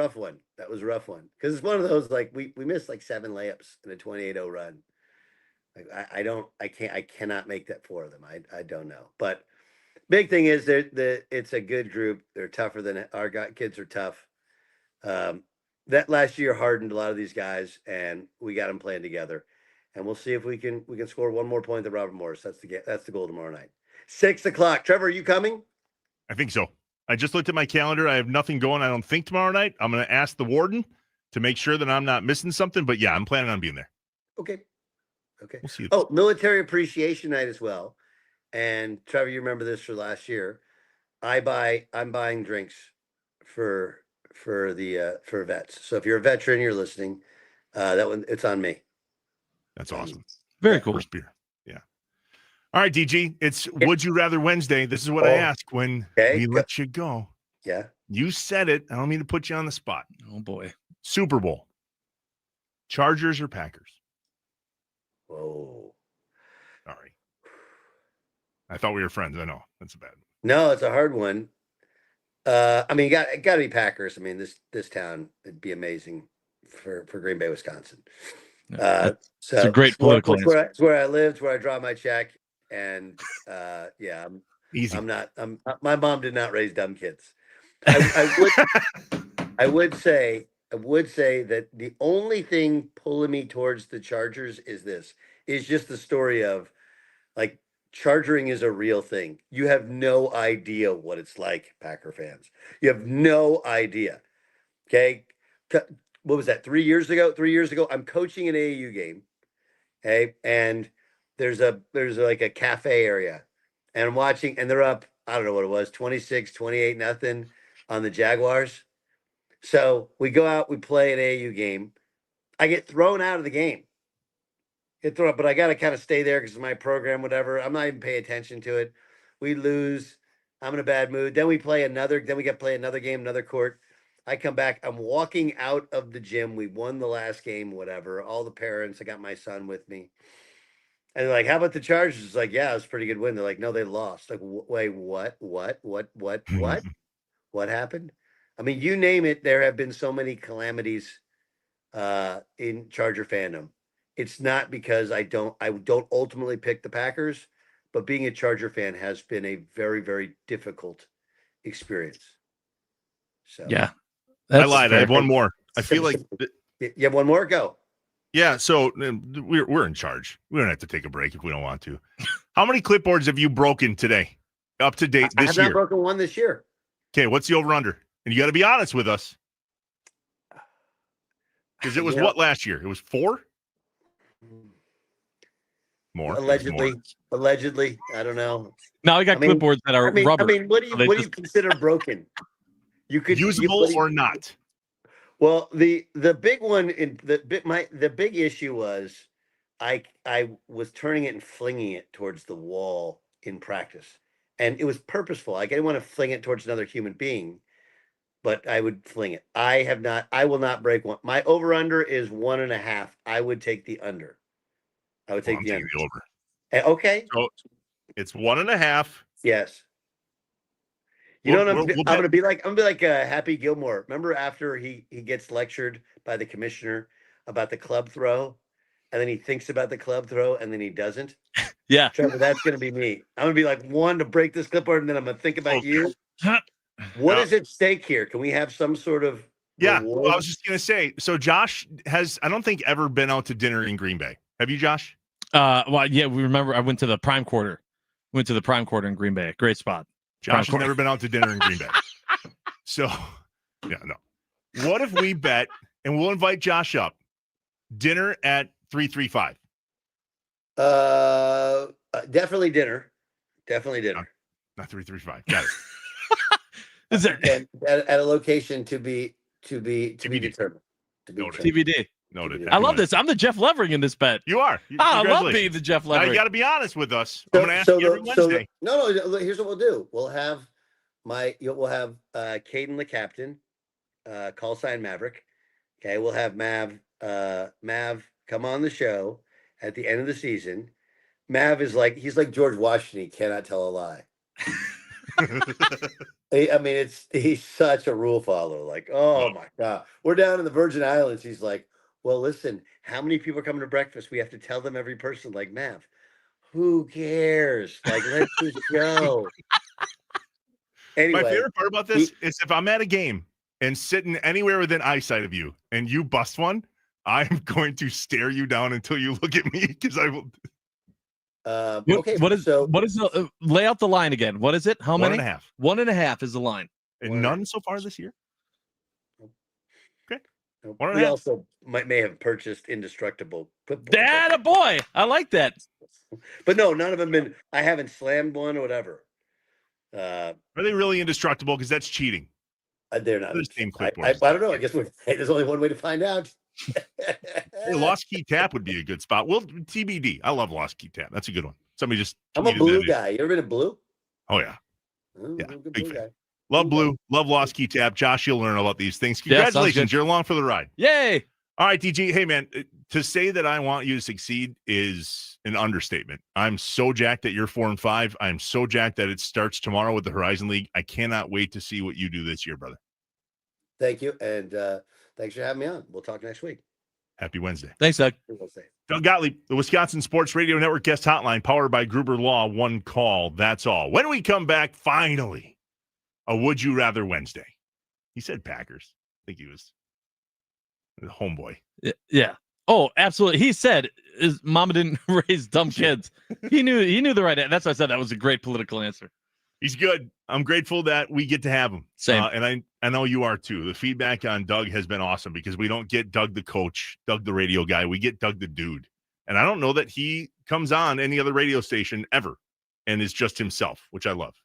rough one because it's one of those like we missed like 7 layups in a 28-0 run. Like I cannot make that 4 of them. I don't know. But big thing is it's a good group. They're tougher than our kids are tough. That last year hardened a lot of these guys, and we got them playing together. And we'll see if we can score one more point than Robert Morris. That's the goal tomorrow night. 6:00. Trevor, are you coming? I think so. I just looked at my calendar. I have nothing going, I don't think, tomorrow night. I'm going to ask the warden to make sure that I'm not missing something. But yeah, I'm planning on being there. Okay. We'll see. Oh, Military Appreciation Night as well. And Trevor, you remember this for last year. I'm buying drinks for vets. So if you're a veteran, you're listening. That one, it's on me. That's awesome. Very cool. First beer. Yeah. All right, DG. It's Would You Rather Wednesday. This is what I ask when we let you go. Yeah. You said it. I don't mean to put you on the spot. Oh, boy. Super Bowl. Chargers or Packers? Whoa. Sorry. I thought we were friends. I know. That's a bad one. No, it's a hard one. I mean, it got to be Packers. I mean, this town, it'd be amazing for Green Bay, Wisconsin. So it's a great political answer. It's where I live. It's where I draw my check. And yeah, easy. My mom did not raise dumb kids. I would say that the only thing pulling me towards the Chargers is just the story of like chargering is a real thing. You have no idea what it's like, Packer fans. You have no idea. Okay. What was that? 3 years ago, I'm coaching an AAU game. Okay. And there's like a cafe area, and I'm watching, and they're up, I don't know what it was, 26-28 on the Jaguars. So we go out, we play an AAU game. I get thrown out of the game. But I got to kind of stay there because it's my program, whatever. I'm not even paying attention to it. We lose. I'm in a bad mood. Then we got to play another game, another court. I come back. I'm walking out of the gym. We won the last game, whatever. All the parents, I got my son with me. And they're like, how about the Chargers? It's like, yeah, it was a pretty good win. They're like, no, they lost. Like, wait, what? What happened? I mean, you name it. There have been so many calamities in Charger fandom. It's not because I don't ultimately pick the Packers, but being a Charger fan has been a very, very difficult experience. So yeah, I lied. I have one more. I feel like you have one more. Go. Yeah. So we're in charge. We don't have to take a break if we don't want to. How many clipboards have you broken today? Up to date this year? I have not broken one this year. Okay. What's the over under? And you got to be honest with us. Because it was what last year? It was 4? More. Allegedly. I don't know. Now I got clipboards that are rubber. I mean, what do you consider broken? You could usable or not? Well, the big one the big issue was I was turning it and flinging it towards the wall in practice, and it was purposeful. Like I didn't want to fling it towards another human being, but I would fling it. I will not break one. My over under is 1.5. I would take the under. I would Well, take I'm the taking under. the over. Okay. So it's 1.5. Yes. You know what I'm We'll I'm bet. gonna be like Happy Gilmore. Remember after he gets lectured by the commissioner about the club throw, and then he thinks about the club throw, and then he doesn't. Yeah. Trevor, that's gonna be me. I'm gonna be like one to break this clipboard, and then I'm gonna think about you. What is at stake here? Can we have some sort of Yeah, reward? well, I was just gonna say. So Josh has, I don't think, ever been out to dinner in Green Bay. Have you, Josh? Well, yeah, we remember I went to the Prime Quarter. Went to the Prime Quarter in Green Bay. Great spot. Josh has never been out to dinner in Green Bay. So, yeah, no. What if we bet, and we'll invite Josh up, dinner at 335? Definitely dinner. Definitely dinner. Not 335. Got it. Is there at a location to be determined. TBD. Noted. I love this. I'm the Jeff Levering in this bet. You are. I love being the Jeff Now Levering. you got to be honest with us. I'm going to ask you every Wednesday. No. Here's what we'll do. We'll have Caden the captain, call sign Maverick. Okay, we'll have Mav come on the show at the end of the season. Mav is he's like George Washington. He cannot tell a lie. I mean, he's such a rule follower. Like, oh my God, we're down in the Virgin Islands. He's like, well, listen, how many people are coming to breakfast? We have to tell them every person. Like, Mav, who cares? Like, let's just go. Anyway, my favorite part about this is if I'm at a game and sitting anywhere within eyesight of you and you bust one, I'm going to stare you down until you look at me because I will. Okay. What is the lay out the line again? What is it? How many? 1.5. 1.5 is the line. And none so far this year. Okay. We also may have purchased indestructible. Dad, a boy. I like that. But no, none of them been. I haven't slammed one or whatever. Are they really indestructible? Because that's cheating. They're not. I don't know. I guess there's only one way to find out. Hey, Lost Key Tap would be a good spot. Well, TBD. I love Lost Key Tap. That's a good one. Somebody just. I'm a blue guy. You ever been to Blue? Oh yeah. Yeah, big fan. Love Blue. Love Lost Key Tap. Josh, you'll learn about these things. Yeah, Congratulations. You're along for the ride. Yay. All right, DG. Hey, man, to say that I want you to succeed is an understatement. I'm so jacked that you're 4-5. I'm so jacked that it starts tomorrow with the Horizon League. I cannot wait to see what you do this year, brother. Thank you. And thanks for having me on. We'll talk next week. Happy Wednesday. Thanks, Doug. Doug Gottlieb, the Wisconsin Sports Radio Network guest hotline, powered by Gruber Law. One call. That's all. When we come back, finally, a Would You Rather Wednesday. He said Packers. I think he was the homeboy. Yeah. Oh, absolutely. He said his mama didn't raise dumb kids. He knew the right answer. That's why I said that was a great political answer. He's good. I'm grateful that we get to have him. Same. And I know you are too. The feedback on Doug has been awesome because we don't get Doug the coach, Doug the radio guy. We get Doug the dude. And I don't know that he comes on any other radio station ever and is just himself, which I love.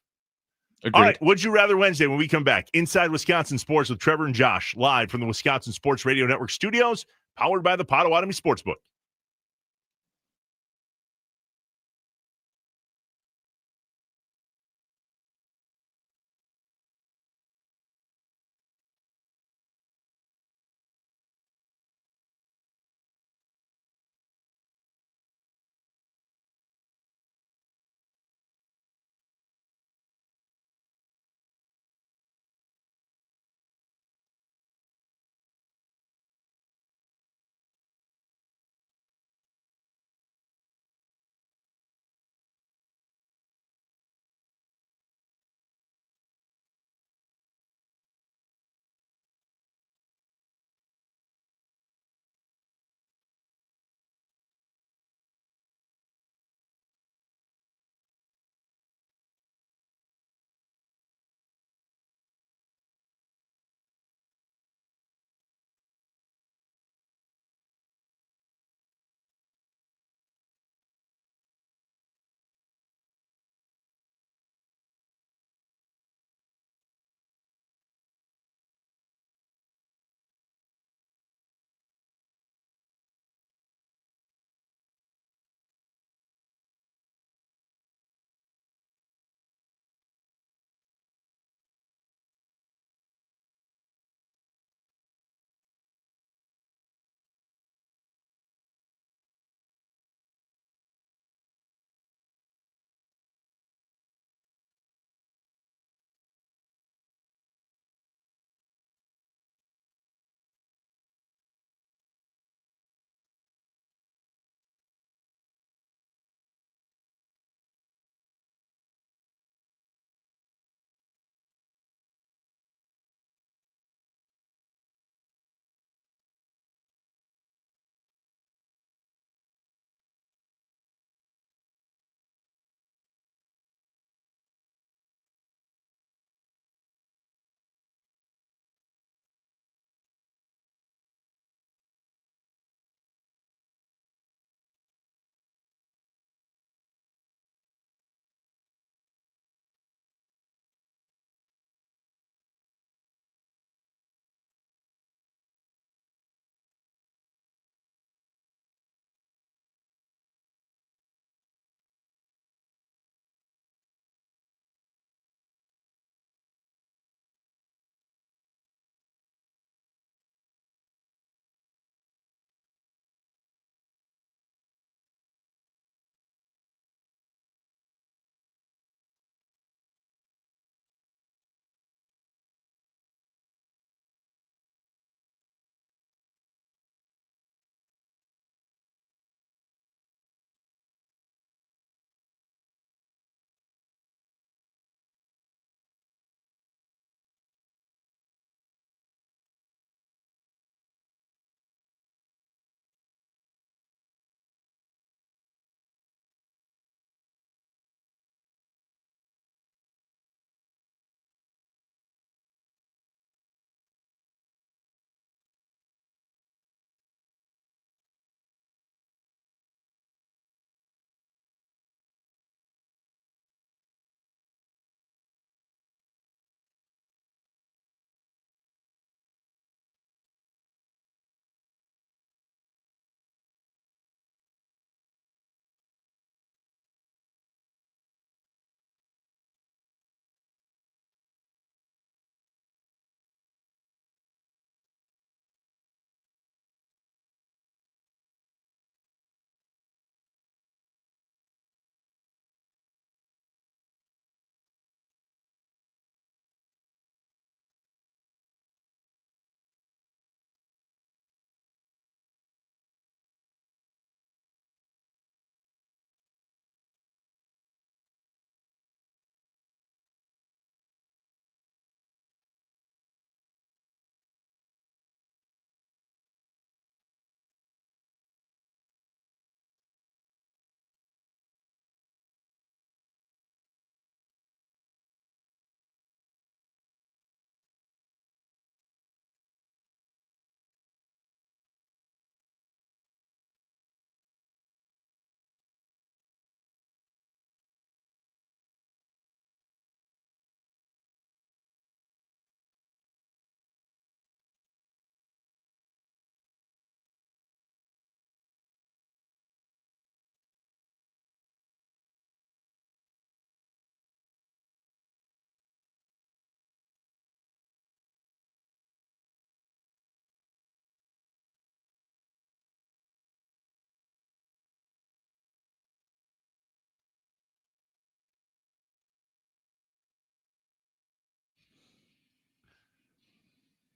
Agreed. All right. Would You Rather Wednesday when we come back. Inside Wisconsin Sports with Trevor and Josh, live from the Wisconsin Sports Radio Network studios, powered by the Potawatomi Sportsbook.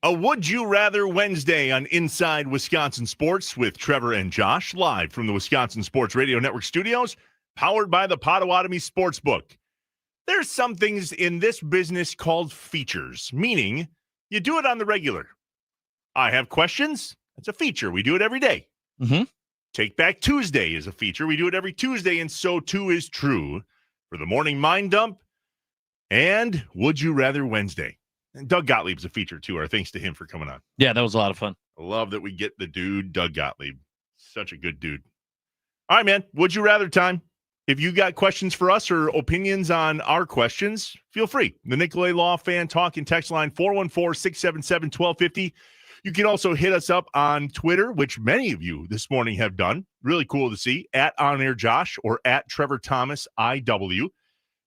A Would You Rather Wednesday on Inside Wisconsin Sports with Trevor and Josh, live from the Wisconsin Sports Radio Network studios, powered by the Potawatomi Sportsbook. There's some things in this business called features, meaning you do it on the regular. I have questions. It's a feature. We do it every day. Mm-hmm. Take Back Tuesday is a feature. We do it every Tuesday, and so too is true for the Morning Mind Dump and Would You Rather Wednesday. And Doug Gottlieb's a feature, too. Our thanks to him for coming on. Yeah, that was a lot of fun. I love that we get the dude, Doug Gottlieb. Such a good dude. All right, man. Would you rather time? If you got questions for us or opinions on our questions, feel free. The Nicolay Law Fan Talk and Text Line 414-677-1250. You can also hit us up on Twitter, which many of you this morning have done. Really cool to see. At On Air Josh or at Trevor Thomas IW.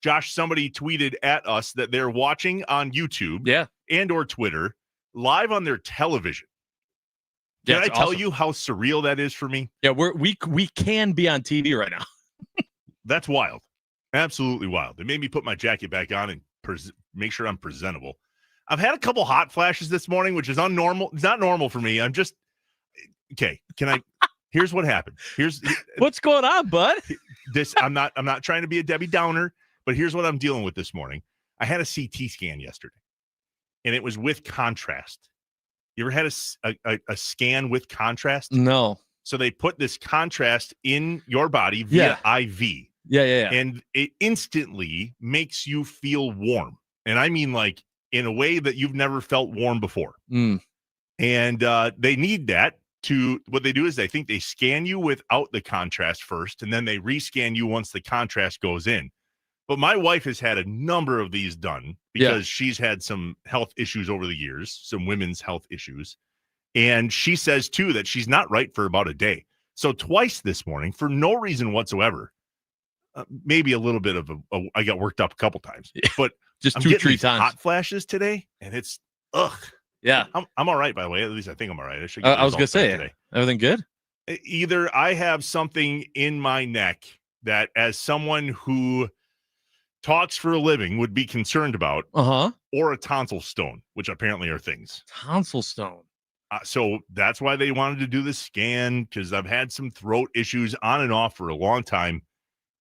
Josh, somebody tweeted at us that they're watching on YouTube and or Twitter live on their television. Can I tell you how surreal that is for me? Yeah, we can be on TV right now. That's wild. Absolutely wild. They made me put my jacket back on and make sure I'm presentable. I've had a couple hot flashes this morning, which is unnormal. It's not normal for me. I'm just okay. Here's what happened. What's going on, bud? I'm not trying to be a Debbie Downer. But here's what I'm dealing with this morning. I had a CT scan yesterday, and it was with contrast. You ever had a scan with contrast? No. So they put this contrast in your body via IV. Yeah. And it instantly makes you feel warm. And I mean, like, in a way that you've never felt warm before. Mm. And they need that to, what they do is they think they scan you without the contrast first, and then they rescan you once the contrast goes in. But my wife has had a number of these done because she's had some health issues over the years, some women's health issues. And she says, too, that she's not right for about a day. So twice this morning, for no reason whatsoever, maybe a little bit of I got worked up a couple times. But just I'm 2-3 times. Hot flashes today, and it's, Yeah. I'm all right, by the way. At least I think I'm all right. I was going to say, today. Everything good? Either I have something in my neck that, as someone who talks for a living, would be concerned about, or a tonsil stone, which apparently are things. Tonsil stone. So that's why they wanted to do the scan, because I've had some throat issues on and off for a long time.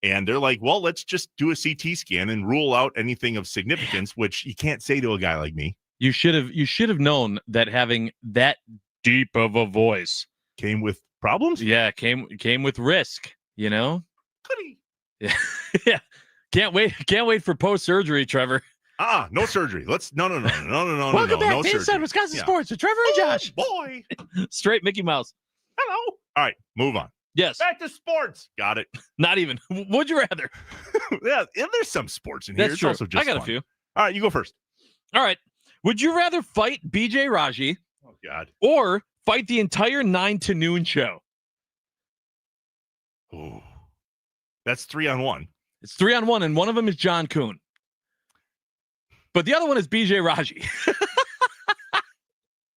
And they're like, well, let's just do a CT scan and rule out anything of significance, which you can't say to a guy like me. You should have known that having that deep of a voice came with problems. Yeah, came with risk, you know? Yeah. Yeah. Can't wait for post-surgery, Trevor. No surgery. No. Welcome back to Inside Wisconsin Sports with Trevor and Josh. Boy. Straight Mickey Mouse. Hello. All right, move on. Yes. Back to sports. Got it. Not even. Would you rather? Yeah, there's some sports in here. That's true. Also just I got fun. a few. All right, you go first. All right. Would you rather fight BJ Raji? Oh, God. Or fight the entire 9 to noon show? Oh, that's 3-on-1. It's 3-on-1, and one of them is John Kuhn. But the other one is BJ Raji.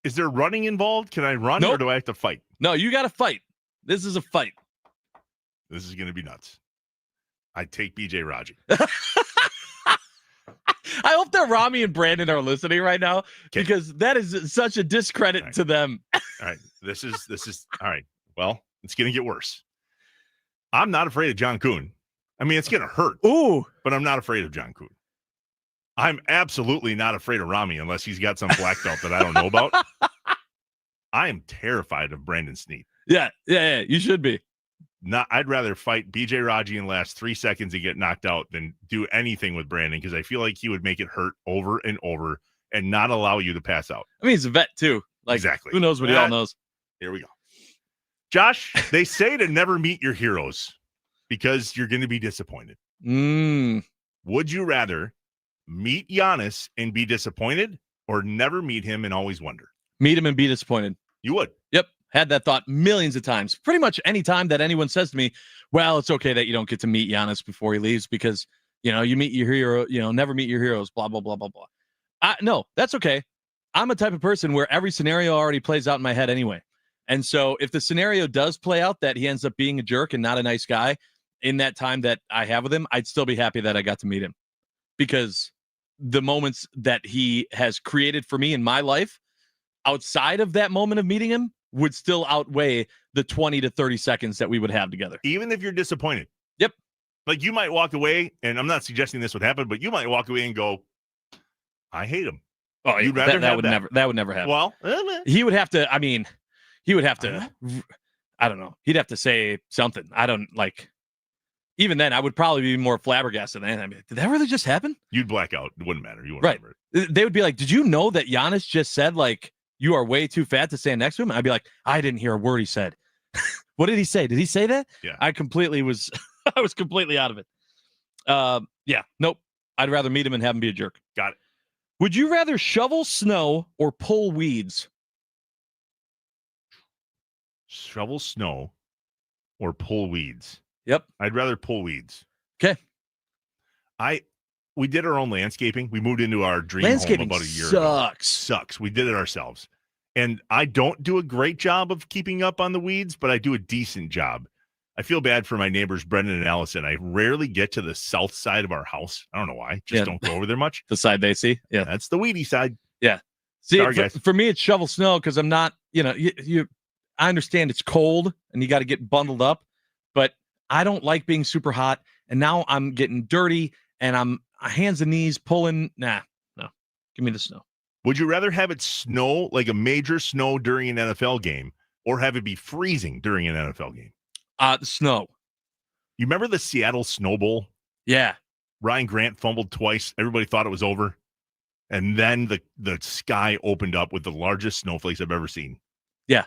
Is there running involved? Can I run, or do I have to fight? No, you got to fight. This is a fight. This is going to be nuts. I take BJ Raji. I hope that Rami and Brandon are listening right now, because that is such a discredit to them. All right. This is all right. Well, it's going to get worse. I'm not afraid of John Kuhn. I mean, it's going to hurt. Ooh. But I'm not afraid of John Kuhn. I'm absolutely not afraid of Rami unless he's got some black belt that I don't know about. I am terrified of Brandon Sneed. Yeah. You should be. I'd rather fight BJ Raji and last 3 seconds and get knocked out than do anything with Brandon, because I feel like he would make it hurt over and over and not allow you to pass out. I mean, he's a vet too. Like, exactly. Who knows what he all knows? Here we go. Josh, they say to never meet your heroes because you're going to be disappointed. Would you rather meet Giannis and be disappointed, or never meet him and always wonder? Meet him and be disappointed. You would? Yep. Had that thought millions of times. Pretty much any time that anyone says to me, well, it's okay that you don't get to meet Giannis before he leaves because, you meet your hero, never meet your heroes, blah, blah, blah, blah, blah. No, that's okay. I'm a type of person where every scenario already plays out in my head anyway. And so if the scenario does play out that he ends up being a jerk and not a nice guy in that time that I have with him, I'd still be happy that I got to meet him, because the moments that he has created for me in my life outside of that moment of meeting him would still outweigh the 20 to 30 seconds that we would have together. Even if you're disappointed. Yep. Like you might walk away, and I'm not suggesting this would happen, but you might walk away and go, I hate him. Oh, You'd rather that would never happen. Well, he would have to, I don't know. He'd have to say something. I don't like, even then I would probably be more flabbergasted than that. I mean, did that really just happen? You'd black out. It wouldn't matter. You wouldn't right. remember it. They would be like, did you know that Giannis just said, like, you are way too fat to stand next to him? I'd be like, I didn't hear a word he said. What did he say? Did he say that? Yeah. I was completely out of it. Yeah, nope. I'd rather meet him and have him be a jerk. Got it. Would you rather shovel snow or pull weeds? Shovel snow or pull weeds? Yep. I'd rather pull weeds. Okay. We did our own landscaping. We moved into our dream Landscaping home about a year ago. Sucks. We did it ourselves. And I don't do a great job of keeping up on the weeds, but I do a decent job. I feel bad for my neighbors, Brendan and Allison. I rarely get to the south side of our house. I don't know why. Just don't go over there much. The side they see. Yeah. That's the weedy side. Yeah. See, Sorry, for me, it's shovel snow because I'm not, I understand it's cold and you got to get bundled up, but I don't like being super hot. And now I'm getting dirty and I'm hands and knees pulling. No. Give me the snow. Would you rather have it snow, like a major snow during an NFL game, or have it be freezing during an NFL game? Snow. You remember the Seattle Snow Bowl? Yeah. Ryan Grant fumbled twice. Everybody thought it was over. And then the sky opened up with the largest snowflakes I've ever seen. Yeah.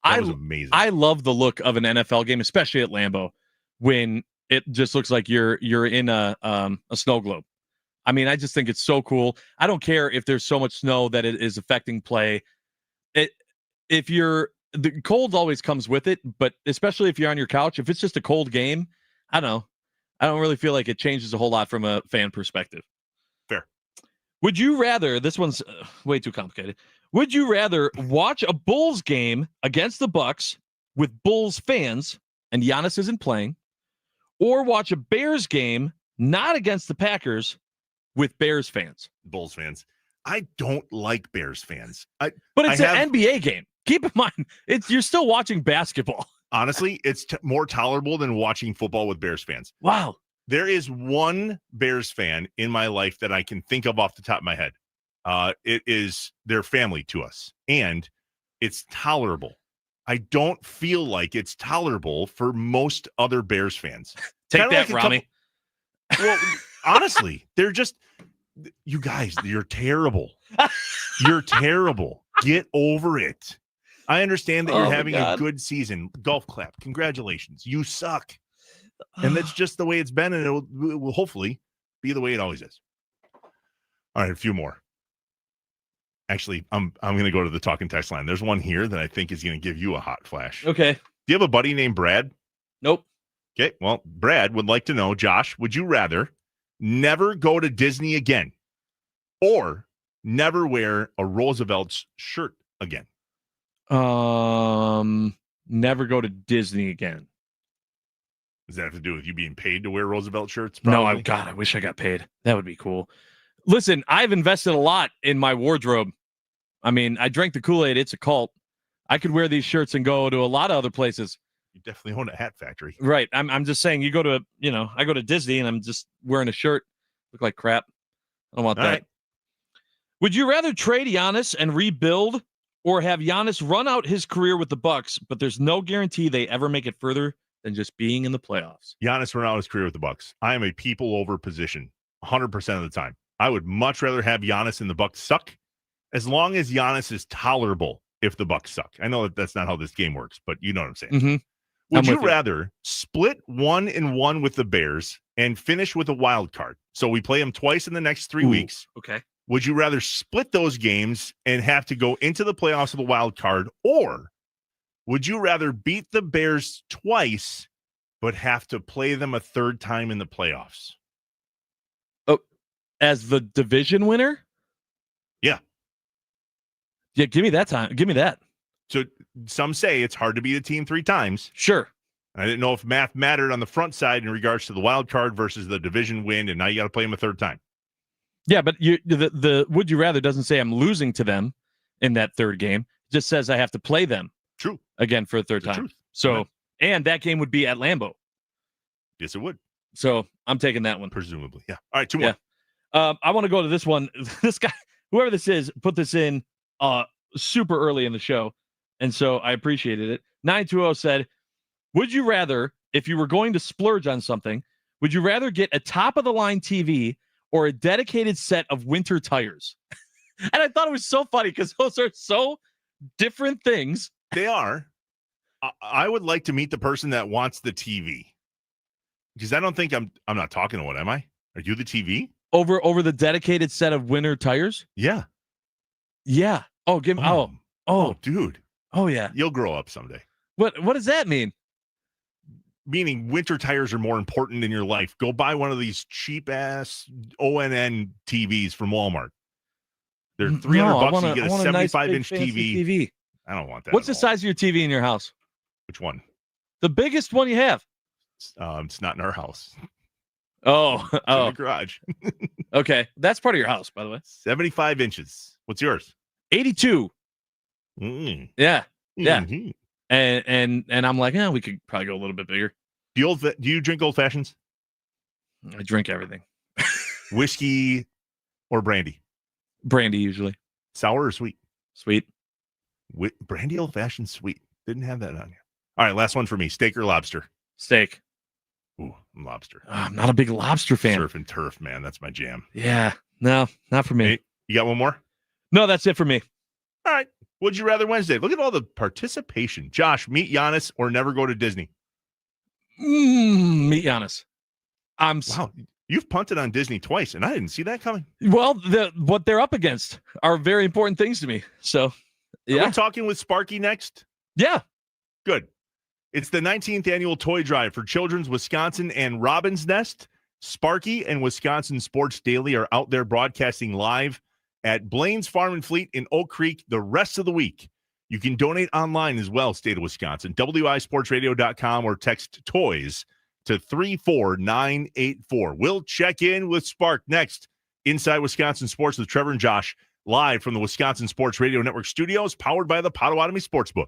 That was amazing. I love the look of an NFL game, especially at Lambeau, when it just looks like you're in a snow globe. I mean, I just think it's so cool. I don't care if there's so much snow that it is affecting play. The cold always comes with it, but especially if you're on your couch, if it's just a cold game, I don't know. I don't really feel like it changes a whole lot from a fan perspective. Fair. Would you rather, this one's way too complicated. Would you rather watch a Bulls game against the Bucks with Bulls fans and Giannis isn't playing, or watch a Bears game not against the Packers with Bears fans? Bulls fans. I don't like Bears fans. But it's an NBA game. Keep in mind, you're still watching basketball. Honestly, it's more tolerable than watching football with Bears fans. Wow. There is one Bears fan in my life that I can think of off the top of my head. It is their family to us, and it's tolerable. I don't feel like it's tolerable for most other Bears fans. Take Kinda that, like Rami. Well, honestly, they're just, you guys, you're terrible. You're terrible. Get over it. I understand that you're having a good season. Golf clap. Congratulations. You suck. And that's just the way it's been, and it will hopefully be the way it always is. All right, a few more. Actually, I'm going to go to the talk and text line. There's one here that I think is going to give you a hot flash. Okay. Do you have a buddy named Brad? Nope. Okay, well, Brad would like to know, Josh, would you rather never go to Disney again or never wear a Roosevelt's shirt again? Never go to Disney again. Does that have to do with you being paid to wear Roosevelt shirts? No, Probably? I wish I got paid. That would be cool. Listen, I've invested a lot in my wardrobe. I mean, I drank the Kool-Aid. It's a cult. I could wear these shirts and go to a lot of other places. You definitely own a hat factory. Right. I'm just saying, you go to, I go to Disney and I'm just wearing a shirt. Look like crap. I don't want All that. right. Would you rather trade Giannis and rebuild, or have Giannis run out his career with the Bucks, but there's no guarantee they ever make it further than just being in the playoffs? Giannis ran out his career with the Bucks. I am a people over position 100% of the time. I would much rather have Giannis and the Bucks suck, as long as Giannis is tolerable if the Bucks suck. I know that that's not how this game works, but you know what I'm saying. Mm-hmm. Would you rather split 1-1 with the Bears and finish with a wild card? So we play them twice in the next 3 weeks. Okay. Would you rather split those games and have to go into the playoffs with a wild card, or would you rather beat the Bears twice but have to play them a third time in the playoffs? Oh, as the division winner? Yeah. Yeah, give me that time. Give me that. So some say it's hard to beat a team 3 times. Sure. I didn't know if math mattered on the front side in regards to the wild card versus the division win, and now you got to play them a third time. Yeah, but the would you rather doesn't say I'm losing to them. in that third game. It just says I have to play them True. again for a third time. Truth. So, and that game would be at Lambeau. Yes, it would. So I'm taking that one. Presumably. Yeah. All right, 2 more. I want to go to this one. This guy, whoever this is, put this in super early in the show. And so I appreciated it. 920 said, would you rather, if you were going to splurge on something, would you rather get a top-of-the-line TV or a dedicated set of winter tires? And I thought it was so funny because those are so different things. They are. I would like to meet the person that wants the TV. Because I don't think I'm not talking to one, am I? Are you the TV? Over the dedicated set of winter tires? Yeah. Yeah. Oh, give me dude. Oh yeah. You'll grow up someday. What does that mean? Meaning winter tires are more important in your life. Go buy one of these cheap ass ONN TVs from Walmart. They're $300. You get a 75-inch TV. I don't want that. What's the size of your TV in your house? Which one? The biggest one you have. It's not in our house. Oh, it's in the garage. Okay, that's part of your house, by the way. 75 inches. What's yours? 82. Yeah. Mm-hmm. And I'm like, we could probably go a little bit bigger. Do you drink old fashions? I drink everything. Whiskey or brandy? Brandy usually. Sour or sweet? Sweet. Brandy old fashioned sweet. Didn't have that on you. All right, last one for me. Steak or lobster? Steak. Ooh, lobster. I'm not a big lobster fan. Surf and turf, man. That's my jam. Yeah. No, not for me. Hey, you got one more? No, that's it for me. All right. Would you rather Wednesday? Look at all the participation. Josh, meet Giannis or never go to Disney? Meet Giannis. Wow. You've punted on Disney twice, and I didn't see that coming. Well, what they're up against are very important things to me. So, yeah. Are we talking with Sparky next? Yeah. Good. It's the 19th annual toy drive for Children's Wisconsin and Robin's Nest. Sparky and Wisconsin Sports Daily are out there broadcasting live at Blaine's Farm and Fleet in Oak Creek the rest of the week. You can donate online as well, state of Wisconsin, wisportsradio.com, or text TOYS to 34984. We'll check in with Spark next. Inside Wisconsin Sports with Trevor and Josh, live from the Wisconsin Sports Radio Network studios, powered by the Potawatomi Sportsbook.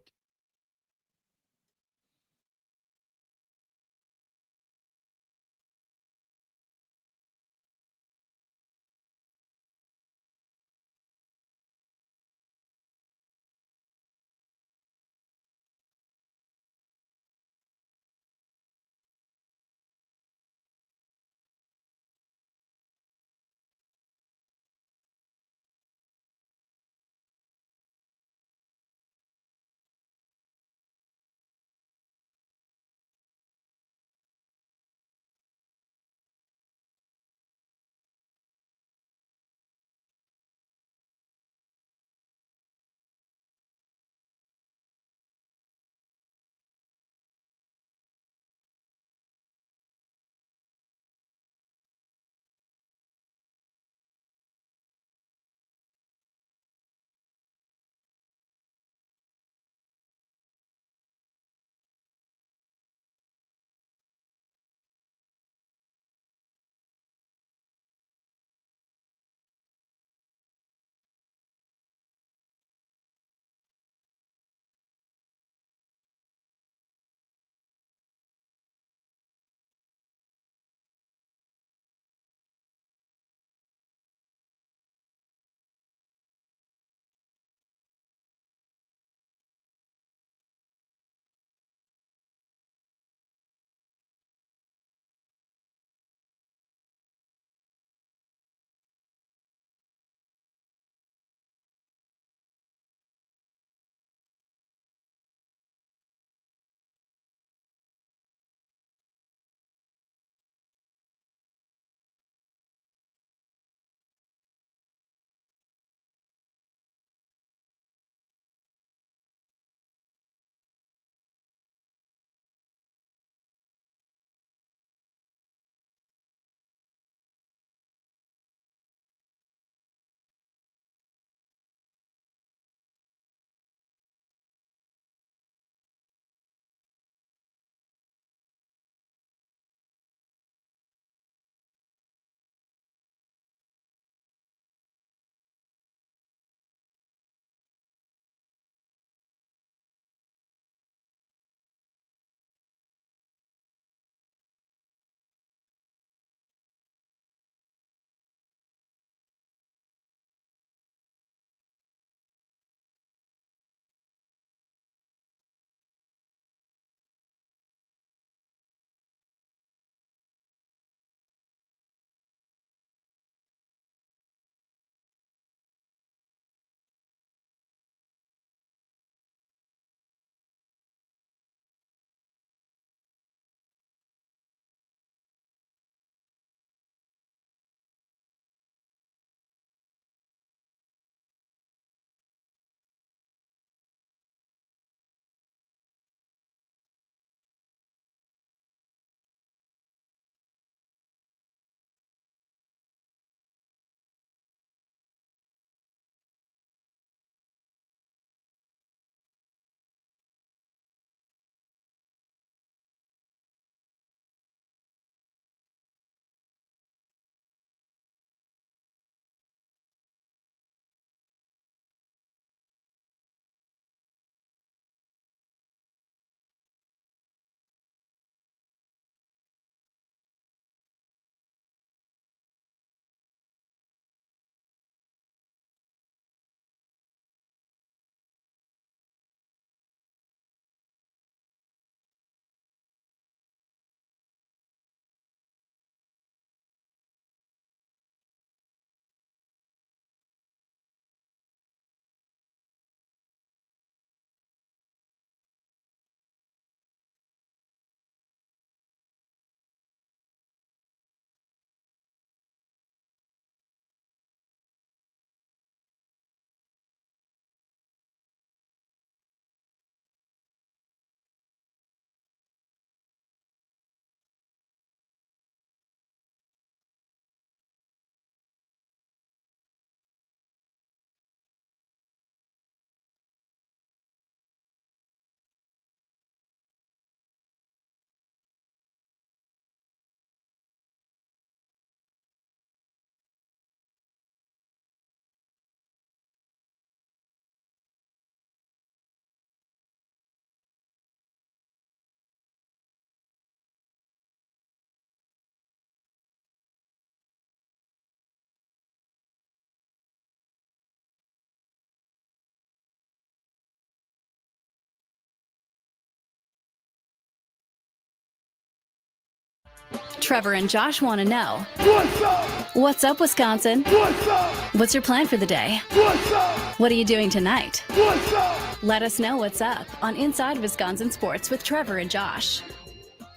Trevor and Josh want to know. What's up? What's up, Wisconsin? What's up? What's your plan for the day? What's up? What are you doing tonight? What's up? Let us know what's up on Inside Wisconsin Sports with Trevor and Josh.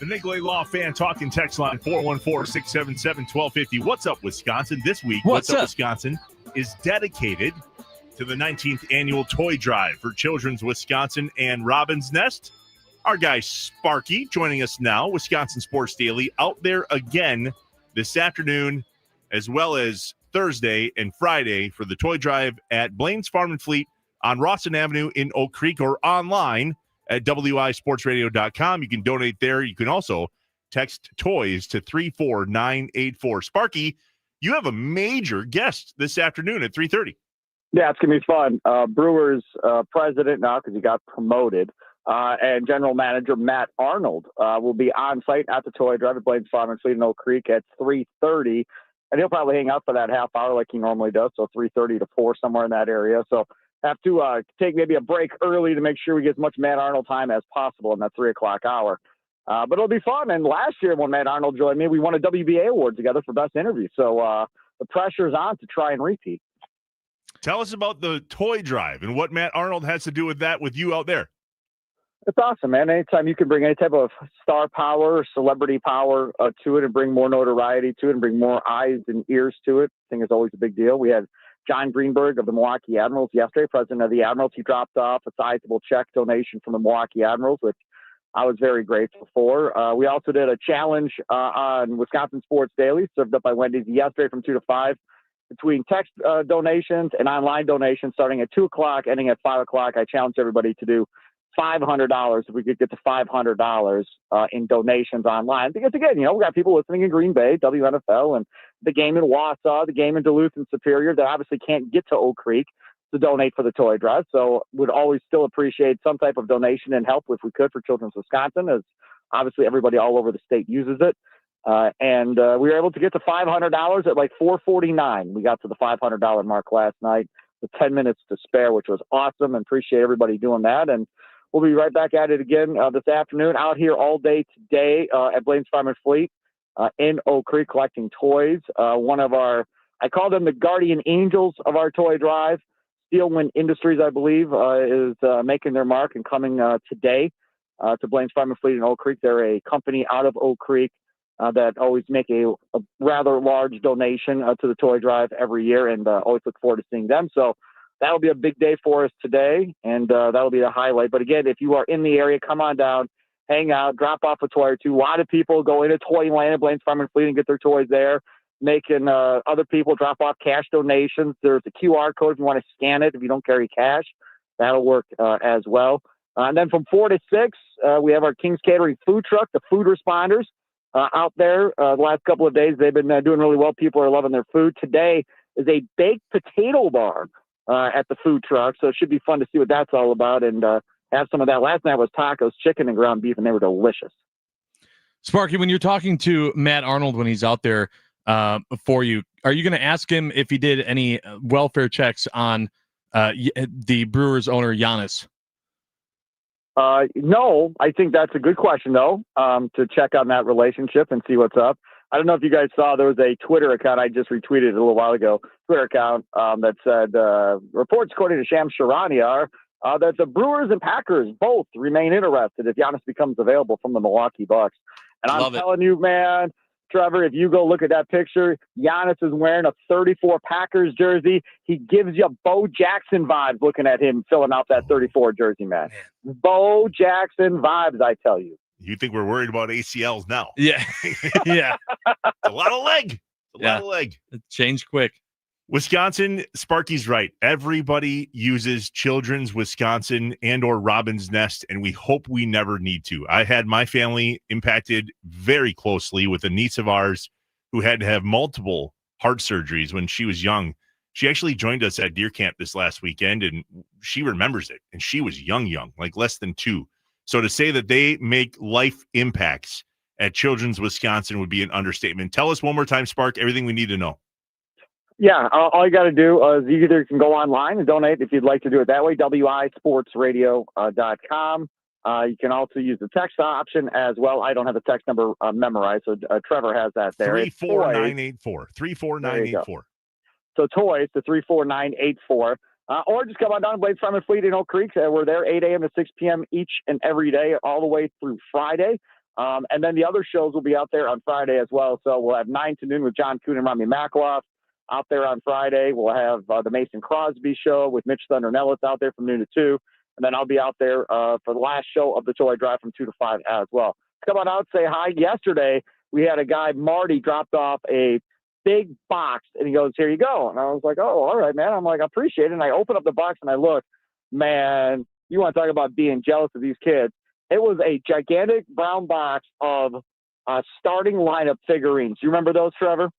The Nicolay Law Fan Talking text line 414-677-1250. What's up, Wisconsin? This week, What's up, Wisconsin is dedicated to the 19th annual toy drive for Children's Wisconsin and Robin's Nest. Our guy Sparky joining us now, Wisconsin Sports Daily, out there again this afternoon, as well as Thursday and Friday for the toy drive at Blaine's Farm and Fleet on Rawson Avenue in Oak Creek, or online at wisportsradio.com. You can donate there. You can also text toys to 34984. Sparky, you have a major guest this afternoon at 3:30. Yeah, it's going to be fun. Brewers president now, because he got promoted, and general manager Matt Arnold will be on site at the toy drive at Blaine's Farm and Fleet in Oak Creek at 3:30. And he'll probably hang out for that half hour like he normally does, so 3:30 to 4, somewhere in that area. So have to take maybe a break early to make sure we get as much Matt Arnold time as possible in that 3 o'clock hour. But it'll be fun. And last year when Matt Arnold joined me, we won a WBA award together for best interview. So the pressure's on to try and repeat. Tell us about the toy drive and what Matt Arnold has to do with that with you out there. It's awesome, man. Anytime you can bring any type of star power, celebrity power to it and bring more notoriety to it and bring more eyes and ears to it, I think is always a big deal. We had John Greenberg of the Milwaukee Admirals yesterday, president of the Admirals. He dropped off a sizable check donation from the Milwaukee Admirals, which I was very grateful for. We also did a challenge on Wisconsin Sports Daily, served up by Wendy's yesterday from 2 to 5, between text donations and online donations starting at 2 o'clock, ending at 5 o'clock. I challenged everybody to do $500 if we could get to $500 in donations online. Because, again, we got people listening in Green Bay, WNFL, and the game in Wausau, the game in Duluth and Superior that obviously can't get to Oak Creek to donate for the toy drive. So would always still appreciate some type of donation and help if we could for Children's Wisconsin, as obviously everybody all over the state uses it. And we were able to get to $500 at like 4:49. We got to the $500 mark last night with 10 minutes to spare, which was awesome, and appreciate everybody doing that. And we'll be right back at it again this afternoon, out here all day today at Blaine's Farm and Fleet in Oak Creek collecting toys. One of our, I call them the guardian angels of our toy drive, Steelwind Industries, I believe, is making their mark and coming today to Blaine's Farm and Fleet in Oak Creek. They're a company out of Oak Creek that always make a rather large donation to the toy drive every year, and always look forward to seeing them. So that'll be a big day for us today, and that'll be the highlight. But again, if you are in the area, come on down, hang out, drop off a toy or two. A lot of people go into Toyland at Blaine's Farm and Fleet and get their toys there, making other people drop off cash donations. There's a QR code if you want to scan it if you don't carry cash. That'll work as well. And then from 4 to 6, we have our King's Catering food truck, the food responders. Out there the last couple of days, they've been doing really well. People are loving their food. Today is a baked potato bar at the food truck, so it should be fun to see what that's all about and have some of that. Last night was tacos, chicken, and ground beef, and they were delicious. Sparky, when you're talking to Matt Arnold when he's out there for you, are you going to ask him if he did any welfare checks on the Brewers owner Giannis? No, I think that's a good question, though, to check on that relationship and see what's up. I don't know if you guys saw, there was a Twitter account I just retweeted a little while ago, Twitter account that said, reports according to Shams Charania are that the Brewers and Packers both remain interested if Giannis becomes available from the Milwaukee Bucks. And I'm telling you, man, Trevor, if you go look at that picture, Giannis is wearing a 34 Packers jersey. He gives you Bo Jackson vibes looking at him filling out that 34 jersey, man. Bo Jackson vibes, I tell you. You think we're worried about ACLs now? Yeah. Yeah. It's a lot of leg. It's a lot of leg. It changed quick. Wisconsin, Sparky's right. Everybody uses Children's Wisconsin and or Robin's Nest, and we hope we never need to. I had my family impacted very closely with a niece of ours who had to have multiple heart surgeries when she was young. She actually joined us at Deer Camp this last weekend, and she remembers it. And she was young, like less than 2. So to say that they make life impacts at Children's Wisconsin would be an understatement. Tell us one more time, Spark, everything we need to know. Yeah, all you got to do is you either can go online and donate if you'd like to do it that way, wisportsradio.com. You can also use the text option as well. I don't have the text number memorized, so Trevor has that there. 34984. 34984. So toys to 34984. Or just come on down to Blades Farm and Fleet in Oak Creek. We're there 8 a.m. to 6 p.m. each and every day, all the way through Friday. And then the other shows will be out there on Friday as well. So we'll have 9 to noon with John Kuhn and Rami Makloff out there on Friday. We'll have the Mason Crosby show with Mitch Thunder and Ellis out there from noon to 2. And then I'll be out there for the last show of the Toy Drive from 2 to 5 as well. Come on out, say hi. Yesterday, we had a guy, Marty, dropped off a big box, and he goes, "Here you go." And I was like, "Oh, all right, man." I'm like, "I appreciate it." And I open up the box and I look, man, you want to talk about being jealous of these kids. It was a gigantic brown box of starting lineup figurines. You remember those, Trevor?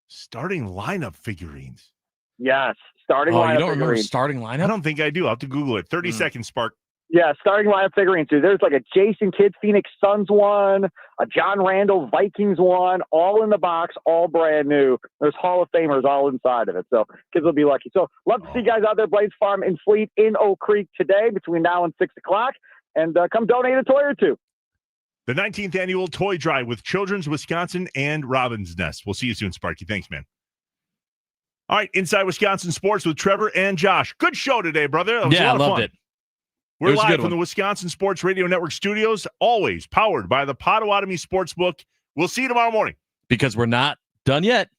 Starting lineup figurines. Yes, starting lineup you don't figurines. remember starting lineup? I don't think I do. I'll have to Google it. 30 seconds, Spark. Yeah, starting lineup figurines, dude. There's like a Jason Kidd Phoenix Suns one, a John Randall Vikings one, all in the box, all brand new. There's Hall of Famers all inside of it, so kids will be lucky. So love to see you guys out there, Blades Farm and Fleet in Oak Creek today between now and 6 o'clock, and come donate a toy or two. The 19th annual Toy Drive with Children's Wisconsin and Robin's Nest. We'll see you soon, Sparky. Thanks, man. All right, Inside Wisconsin Sports with Trevor and Josh. Good show today, brother. That was a lot I of loved fun. it. We're It was a live good from the one. Wisconsin Sports Radio Network studios, always powered by the Potawatomi Sportsbook. We'll see you tomorrow morning. Because we're not done yet.